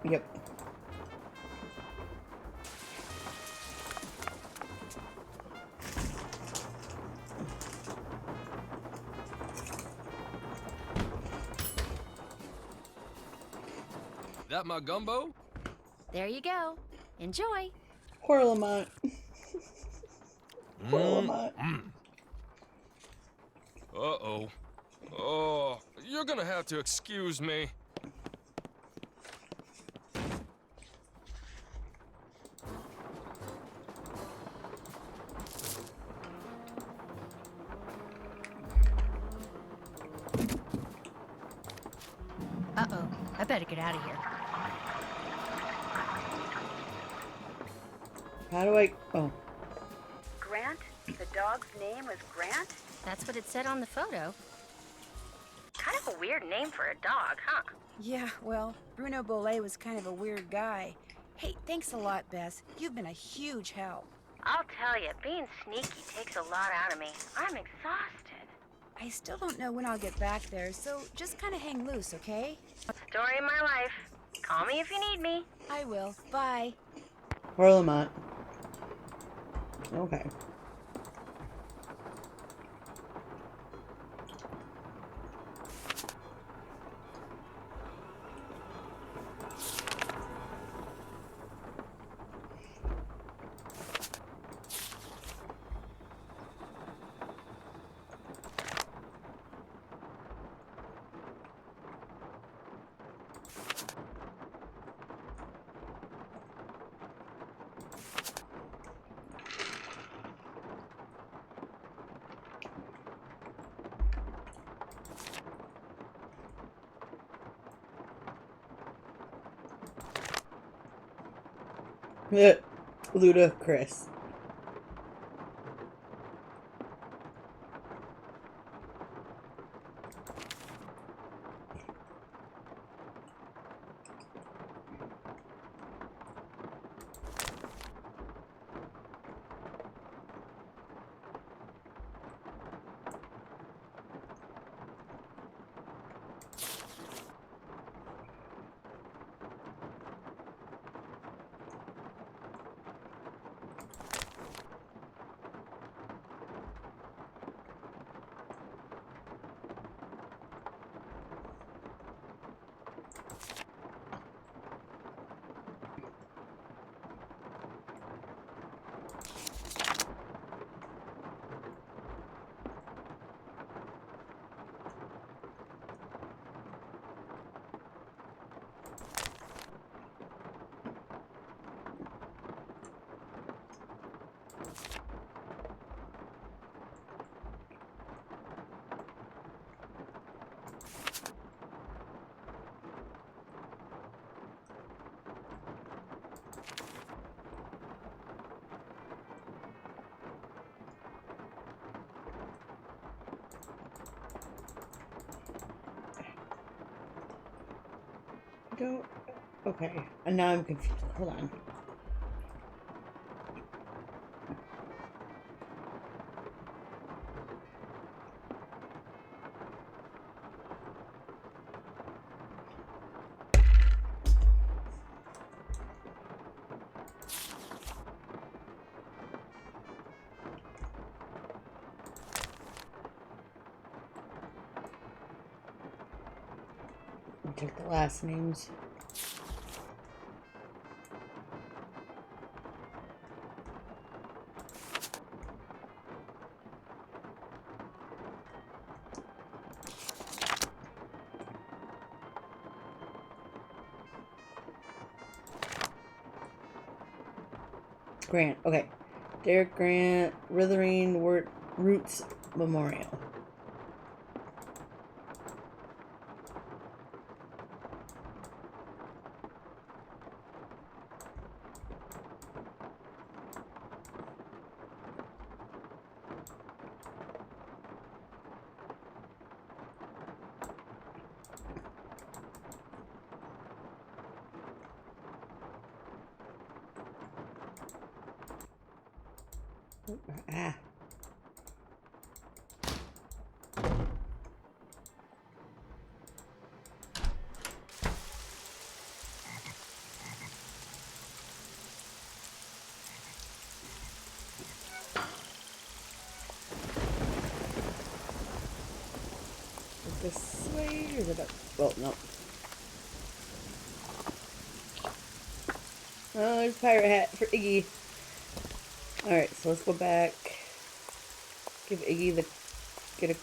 Yep. That my gumbo? There you go. Enjoy. Poor Lamont. Poor Lamont. Uh-oh. Oh, you're gonna have to excuse me. Uh-oh. I better get out of here. How do I... Oh. Grant? The dog's name was Grant? That's what it said on the photo. Kind of a weird name for a dog, huh? Yeah, well, Bruno Bolet was kind of a weird guy. Hey, thanks a lot, Bess. You've been a huge help. I'll tell you, being sneaky takes a lot out of me. I'm exhausted. I still don't know when I'll get back there, so just kind of hang loose, okay? Story of my life. Call me if you need me. I will. Bye. Poor Lamont. Okay. Ludicrous. don't... Okay, and now I'm confused. Hold on. Check the last names. Grant, okay. Derek Grant, Withering Roots Memorial. Ah. Is this way or is it up? Well, no. Oh, there's a pirate hat for Iggy. Alright, so let's go back. Give Iggy the... Get a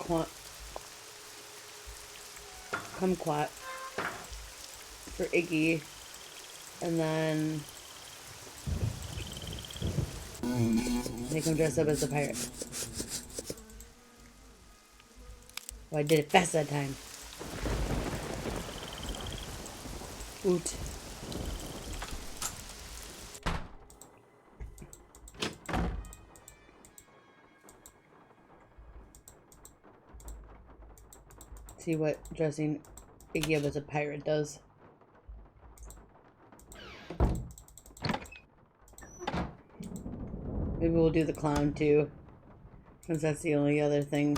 kumquat for Iggy. And then... make him dress up as a pirate. Oh, I did it fast that time. Oot. See what dressing Iggy up as a pirate does. Maybe we'll do the clown too, since that's the only other thing.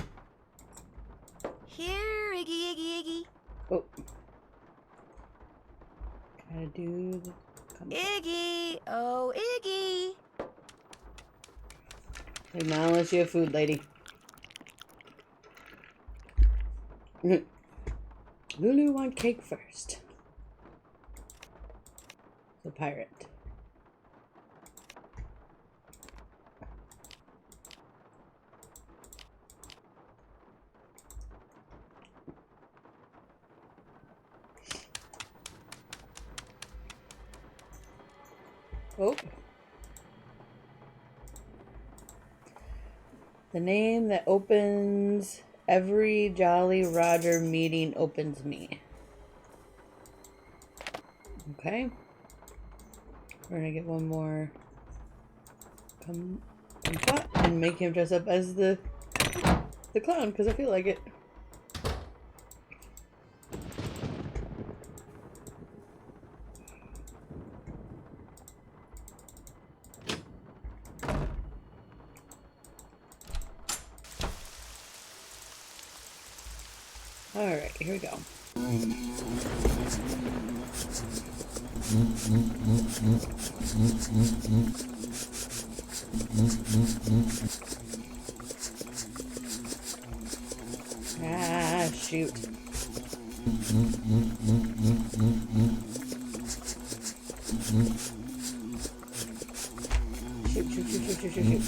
Here, Iggy, Iggy, Iggy. Oh. Gotta do the... Iggy! Oh, Iggy! Hey, not unless you have food, lady. Lulu want cake first. The pirate. Oh. The name that opens every Jolly Roger meeting opens me. Okay. We're gonna get one more kumquat and make him dress up as the clown because I feel like it. Alright, here we go. Ah, shoot. Shoot.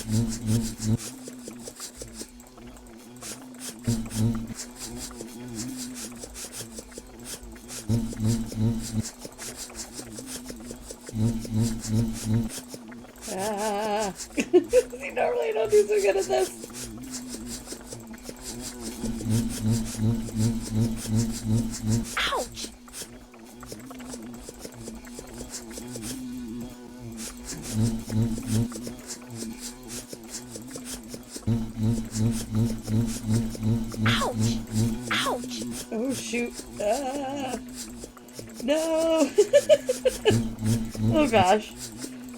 Ah. See, normally I don't do so good at this. Ouch! Ouch! Ouch! Oh shoot! Ah. No! Oh gosh.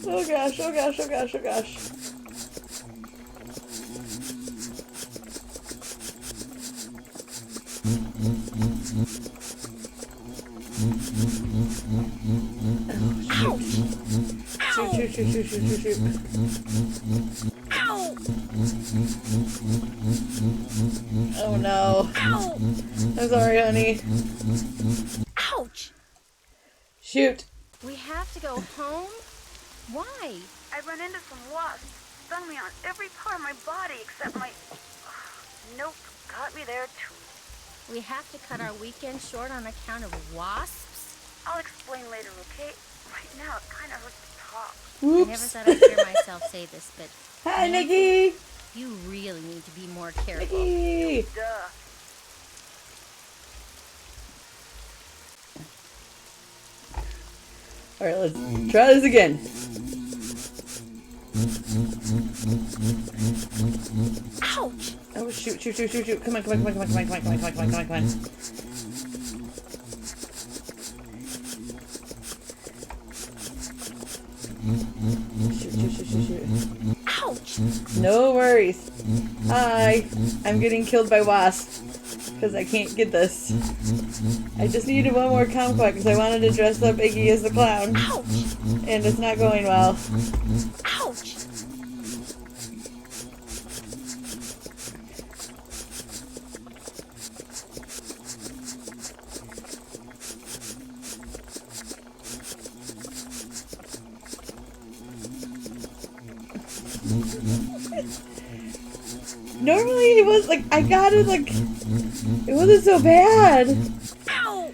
Oh gosh, oh gosh, oh gosh, oh gosh. Shoot, shoot, shoot, shoot, shoot, shoot, shoot. Ow! Oh no. Ow! I'm sorry, honey. Ouch! Shoot. We have to go home? Why? I run into some wasps. Stung me on every part of my body except my... Nope, got me there too. We have to cut our weekend short on account of wasps? I'll explain later, okay? Right now, it kind of hurts to talk. I never thought I'd hear myself say this, but... Hi, Nikki! You really need to be more careful. Nikki! Duh. Alright, let's try this again. Ouch! Oh, shoot, shoot, shoot, shoot, shoot. Come on, come on, come on, come on, come on, come on, come on, come on, come on, come on. Shoot, shoot, shoot, shoot, shoot. Ouch! No worries. Hi. I'm getting killed by wasps. Because I can't get this. I just needed one more kumquat because I wanted to dress up Iggy as the clown. Ouch! And it's not going well. Ouch! Normally it was like, I got it like, it wasn't so bad. Ow!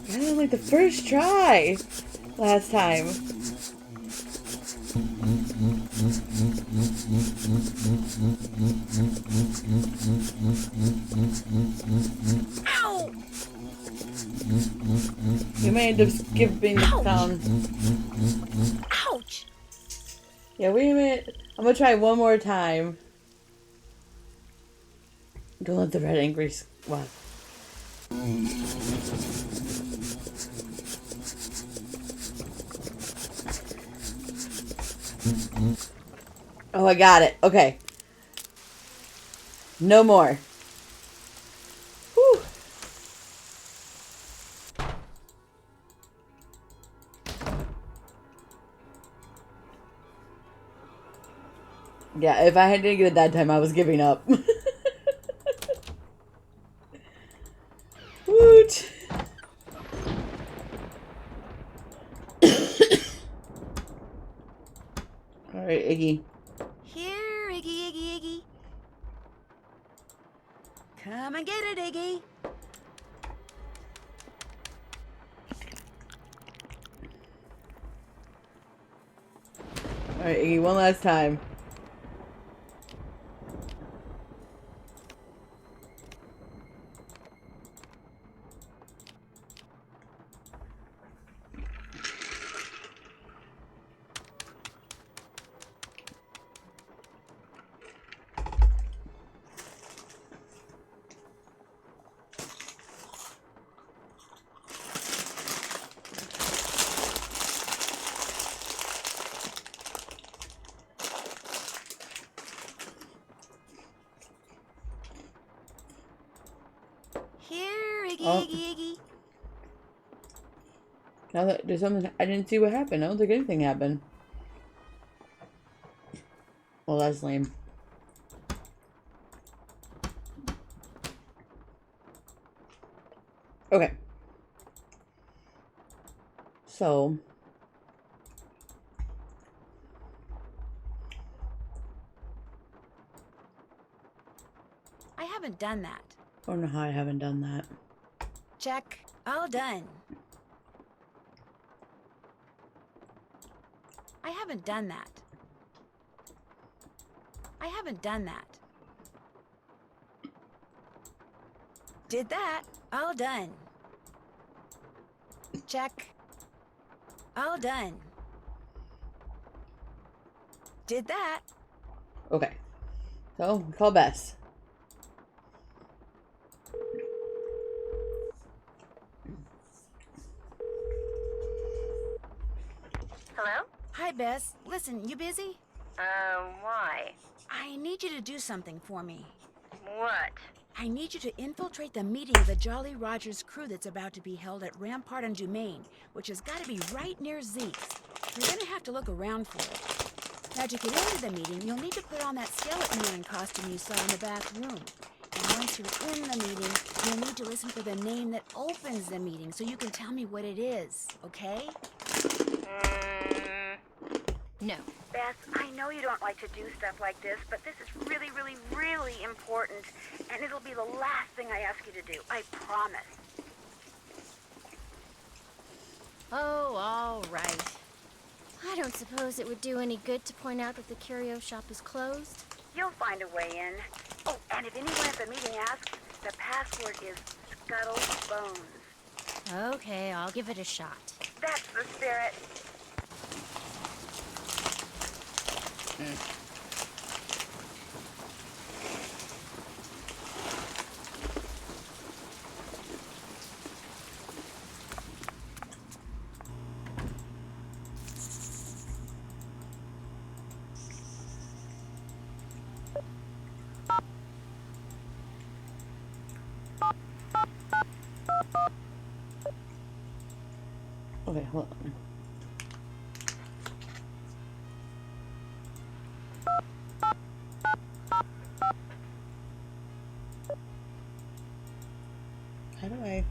Got it on like the first try last time. Ow! You may end up skipping the town. Ouch! Yeah, wait a minute. I'm gonna try one more time. Don't let the red angry wasp. Oh, I got it. Okay. No more. Whew. Yeah, if I didn't get it that time, I was giving up. Woot. Alright, Iggy. Here, Iggy, Iggy, Iggy. Come and get it, Iggy. Alright, Iggy, one last time. Here, Iggy, Oh. Iggy, Iggy. Now that there's something, I didn't see what happened. I don't think anything happened. Well, that's lame. Okay. So. I haven't done that. I don't know how I haven't done that. Check. All done. I haven't done that. I haven't done that. Did that. All done. Check. All done. Did that. Okay. So, we call Bess. Hello? Hi, Bess. Listen, you busy? Why? I need you to do something for me. What? I need you to infiltrate the meeting of the Jolly Rogers crew that's about to be held at Rampart and Dumaine, which has got to be right near Zeke's. You're going to have to look around for it. Now, to get into the meeting, you'll need to put on that skeleton man costume you saw in the back room. And once you're in the meeting, you'll need to listen for the name that opens the meeting so you can tell me what it is, okay? No. Bess, I know you don't like to do stuff like this, but this is really, really, really important, and it'll be the last thing I ask you to do. I promise. Oh, all right. I don't suppose it would do any good to point out that the curio shop is closed. You'll find a way in. Oh, and if anyone at the meeting asks, the password is Scuttle Bones. Okay, I'll give it a shot. That's the spirit. Okay, hold on. How do I...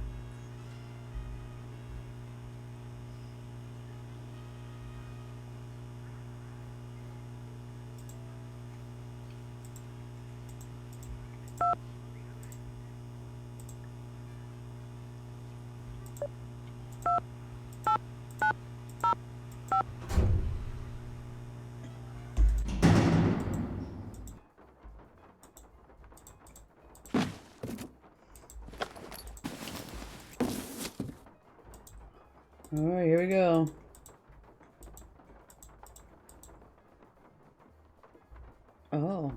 Alright, here we go. Oh.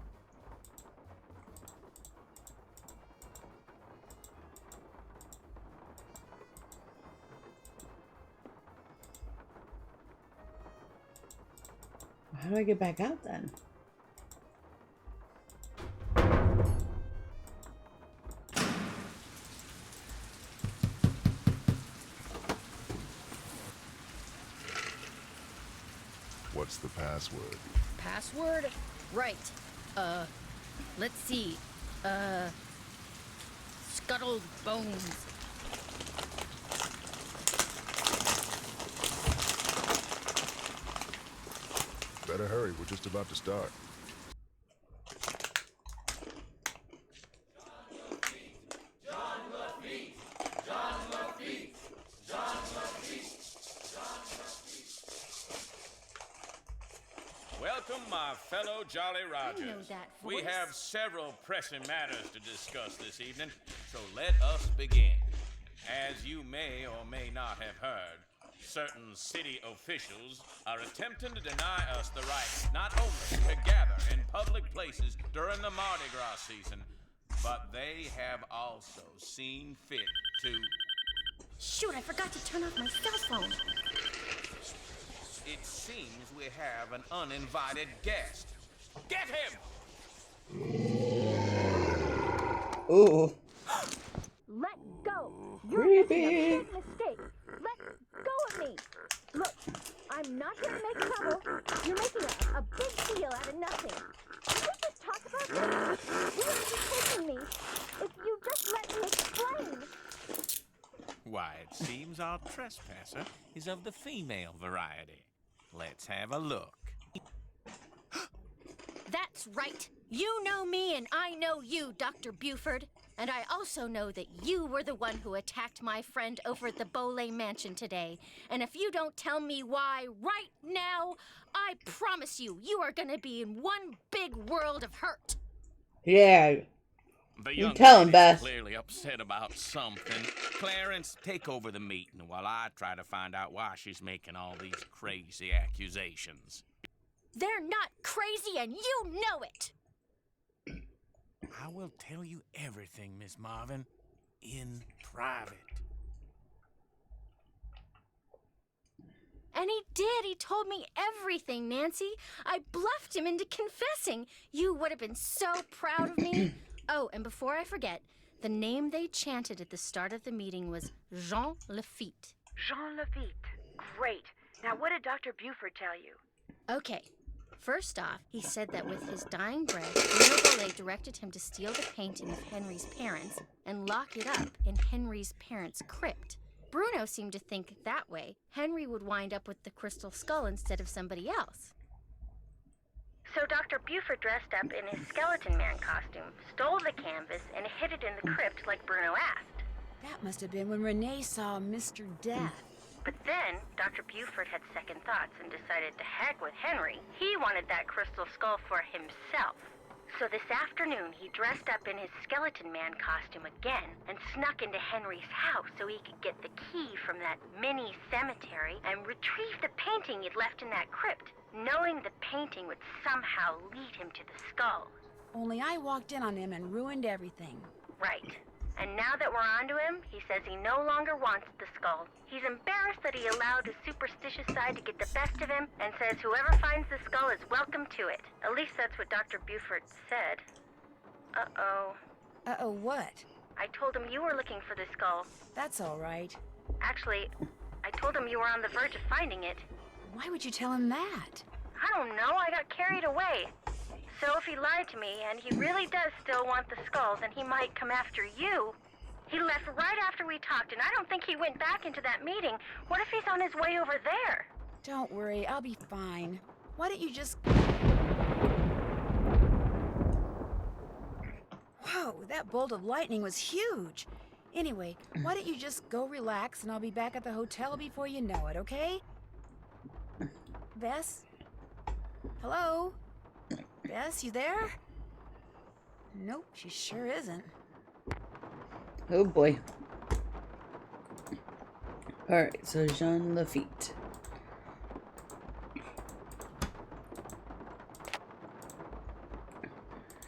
How do I get back out then? What's the password? Password? Right. Let's see. Scuttled Bones. Better hurry, we're just about to start. Welcome, my fellow Jolly Rogers. know that We voice. have several pressing matters to discuss this evening, so let us begin. As you may or may not have heard, certain city officials are attempting to deny us the right not only to gather in public places during the Mardi Gras season, but they have also seen fit to... Shoot, I forgot to turn off my cell phone. It seems we have an uninvited guest. Get him! Ooh. Let go! Creepy. You're making a big mistake. Let go of me. Look, I'm not here to make trouble. You're making a big deal out of nothing. Can we just talk about this? You wouldn't be taking me if you just let me explain. Why, it seems our trespasser is of the female variety. Let's have a look. That's right. You know me and I know you, Dr. Buford. And I also know that you were the one who attacked my friend over at the Bolay Mansion today. And if you don't tell me why right now, I promise you, you are gonna be in one big world of hurt. Yeah. The You young tell him, lady's Beth. clearly upset about something. Clarence, take over the meeting while I try to find out why she's making all these crazy accusations. They're not crazy, and you know it! I will tell you everything, Miss Marvin, in private. And he did. He told me everything, Nancy. I bluffed him into confessing. You would have been so proud of me. Oh, and before I forget, the name they chanted at the start of the meeting was Jean Lafitte. Jean Lafitte. Great. Now, what did Dr. Buford tell you? Okay. First off, he said that with his dying breath, Bruno Bolet directed him to steal the painting of Henry's parents and lock it up in Henry's parents' crypt. Bruno seemed to think that way Henry would wind up with the crystal skull instead of somebody else. So Dr. Buford dressed up in his skeleton man costume, stole the canvas, and hid it in the crypt like Bruno asked. That must have been when Renee saw Mr. Death. But then, Dr. Buford had second thoughts and decided to heck with Henry. He wanted that crystal skull for himself. So this afternoon, he dressed up in his skeleton man costume again and snuck into Henry's house so he could get the key from that mini cemetery and retrieve the painting he'd left in that crypt, knowing the painting would somehow lead him to the skull. Only I walked in on him and ruined everything. Right. And now that we're onto him, he says he no longer wants the skull. He's embarrassed that he allowed his superstitious side to get the best of him, and says whoever finds the skull is welcome to it. At least that's what Dr. Buford said. Uh-oh. Uh-oh what? I told him you were looking for the skull. That's all right. Actually, I told him you were on the verge of finding it. Why would you tell him that? I don't know, I got carried away. So if he lied to me, and he really does still want the skulls, and he might come after you. He left right after we talked, and I don't think he went back into that meeting. What if he's on his way over there? Don't worry, I'll be fine. Why don't you just... Whoa, that bolt of lightning was huge. Anyway, why don't you just go relax, and I'll be back at the hotel before you know it, okay? Bess? Hello? Bess, you there? Nope, she sure isn't. Oh boy. Alright, so Jean Lafitte.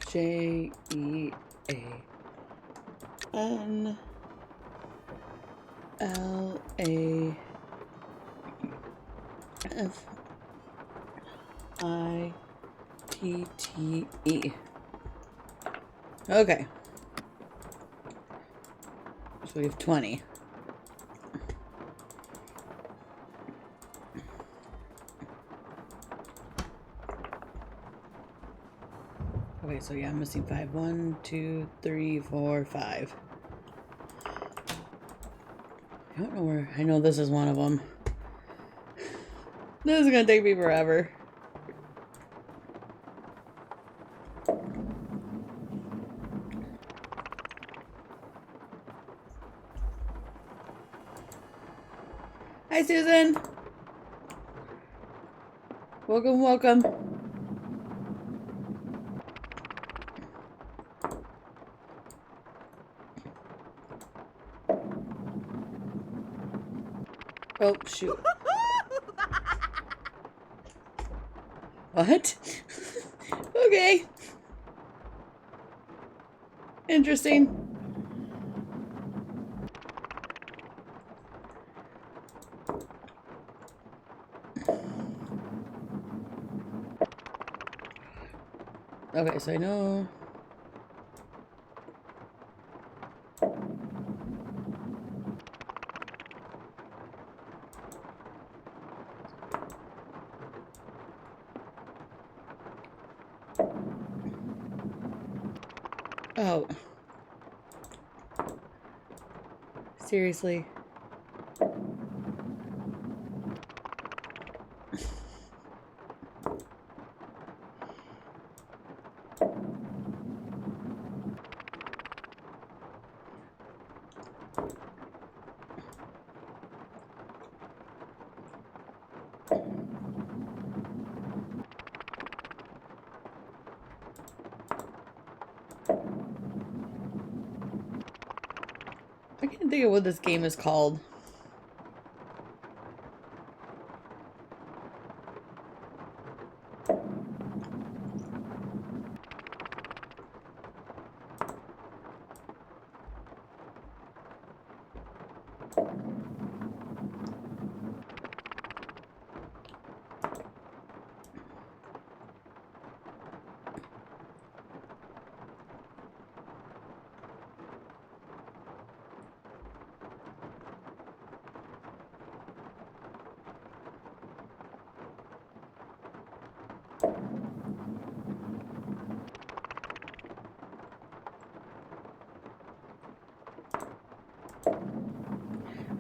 JEANLAFITTE. Okay. So we have 20. Okay, so yeah, I'm missing 5. 1, 2, 3, 4, 5. I don't know where. I know this is one of them. This is gonna take me forever. Hi, Susan. Welcome, welcome. Oh, shoot. What? Okay. Interesting. Okay, so I know. Oh. Seriously. I can't think of what this game is called.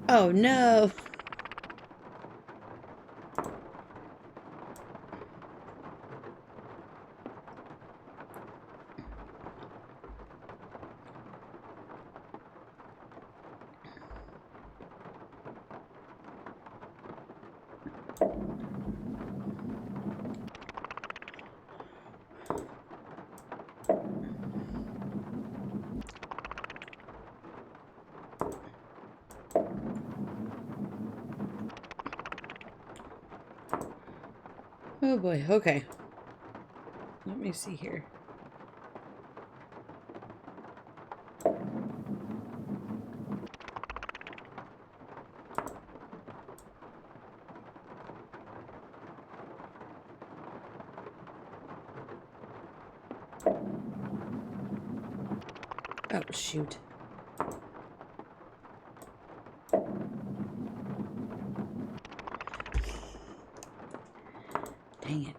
Oh no. Oh boy, okay. Let me see here. Oh, shoot. Dang it.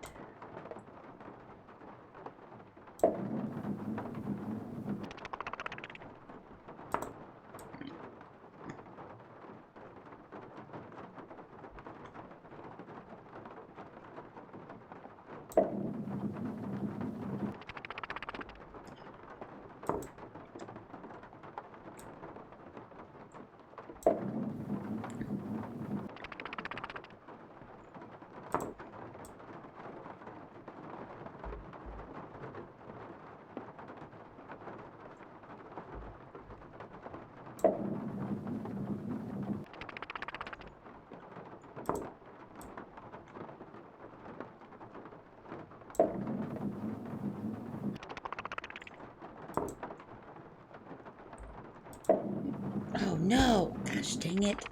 Oh no! Gosh dang it.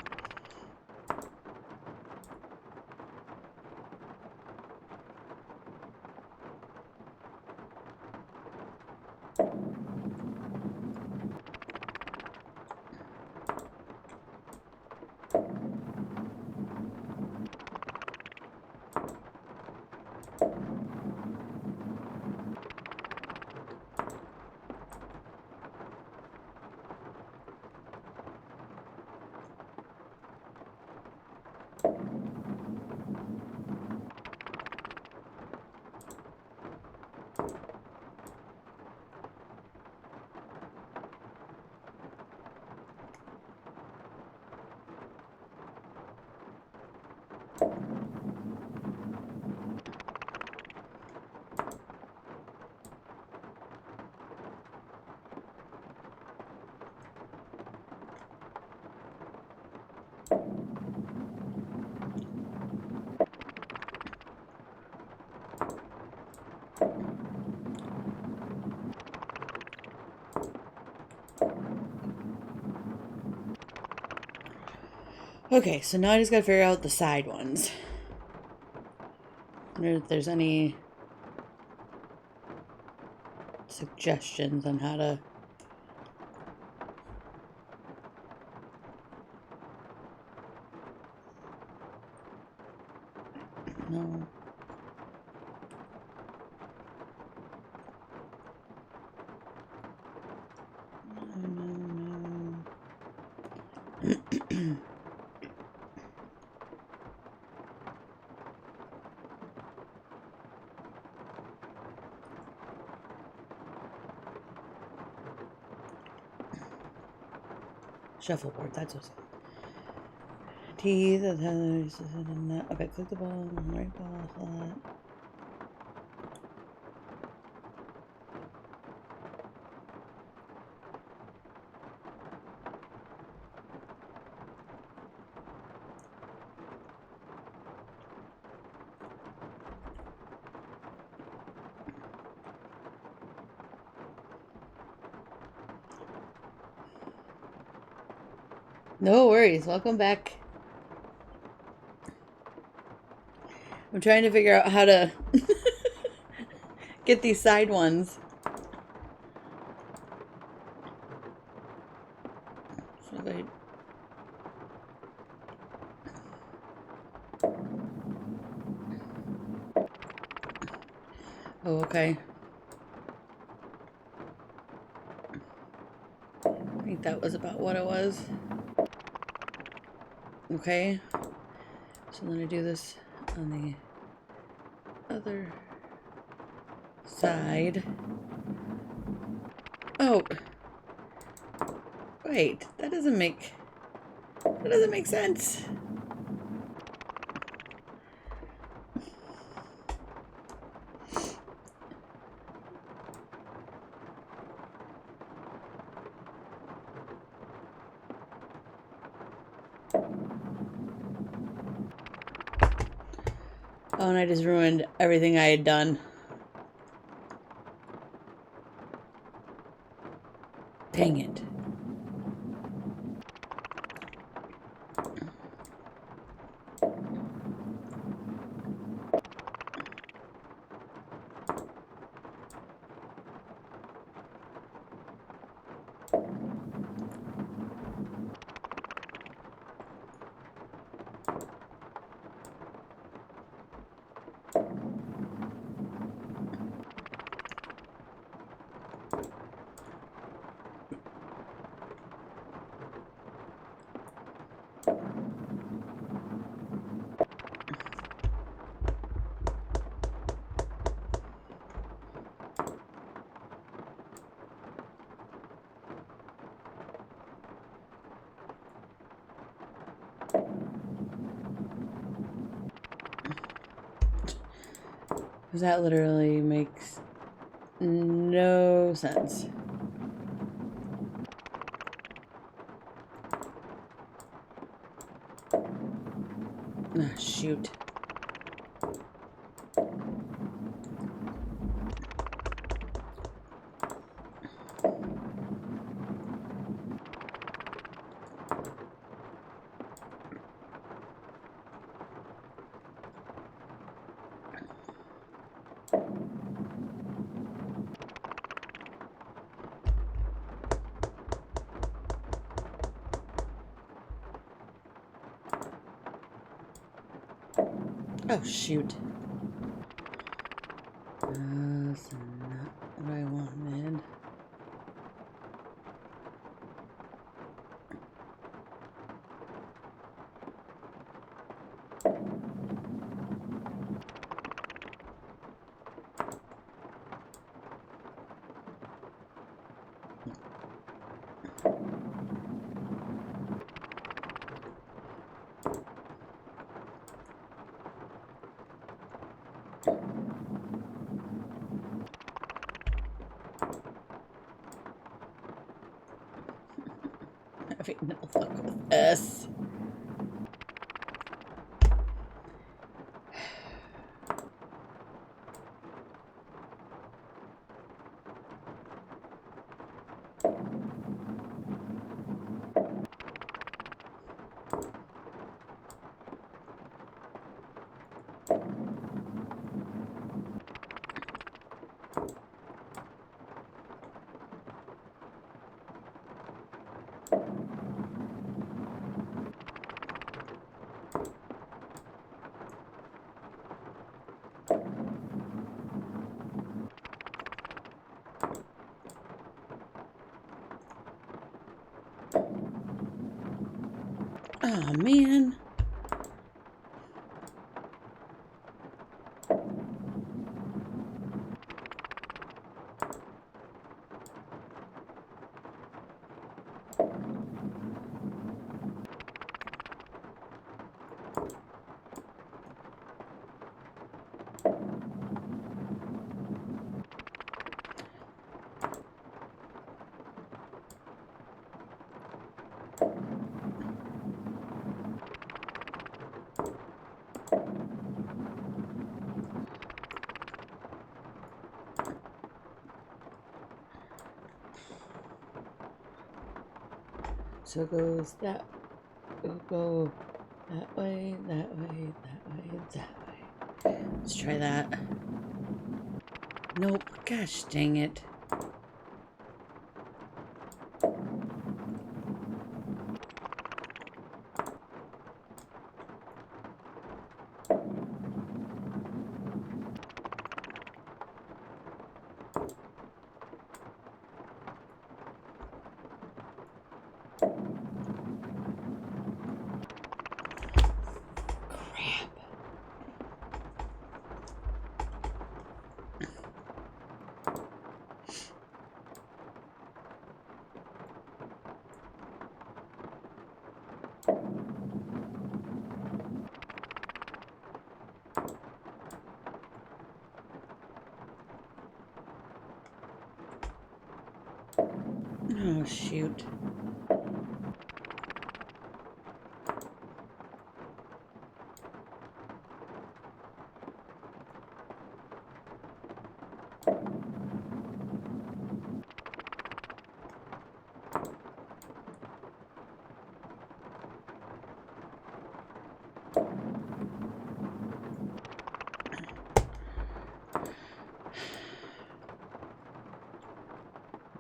Okay, so now I just gotta figure out the side ones. I wonder if there's any suggestions on how to... No. No. Shuffleboard, that's what's called. Teeth, okay, click the ball, right ball, flat. No worries, welcome back. I'm trying to figure out how to get these side ones. So they... Oh, okay. think that was about what it was. Okay. So then I do this on the other side. Oh. Wait, that doesn't make sense. Oh, and I just ruined everything I had done. Dang it. That literally makes no sense. Ah, shoot. Oh, shoot. That's not what I wanted. Having no luck with this. Oh, man. So it goes that, it'll go that way, that way, that way, that way. Let's try that. Nope. Gosh dang it. Oh, shoot.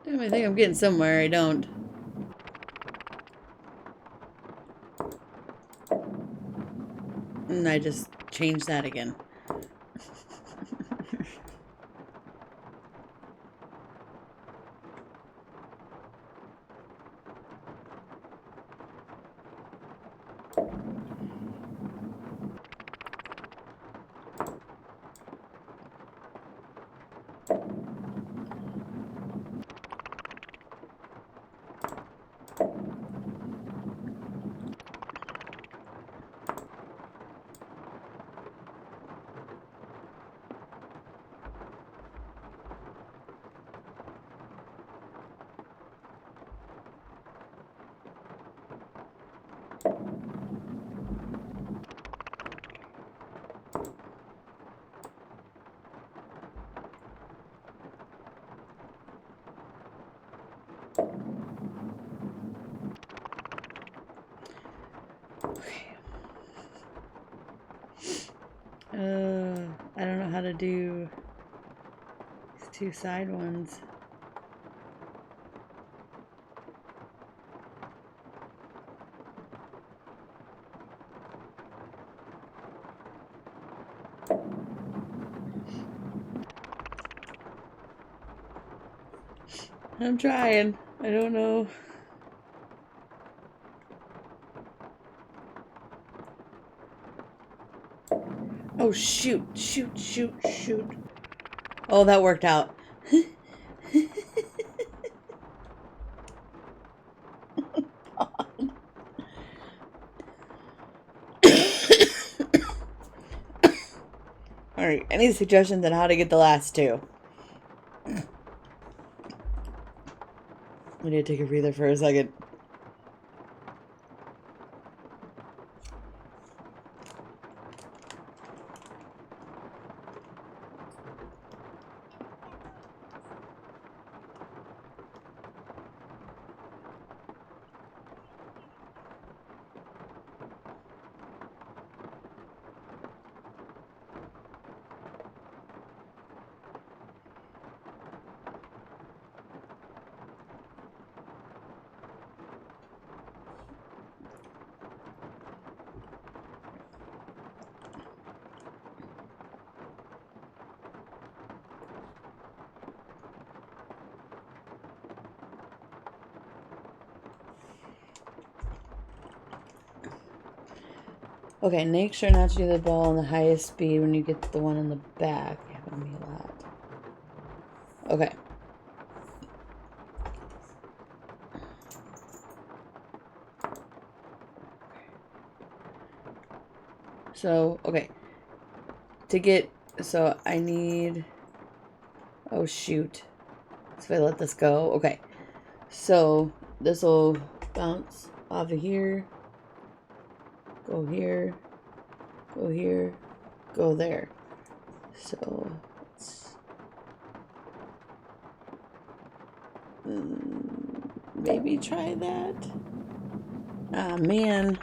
Damn, I think I'm getting somewhere. I don't. And I just changed that again. I don't know how to do these two side ones. I'm trying. I don't know. Oh, shoot, shoot, shoot, shoot. Oh, that worked out. Alright, any suggestions on how to get the last two? I need to take a breather for a second. Okay, make sure not to do the ball on the highest speed when you get to the one in the back. Happened to me a lot. Okay. So, okay. To get, so I need, oh shoot. So if I let this go, okay. So this will bounce off of here. Go here, go here, go there. So let's maybe try that. Ah, man.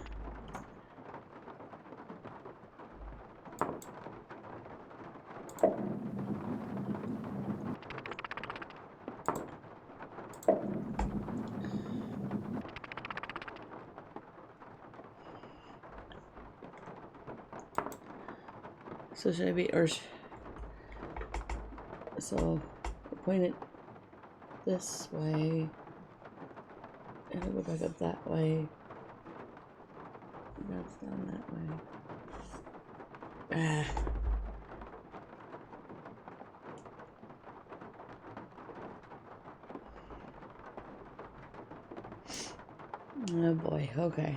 So should I be, or so point it this way, and I'll go back up that way. That's down that way. Ah. Oh boy, okay.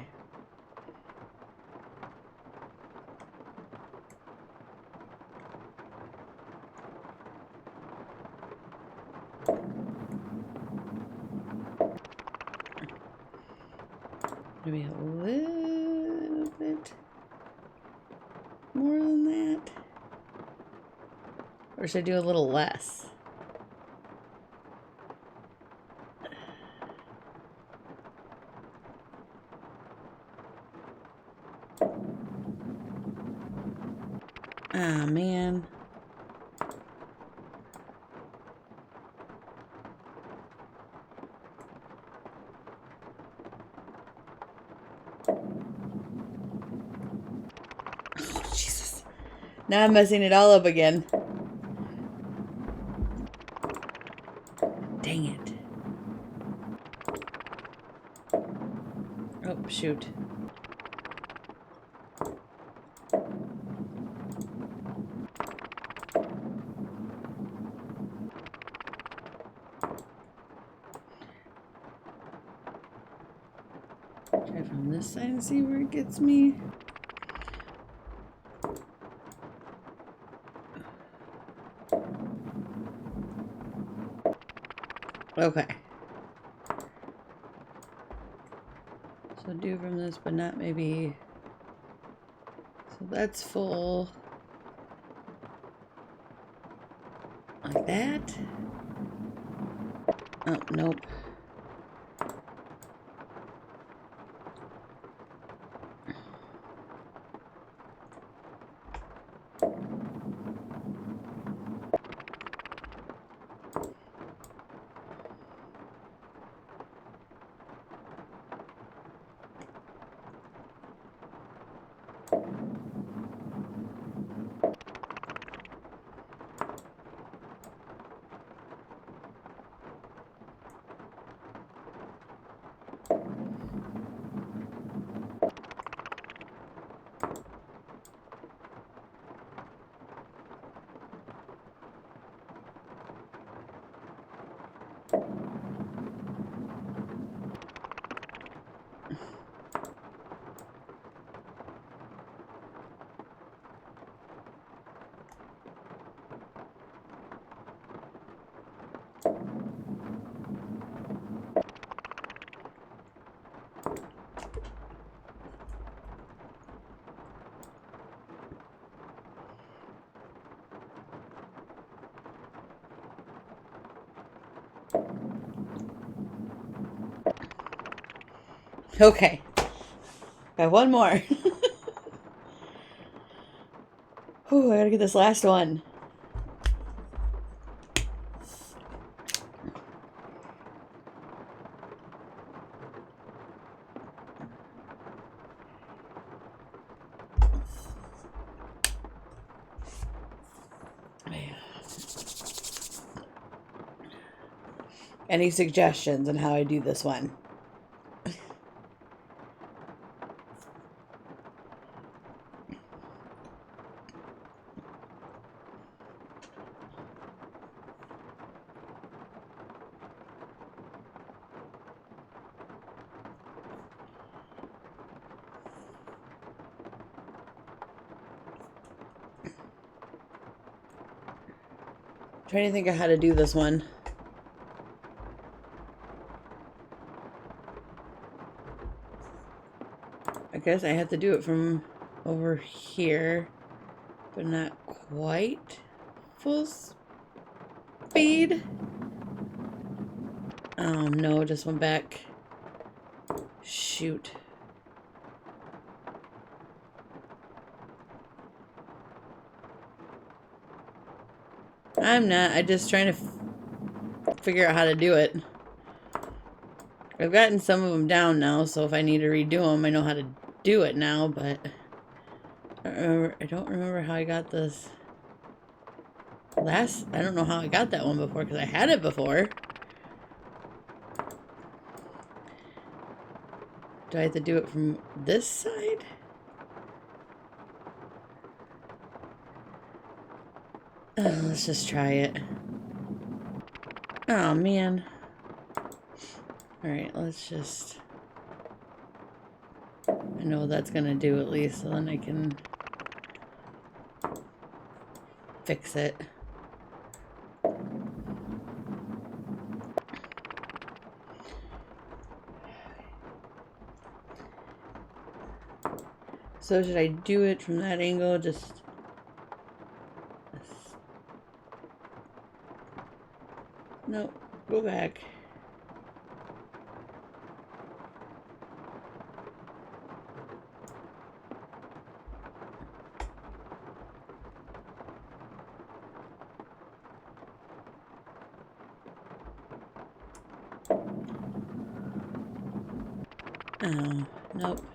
Maybe a little bit more than that. Or should I do a little less? Ah, man. Oh, Jesus. Now I'm messing it all up again. Dang it. Oh, shoot. Try from this side and see where it gets me. Okay. So do from this, but not maybe. So that's full. Like that. Oh, nope. Okay. Got one more. Whew, I gotta get this last one. Any suggestions on how I do this one? Trying to think of how to do this one. I guess I have to do it from over here, but not quite full speed. Oh no, just went back. Shoot. I'm not. I'm just trying to figure out how to do it. I've gotten some of them down now, so if I need to redo them, I know how to do it now, but I don't remember how I got this last. I don't know how I got that one before, because I had it before. Do I have to do it from this side? Oh, let's just try it. Oh, man. Alright, let's just... I know what that's gonna do at least, so then I can fix it. So should I do it from that angle? Just... No, go back. Oh, nope.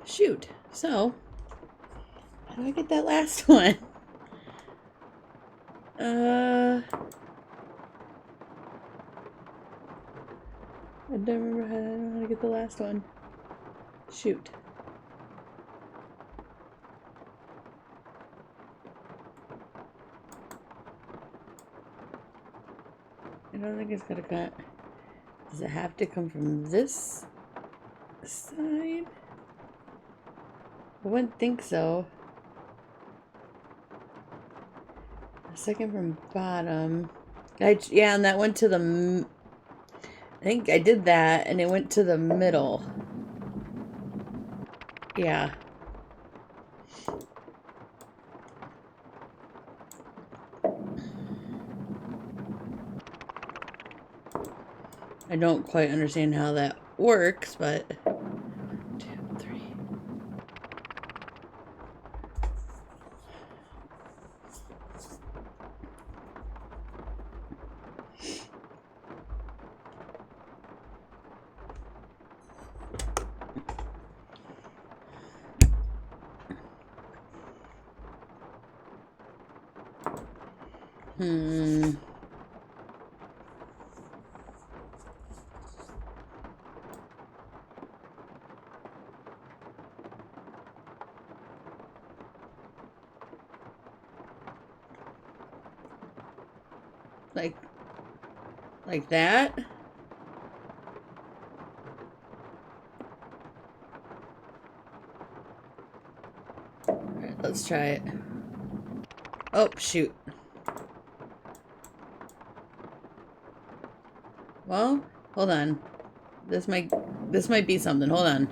Shoot. So, how do I get that last one? I don't remember how to get the last one. Shoot. I don't think it's gonna cut. Does it have to come from this side? I wouldn't think so. A second from bottom. Yeah, and that went to the... I think I did that, and it went to the middle. Yeah. I don't quite understand how that works, but... 2, 3... Like that? Alright, let's try it. Oh, shoot. Well, hold on. This might be something. Hold on.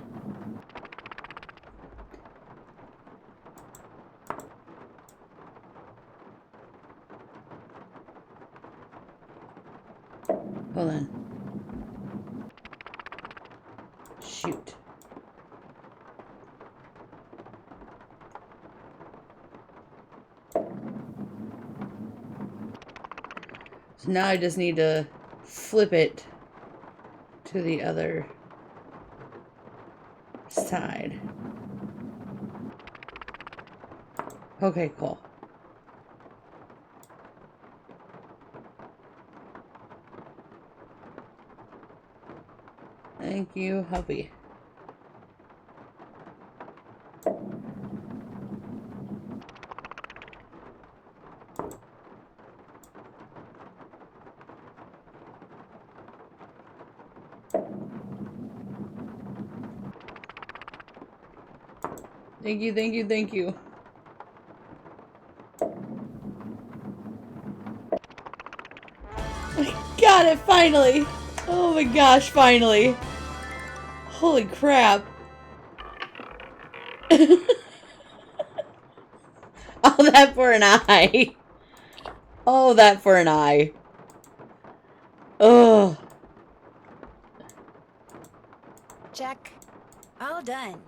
Hold on. Shoot. So now I just need to flip it to the other side. Okay, cool. Thank you, hubby. Thank you, thank you, thank you. I got it, finally! Oh my gosh, finally! Holy crap. All that for an eye. All that for an eye. Oh. Check. All done.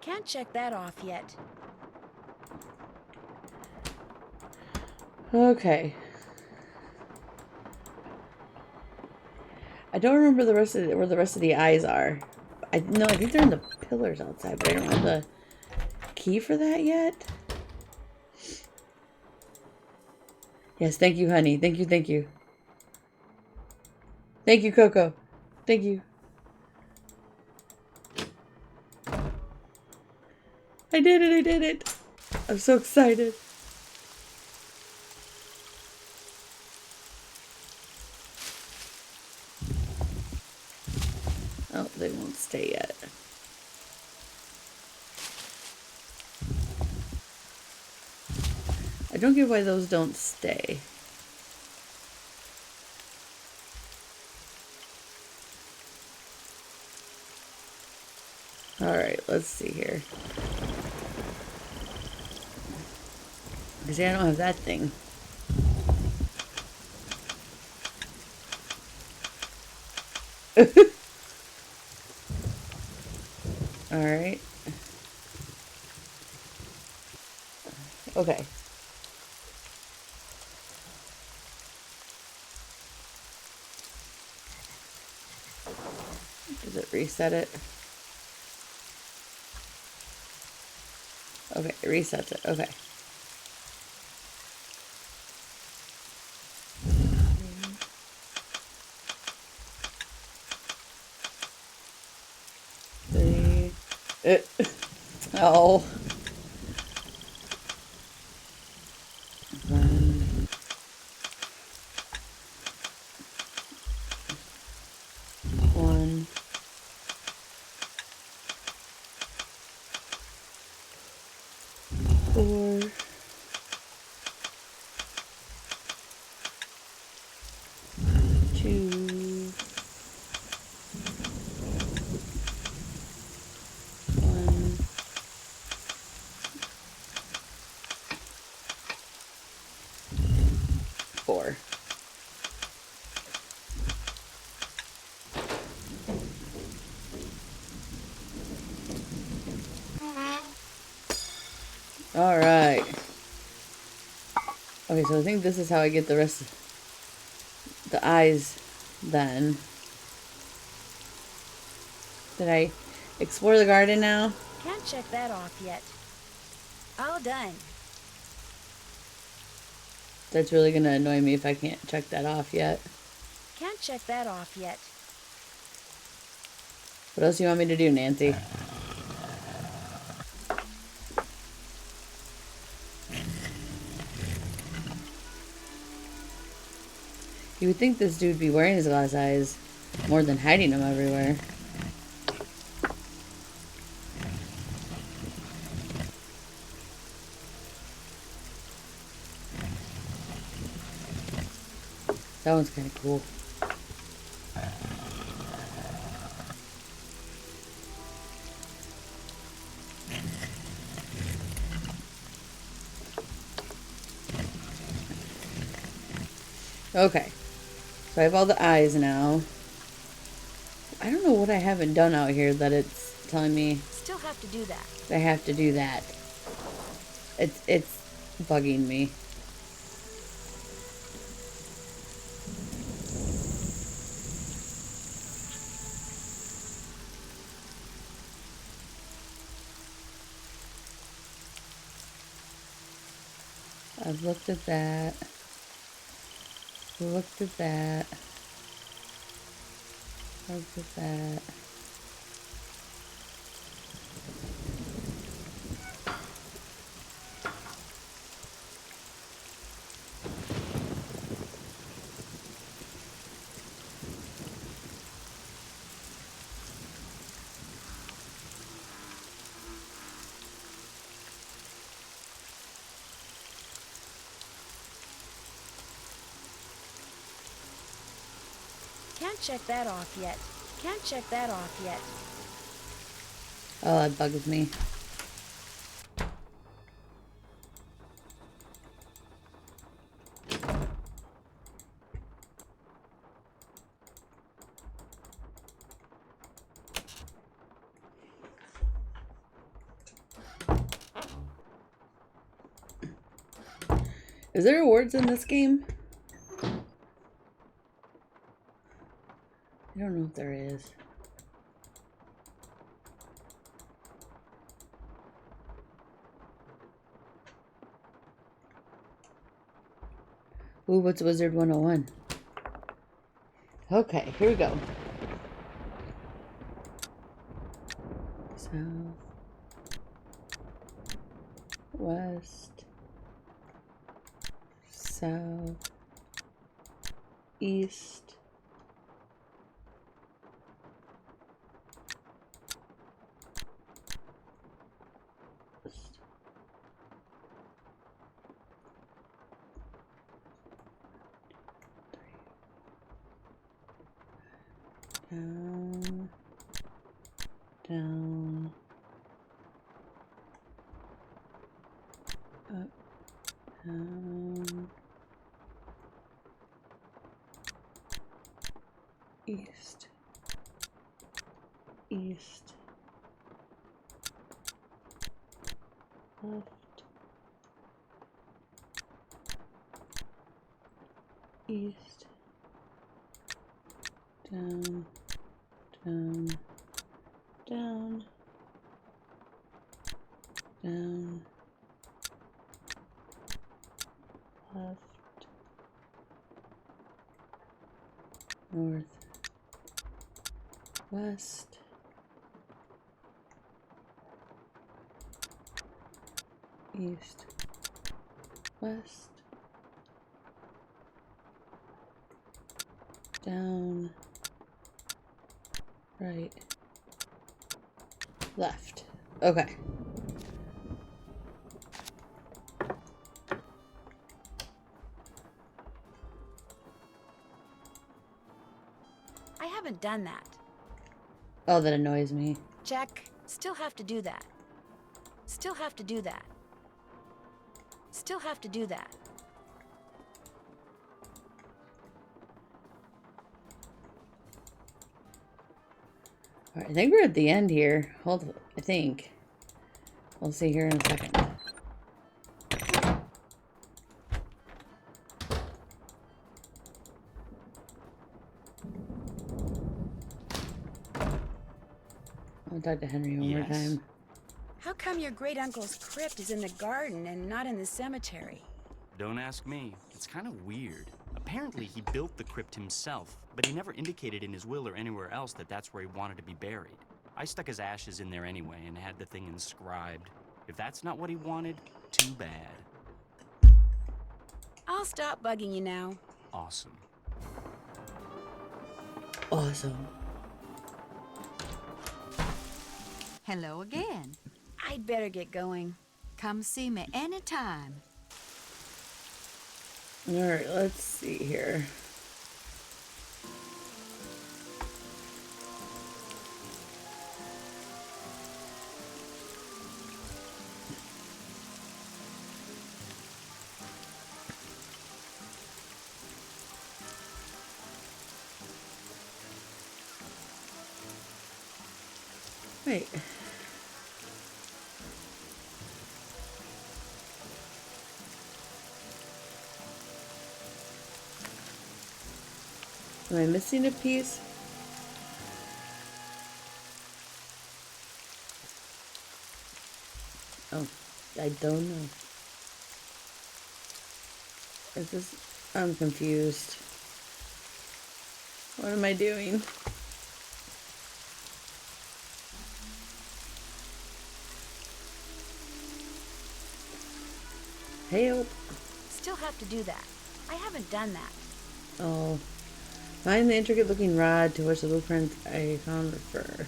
Can't check that off yet. Okay. I don't remember the rest of where the rest of the eyes are. I think they're in the pillars outside, but I don't have the key for that yet. Yes, thank you, honey. Thank you, thank you. Thank you, Coco. Thank you. I did it, I did it. I'm so excited. don't get why those don't stay. Alright, let's see here. See, I don't have that thing. Alright. Okay. Does it reset it? Okay, it resets it. Okay. Oh. One. 4. 2. 1. 4. All right. Okay, so I think this is how I get the rest of the eyes then. Did I explore the garden now? Can't check that off yet. All done. That's really gonna annoy me if I can't check that off yet. Can't check that off yet. What else do you want me to do, Nancy? You would think this dude would be wearing his glass eyes more than hiding them everywhere. That one's kind of cool. Okay. So I have all the eyes now. I don't know what I haven't done out here that it's telling me Still have to do that. I have to do that. It's bugging me. I've looked at that. Looked at that. Looked at that. Can't check that off yet. Can't check that off yet. Oh, that bugs me. Is there awards in this game? I don't know if there is. Ooh, what's Wizard 101? Okay, here we go. South. West. South. East. Down. Down. Up. Down. East. East. Left. East. Down. Down. Down. Down. Left. North. West. East. West. Down. Right. Left. Okay. I haven't done that. Oh, that annoys me. Check. Still have to do that. Still have to do that. Still have to do that. Alright, I think we're at the end here. Hold, I think. We'll see here in a second. I'll talk to Henry one more time. How come your great-uncle's crypt is in the garden and not in the cemetery? Don't ask me. It's kind of weird. Apparently, he built the crypt himself, but he never indicated in his will or anywhere else that that's where he wanted to be buried. I stuck his ashes in there anyway and had the thing inscribed. If that's not what he wanted, too bad. I'll stop bugging you now. Awesome. Awesome. Hello again. I'd better get going. Come see me anytime. Alright, let's see here. Wait. Am I missing a piece? Oh, I don't know. Is this... I'm confused. What am I doing? Help. Still have to do that. I haven't done that. Oh. Find the intricate looking rod to which the blueprints I found refer.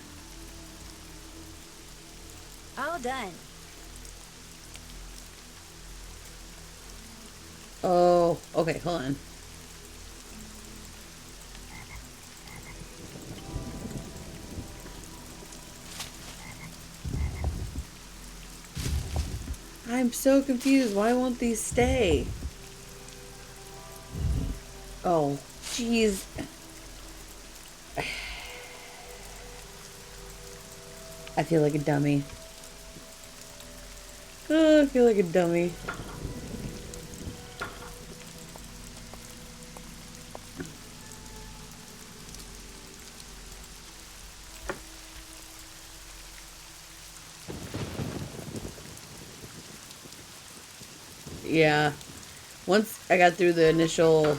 All done. Oh, okay, hold on. I'm so confused. Why won't these stay? Oh, jeez. I feel like a dummy. Oh, I feel like a dummy. Yeah. Once I got through the initial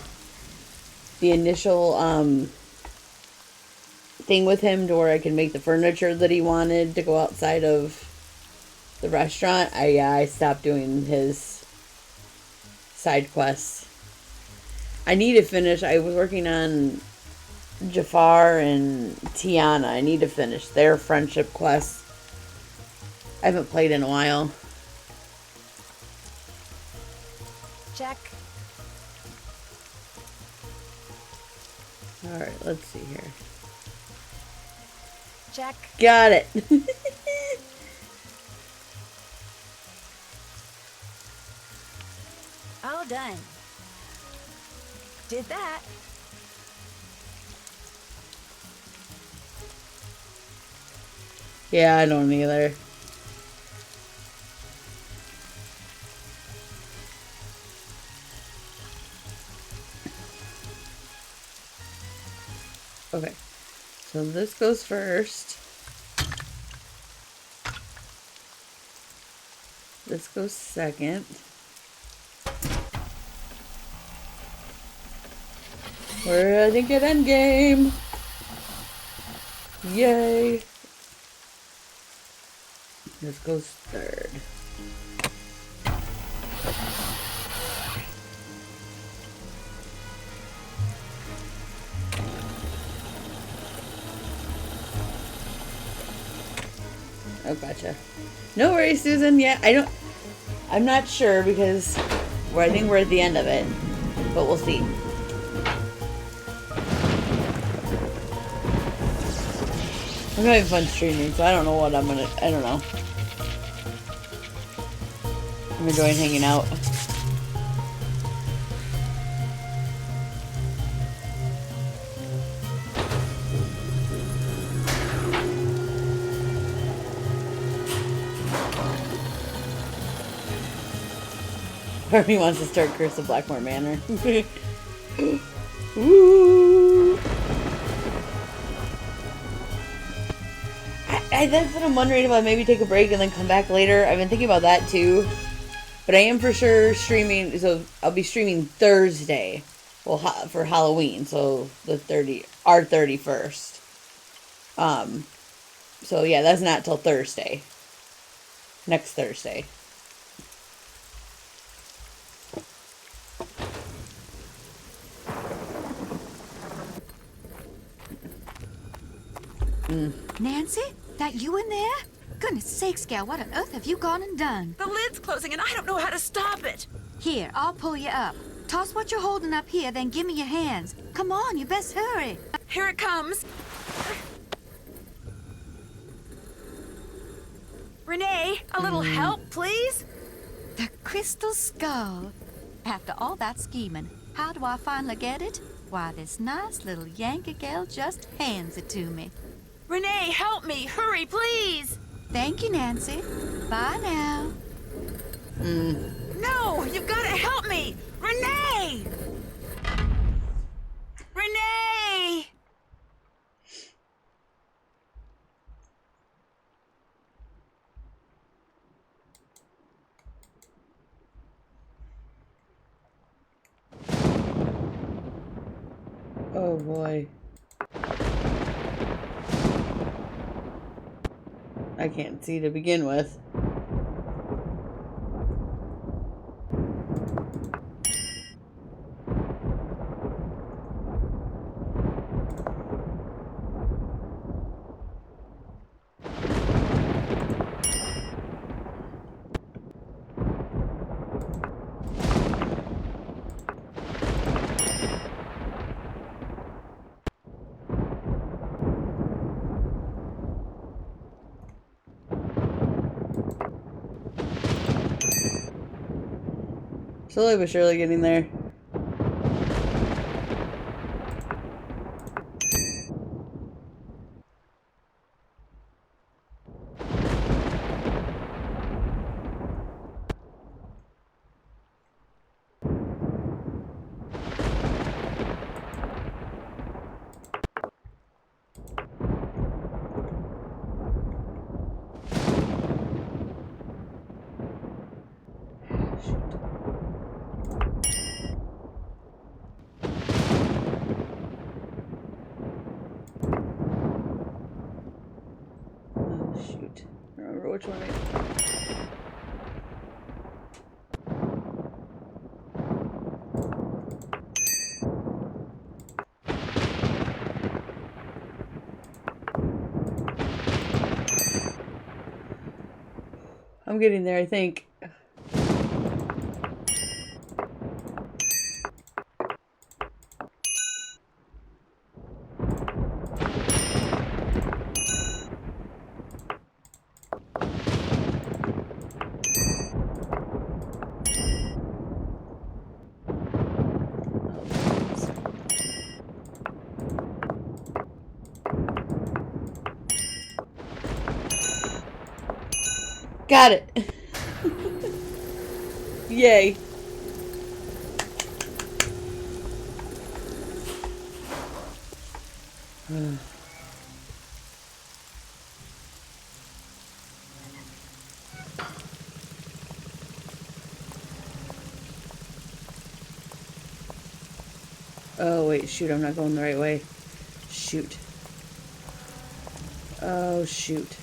thing with him to where I can make the furniture that he wanted to go outside of the restaurant, I stopped doing his side quests. I need to finish. I was working on Jafar and Tiana. I need to finish their friendship quests. I haven't played in a while. Check. Alright, let's see here. Check. Got it. All done. Did that. Yeah, I don't either. Okay, so this goes first. This goes second. We're heading at endgame. Yay. This goes third. Oh, gotcha. No worries, Susan. Yeah, I'm not sure because I think we're at the end of it, but we'll see. I'm having fun streaming, so I don't know what I don't know. I'm enjoying hanging out. Harvey wants to start Curse of Blackmore Manor. Ooh. That's what I'm wondering about. Maybe take a break and then come back later. I've been thinking about that too. But I am for sure streaming. So I'll be streaming Thursday. Well, for Halloween. So our 31st. So yeah, that's not till Thursday. Next Thursday. Nancy? That you in there? Goodness sakes, gal, what on earth have you gone and done? The lid's closing and I don't know how to stop it. Here, I'll pull you up. Toss what you're holding up here, then give me your hands. Come on, you best hurry. Here it comes. Renee, a little help, please? The crystal skull. After all that scheming, how do I finally get it? Why, this nice little Yankee gal just hands it to me. Renee, help me. Hurry, please. Thank you, Nancy. Bye now. No, you've got to help me. Renee! Renee! Oh boy. I can't see to begin with. Slowly but surely getting there. Shoot. I don't remember which one I'm getting there, I think. Got it. Yay. Oh, wait, shoot, I'm not going the right way. Shoot. Oh, shoot.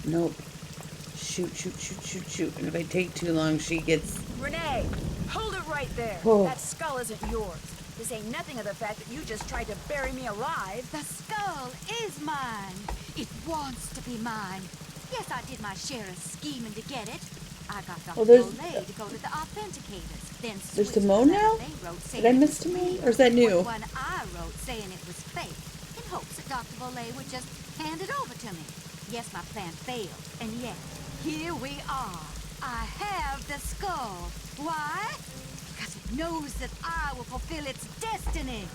Nope. Shoot, shoot, shoot, shoot, shoot. And if I take too long, she gets... Renee, hold it right there. Oh. That skull isn't yours. This ain't nothing of the fact that you just tried to bury me alive. The skull is mine. It wants to be mine. Yes, I did my share of scheming to get it. I got Dr. Bolay to go to the authenticators. Then there's Timon now? Did I miss Timon? Or is that new? One I wrote saying it was fake, in hopes that Dr. Bolay would just hand it over to me. Yes, my plan failed, and yet, here we are. I have the skull. Why? Because it knows that I will fulfill its destiny.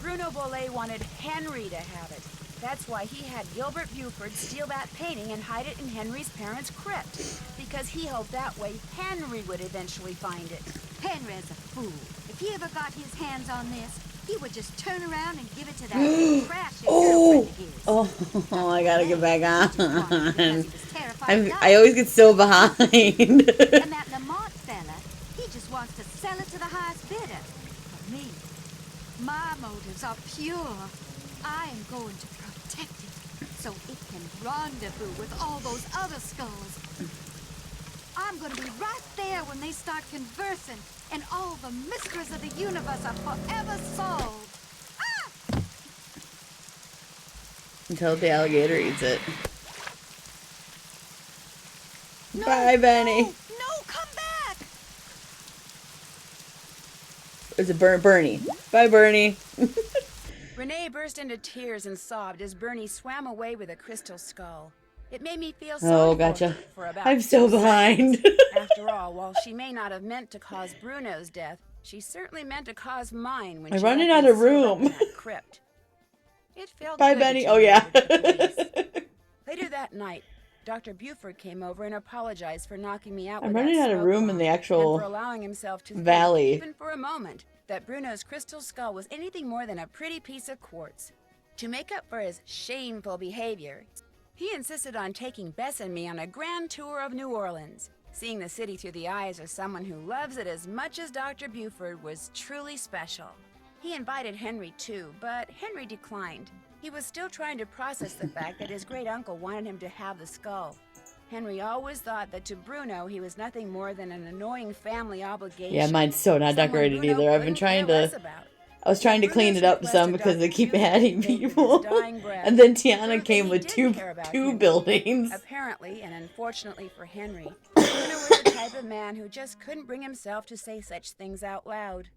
Bruno Bolay wanted Henry to have it. That's why he had Gilbert Buford steal that painting and hide it in Henry's parents' crypt. Because he hoped that way Henry would eventually find it. Henry's a fool. If he ever got his hands on this, he would just turn around and give it to that trashy girlfriend of his. Oh, I gotta get back on. I always get so behind. And that Lamont fella, he just wants to sell it to the highest bidder. For me, my motives are pure. I am going to protect it so it can rendezvous with all those other skulls. I'm going to be right there when they start conversing, and all the mysteries of the universe are forever solved. Ah! Until the alligator eats it. No, bye, Benny. No, come back! It's a Bernie. Bye, Bernie. Renee burst into tears and sobbed as Bernie swam away with a crystal skull. It made me feel Oh, sorry gotcha. for about I'm so 2 behind. seconds. After all, while she may not have meant to cause Bruno's death, she certainly meant to cause mine when I'm she running left out me of sealed up room. in that crypt. It felt Bye, good to Benny. turn Oh, yeah. over to the police. Later that night, Dr. Buford came over and apologized for knocking me out I'm with running that out of smoke room in bomb, the and actual for allowing himself to valley. think, even for a moment, that Bruno's crystal skull was anything more than a pretty piece of quartz. To make up for his shameful behavior, he insisted on taking Bess and me on a grand tour of New Orleans. Seeing the city through the eyes of someone who loves it as much as Dr. Buford was truly special. He invited Henry too, but Henry declined. He was still trying to process the fact that his great-uncle wanted him to have the skull. Henry always thought that to Bruno he was nothing more than an annoying family obligation. Yeah, mine's so not decorated either. I've been trying to... I was trying to clean it up some because they keep adding people. And then Tiana came with two buildings. Apparently, and unfortunately for Henry, Bruno was the type of man who just couldn't bring himself to say such things out loud.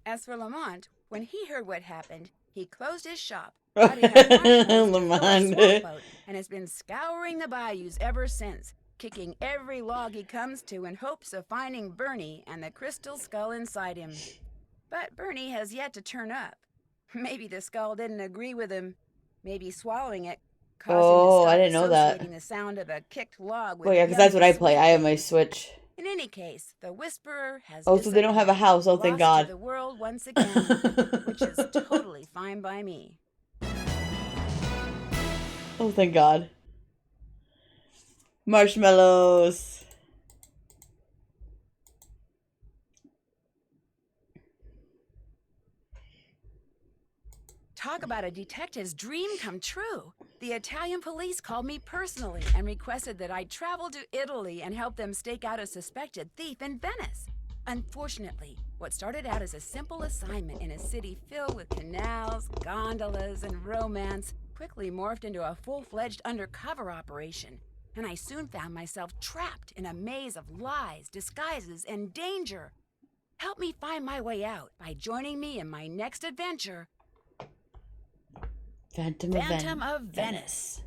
As for Lamont, when he heard what happened, he closed his shop, got in a Lamont. swamp boat, and has been scouring the bayous ever since, kicking every log he comes to in hopes of finding Bernie and the crystal skull inside him. But Bernie has yet to turn up. Maybe the skull didn't agree with him. Maybe swallowing it caused him to start I didn't know that. associating the sound of a kicked log with Well, yeah, because that's what I play. I have my Switch. In any case, the Whisperer has Oh, so they don't have a house. Oh, thank lost God. to the world once again, which is totally fine by me. Oh, thank God. Marshmallows. Talk about a detective's dream come true. The Italian police called me personally and requested that I travel to Italy and help them stake out a suspected thief in Venice. Unfortunately, what started out as a simple assignment in a city filled with canals, gondolas, and romance quickly morphed into a full-fledged undercover operation, and I soon found myself trapped in a maze of lies, disguises, and danger. Help me find my way out by joining me in my next adventure, Phantom of Venice.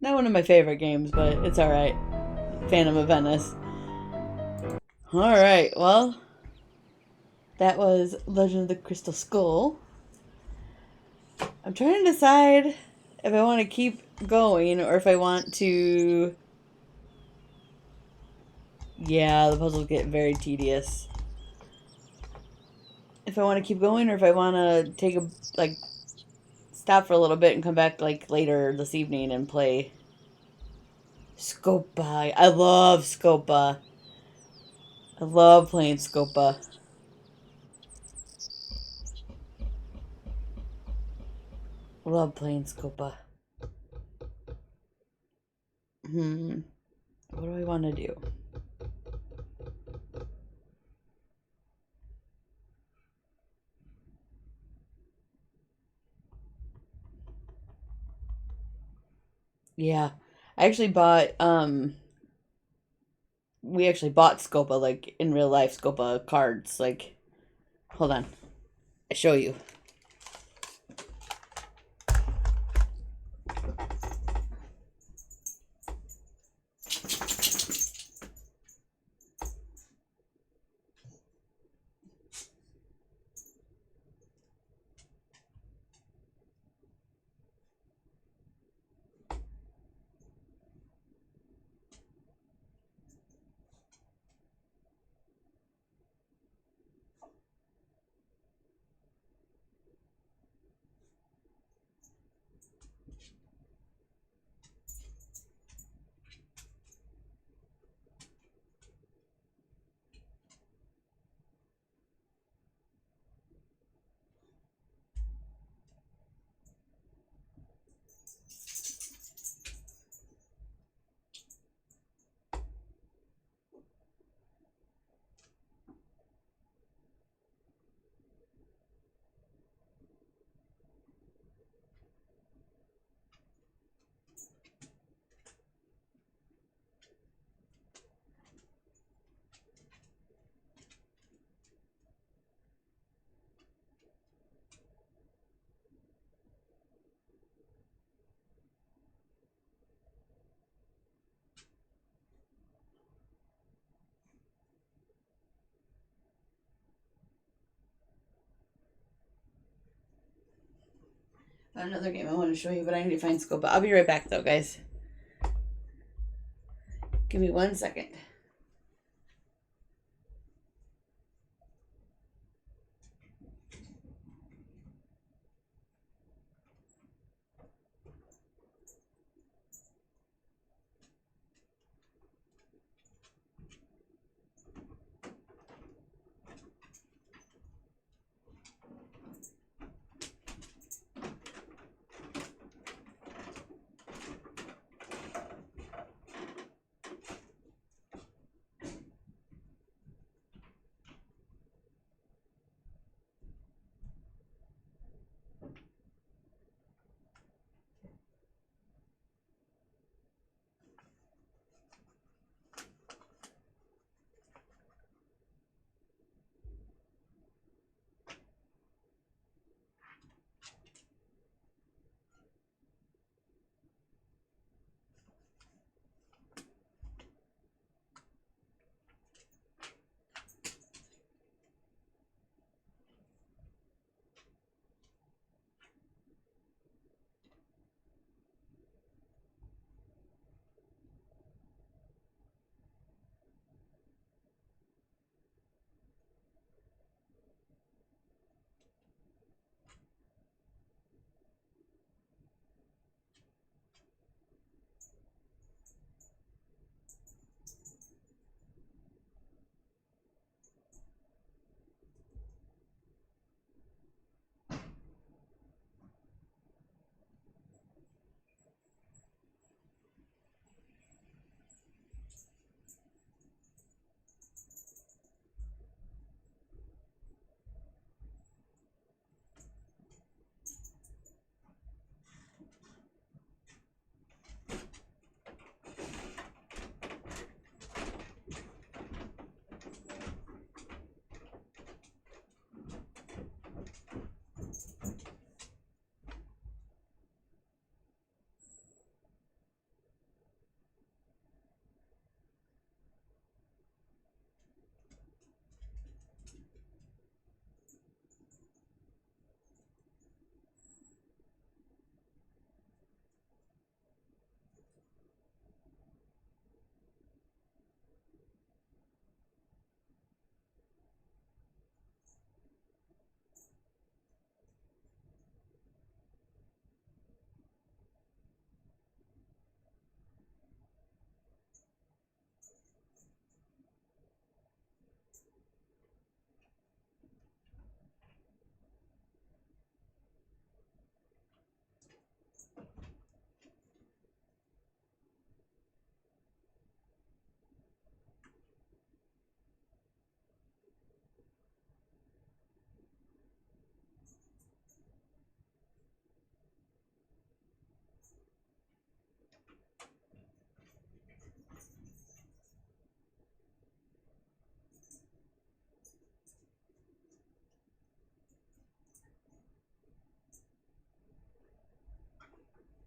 Not one of my favorite games, but it's alright. Phantom of Venice. Alright, well, that was Legend of the Crystal Skull. I'm trying to decide if I want to keep going or if I want to... Yeah, the puzzles get very tedious. If I want to keep going or if I want to take a, like, stop for a little bit and come back, like, later this evening and play Scopa. I love Scopa. I love playing Scopa. Love playing Scopa. What do I want to do? Yeah. I actually bought, we actually bought Scopa, like, in real life, Scopa cards, like, hold on. I show you. Another game I want to show you, but I need to find Scopa. I'll be right back, though, guys. Give me 1 second.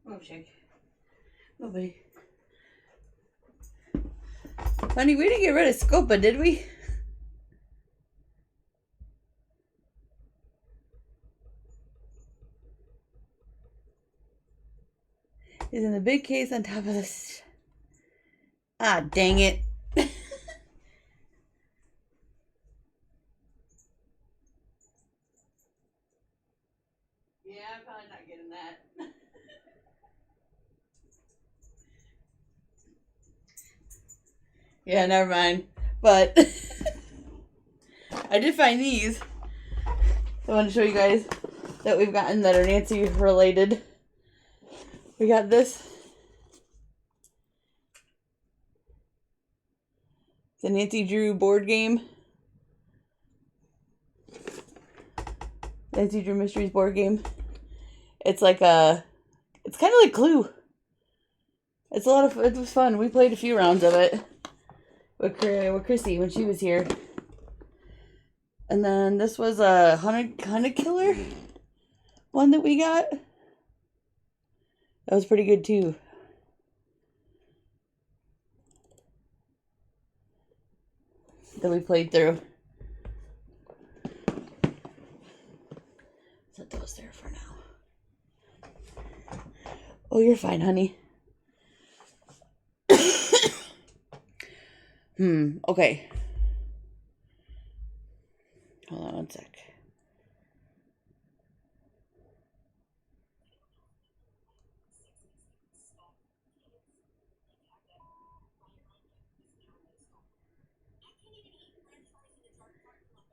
Oh, shake. Nobody. Honey, we didn't get rid of Scopa, did we? He's in the big case on top of this. Ah, dang it. Yeah, I'm probably not getting that. Yeah, never mind. But I did find these. I want to show you guys that we've gotten that are Nancy related. We got this. It's a Nancy Drew board game. Nancy Drew Mysteries board game. It's like it's kind of like Clue. It's a lot of, it was fun. We played a few rounds of it with Chrissy when she was here. And then this was a Hunted Killer one that we got. That was pretty good too. That we played through. Set those there for now. Oh, you're fine, honey. Okay. Hold on one sec.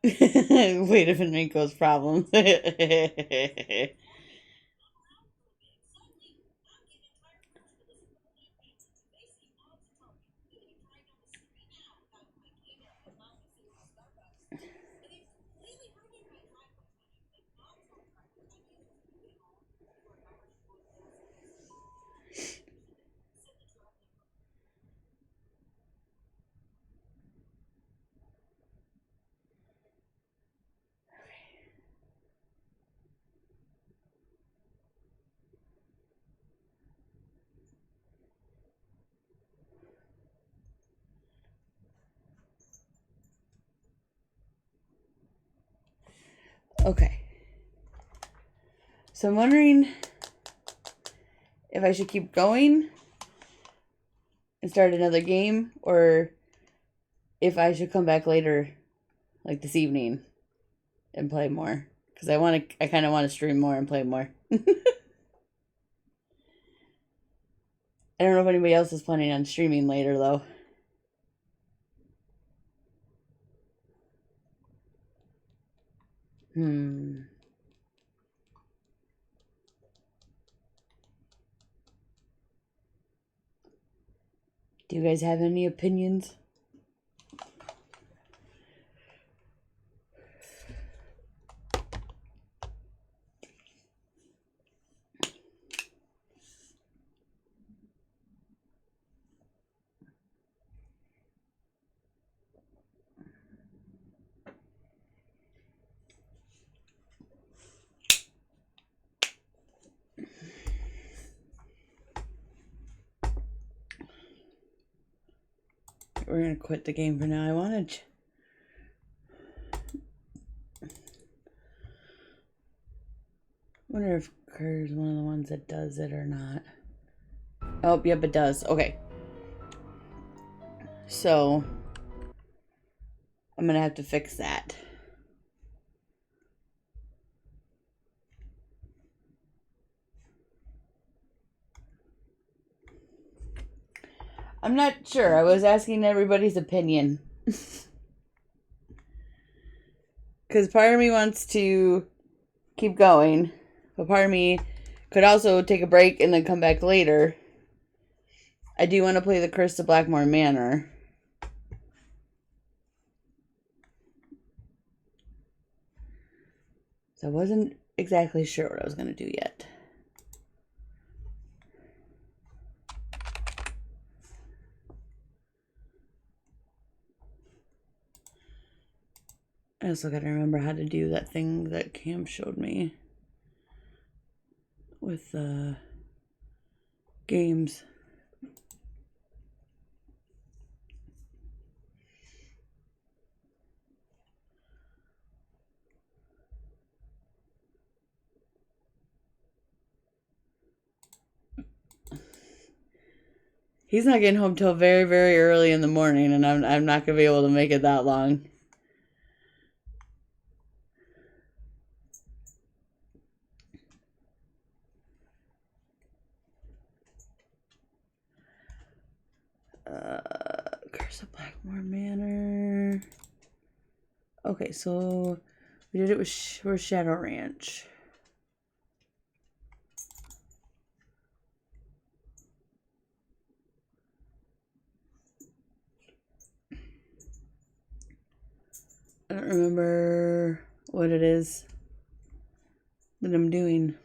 Wait a minute, Rico's problem. Okay. So I'm wondering if I should keep going and start another game, or if I should come back later, like this evening, and play more. Because I kind of want to stream more and play more. I don't know if anybody else is planning on streaming later, though. Do you guys have any opinions? We're gonna quit the game for now. I wonder if Kerr's one of the ones that does it or not. Oh, yep, it does. Okay. So I'm gonna have to fix that. I'm not sure. I was asking everybody's opinion. Because part of me wants to keep going, but part of me could also take a break and then come back later. I do want to play the Curse of Blackmore Manor. So I wasn't exactly sure what I was going to do yet. I also gotta remember how to do that thing that Cam showed me with games. He's not getting home till very, very early in the morning, and I'm not gonna be able to make it that long. Curse of Blackmore Manor. Okay, so we did it with for Shadow Ranch. I don't remember what it is that I'm doing.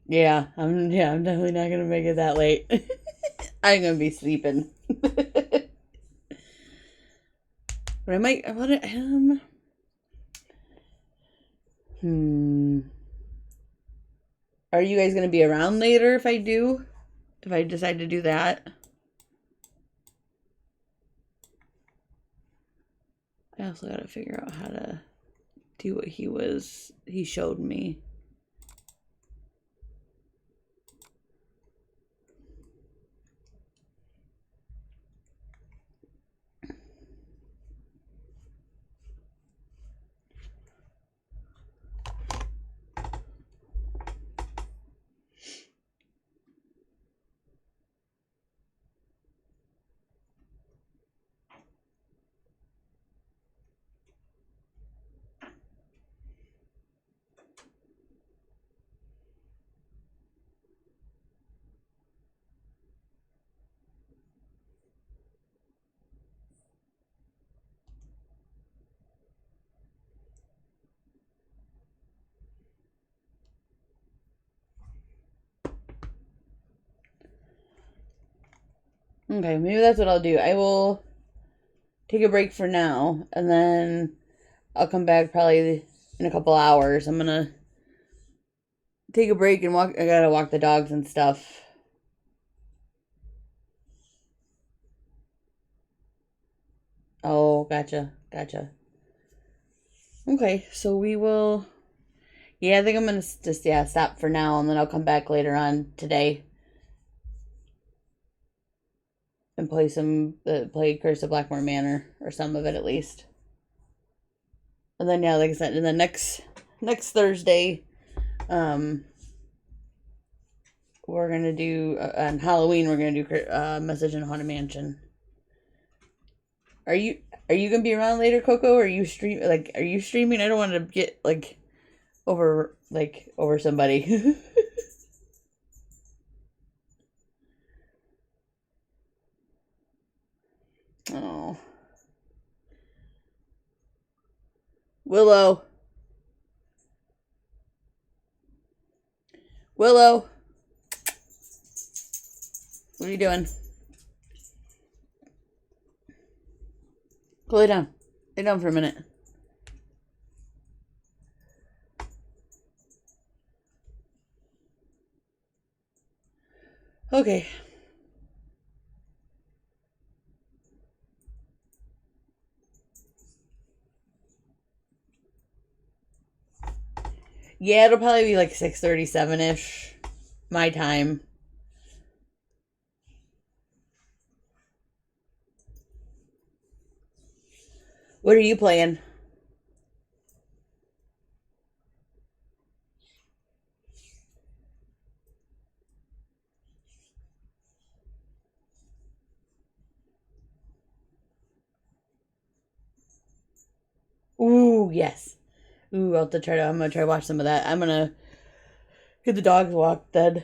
Yeah, I'm definitely not gonna make it that late. I'm gonna be sleeping. But I might Are you guys gonna be around later if I do? If I decide to do that? I also gotta figure out how to do what he showed me. Okay, maybe that's what I'll do. I will take a break for now, and then I'll come back probably in a couple hours. I'm gonna take a break and walk. I gotta walk the dogs and stuff. Oh, gotcha. Okay, so we will. Yeah, I think I'm gonna just stop for now, and then I'll come back later on today and play play Curse of Blackmore Manor, or some of it at least. And then like I said, in the next Thursday, we're gonna do on Halloween. We're gonna do Message in Haunted Mansion. Are you gonna be around later, Coco? Or are you streaming? I don't want to get over somebody. Oh. Willow. What are you doing? Go lay down. Lay down for a minute. Okay. Yeah, it'll probably be like 6:37-ish my time. What are you playing? Ooh, yes. Ooh, I'm gonna try to watch some of that. I'm gonna get the dogs walked then.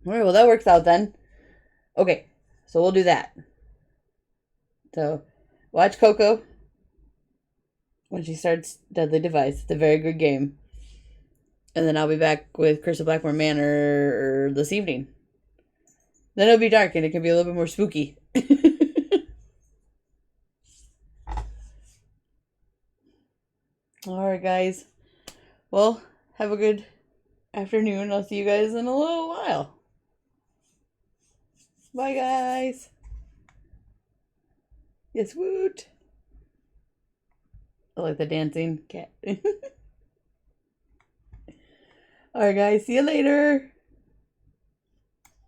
Alright, well that works out then. Okay, so we'll do that. So, watch Coco when she starts Deadly Device. It's a very good game. And then I'll be back with Curse of Blackmore Manor this evening. Then it'll be dark and it can be a little bit more spooky. Alright, guys. Well, have a good afternoon. I'll see you guys in a little while. Bye, guys. Yes, woot. I like the dancing cat. Alright, guys. See you later.